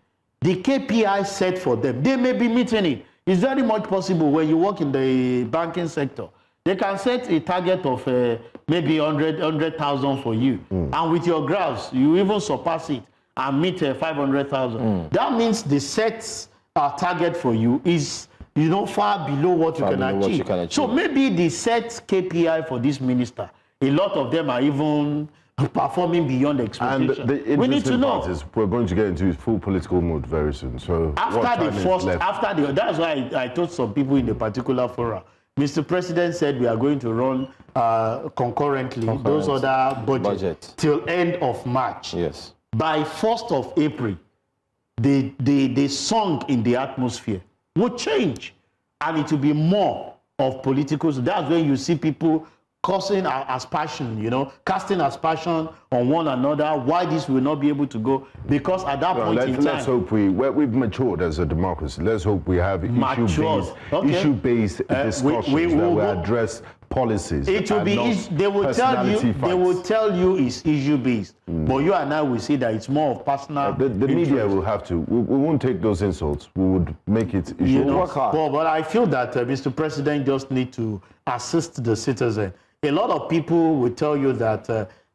the KPI set for them. They may be meeting it. It's very much possible when you work in the banking sector. They can set a target of maybe 100,000 for you. And with your graphs, you even surpass it and meet 500,000. That means the set target for you is, far below what you can achieve. So maybe the set KPI for this minister, a lot of them are even performing beyond expectation. And the we need to know. Part is we're going to get into full political mood very soon. So that's why I told some people in the particular forum, Mr. President said we are going to run concurrently those other budgets till end of March. Yes. By 1st of April, the song in the atmosphere will change, and it will be more of political. So that's when you see people causing aspersion, casting aspersion on one another, why this will not be able to go, because at that point in time... Let's hope we've matured as a democracy. Let's hope we have issue-based discussions that will address policies. It will be, they will tell you it's issue-based, but you and I will see that it's more of personal the media will have to. We won't take those insults. We would make it issue-based. But I feel that Mr. President just need to assist the citizen. A lot of people will tell you that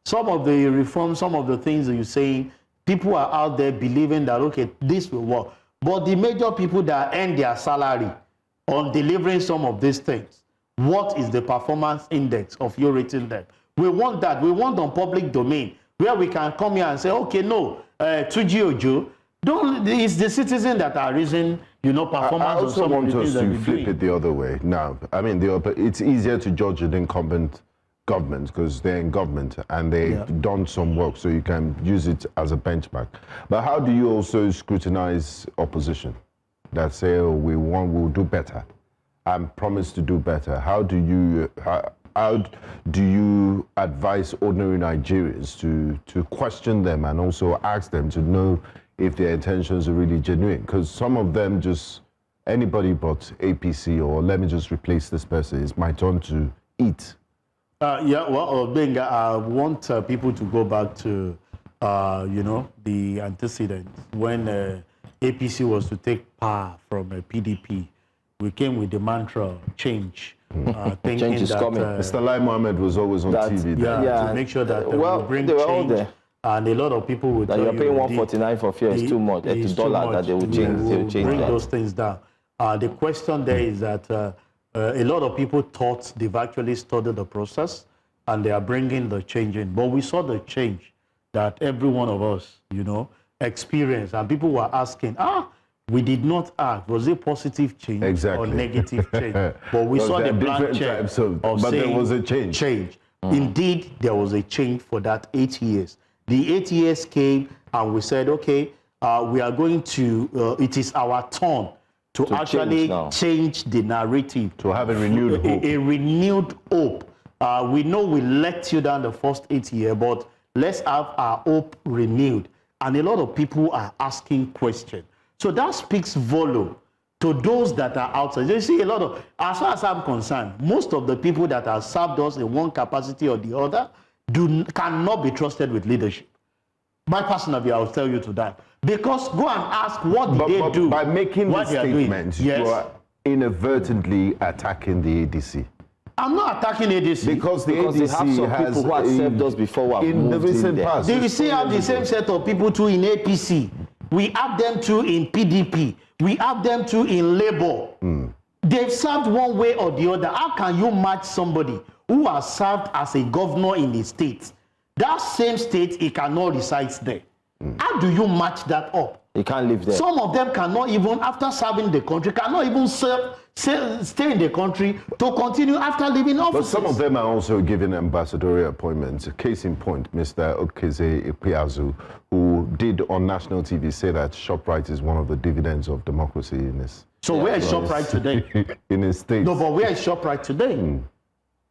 some of the reforms, some of the things that you're saying, people are out there believing that, okay, this will work. But the major people that earn their salary on delivering some of these things, what is the performance index of your rating them? We want that. We want on public domain where we can come here and say, okay, no, Tuji Ojo, it's the citizens that are raising, performance. I also want us to flip it the other way. Now, I mean, it's easier to judge an incumbent government because they're in government and they've done some work, so you can use it as a benchmark. But how do you also scrutinize opposition that say, oh, we'll do better and promise to do better? How do you advise ordinary Nigerians to question them and also ask them to know if their intentions are really genuine? Because some of them just, anybody but APC, or let me just replace this person, it's my turn to eat. Benga, I want people to go back to, the antecedents. When APC was to take power from PDP, we came with the mantra, change. Thinking change is coming. Mr. Lai Mohammed was always on TV. To make sure that we bring change. And a lot of people would tell you're paying 149 for fear is too much. It's $2 that they will change. Bring those things down. The question there is that a lot of people thought they've actually studied the process and they are bringing the change in. But we saw the change that every one of us, experienced. And people were asking, we did not ask, was it positive change or negative change? But we saw the blank check but there was a change. Indeed, there was a change for that 8 years. The 8 years came and we said, okay, we are going to, it is our turn to actually change the narrative. To have a renewed hope. A renewed hope. We know we let you down the first 8 years, but let's have our hope renewed. And a lot of people are asking questions. So that speaks volume to those that are outside. You see, a lot of, as far as I'm concerned, most of the people that have served us in one capacity or the other cannot be trusted with leadership. My personal view, I will tell you to that. Because go and ask what did they do. By making this statement, you are inadvertently attacking the ADC. I'm not attacking ADC. Because the ADC they have some people who have served us before in the recent past. They still have the same set of people too in APC. We have them too in PDP. We have them too in Labour. They've served one way or the other. How can you match somebody who has served as a governor in the state? That same state, he cannot reside there. How do you match that up? He can't live there. Some of them cannot even, after serving the country, cannot even stay in the country to continue after leaving office. But some of them are also given ambassadorial appointments. Case in point, Mr. Okeze Ikpeazu, who did on national TV say that ShopRite is one of the dividends of democracy in this. So where is ShopRite today? In his state. No, but where is ShopRite today?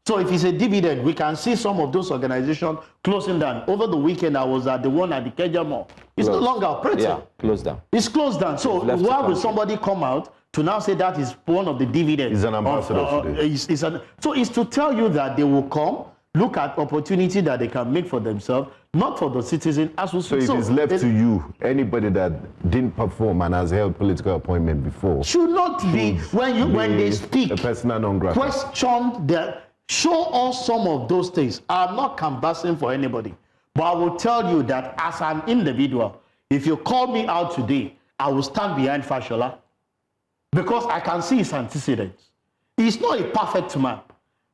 So if it's a dividend, we can see some of those organizations closing down. Over the weekend, I was at the one at the Keja Mall. It's no longer operating. Yeah, closed down. It's closed down. So why will somebody come out to now say that is one of the dividends? He's an ambassador today. So it's to tell you that they will come, look at opportunity that they can make for themselves, not for the citizen. As well. So if it's left to you, anybody that didn't perform and has held political appointment before should not be when they speak. A persona non grata. Question their. Show us some of those things. I'm not canvassing for anybody, but I will tell you that as an individual, if you call me out today, I will stand behind Fashola because I can see his antecedents. He's not a perfect man.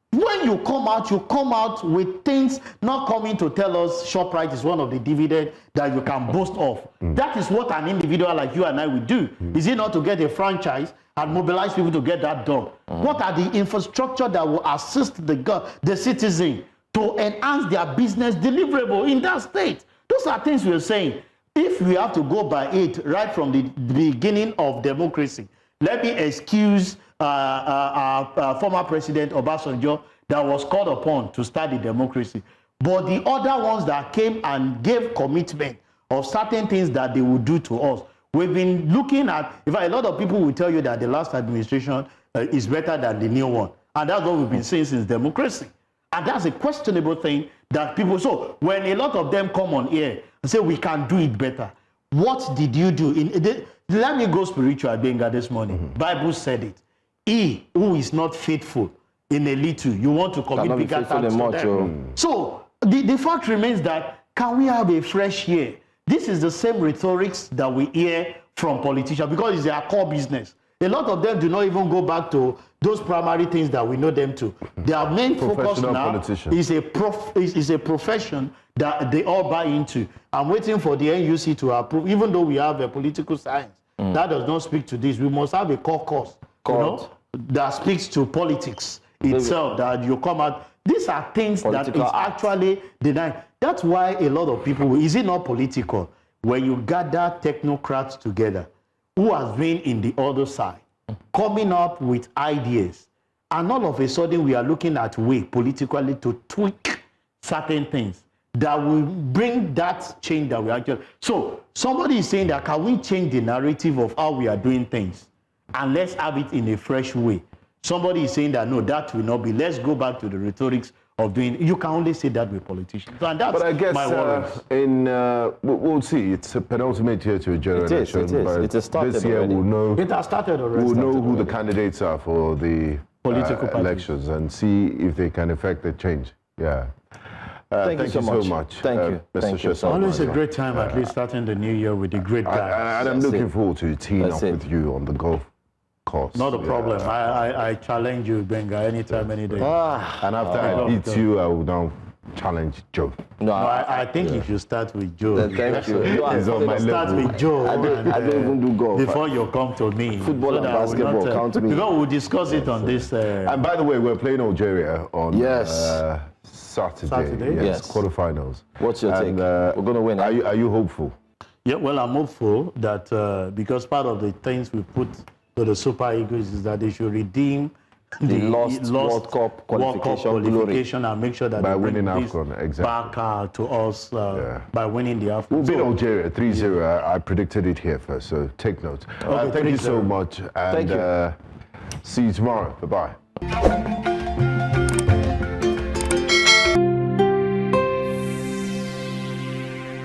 When you come out with things not coming to tell us ShopRite is one of the dividends that you can boast of. That is what an individual like you and I would do. Is it not to get a franchise and mobilize people to get that done? What are the infrastructure that will assist the citizen to enhance their business deliverable in that state? Those are things we're saying. If we have to go by it right from the beginning of democracy, let me excuse our former president Obasanjo that was called upon to start the democracy. But the other ones that came and gave commitment of certain things that they would do to us, we've been looking at, in fact, a lot of people will tell you that the last administration is better than the new one. And that's what we've been saying since democracy. And that's a questionable thing that people, so when a lot of them come on here and say we can do it better, what did you do? Let me go spiritual, Benga, this morning. Bible said it. He who is not faithful in a little, you want to commit bigger tasks to them. So the fact remains that, can we have a fresh year? This is the same rhetorics that we hear from politicians because it's their core business. A lot of them do not even go back to those primary things that we know them to. Their main focus now is a profession that they all buy into. I'm waiting for the NUC to approve, even though we have a political science. That does not speak to this. We must have a core course, you know, that speaks to politics itself, that you come out. These are things that is actually denied. That's why a lot of people, is it not political? When you gather technocrats together, who has been in the other side, coming up with ideas, and all of a sudden we are looking at way politically to tweak certain things that will bring that change that we actually. So somebody is saying that, can we change the narrative of how we are doing things and let's have it in a fresh way? Somebody is saying that no, that will not be. Let's go back to the rhetorics of doing. You can only say that with politicians. And that's but I guess my we'll see. It's a penultimate year to a general election. It has started this year already. we'll know. It has started already. We'll know who the candidates are for the political elections and see if they can effect the change. Yeah. Thank you so much. Thank you. Mr. Shesal. Always a great time, at least starting the new year with a great guy. And I'm looking forward to teaming up with you on the golf course. Not a problem. I challenge you, Benga, anytime, any day. And after I beat you, I will now challenge Joe. No, I think you should start with Joe. Thank you. He's on my Start level. with Joe. I don't even do golf. Before you come to me. Football and basketball, count me. Because we'll discuss it on this. And by the way, we're playing Algeria on Saturday. Yes, quarterfinals. What's your take? We're going to win. Are you hopeful? Yeah, well, I'm hopeful that because part of the things we put to the Super Eagles is that they should redeem the lost World Cup qualification and make sure that by they bring winning this AFCON, exactly. back to us by winning the AFCON. We'll beat Algeria 3-0. I predicted it here first, so take note. Okay, thank you so much, and thank you. See you tomorrow. Bye-bye.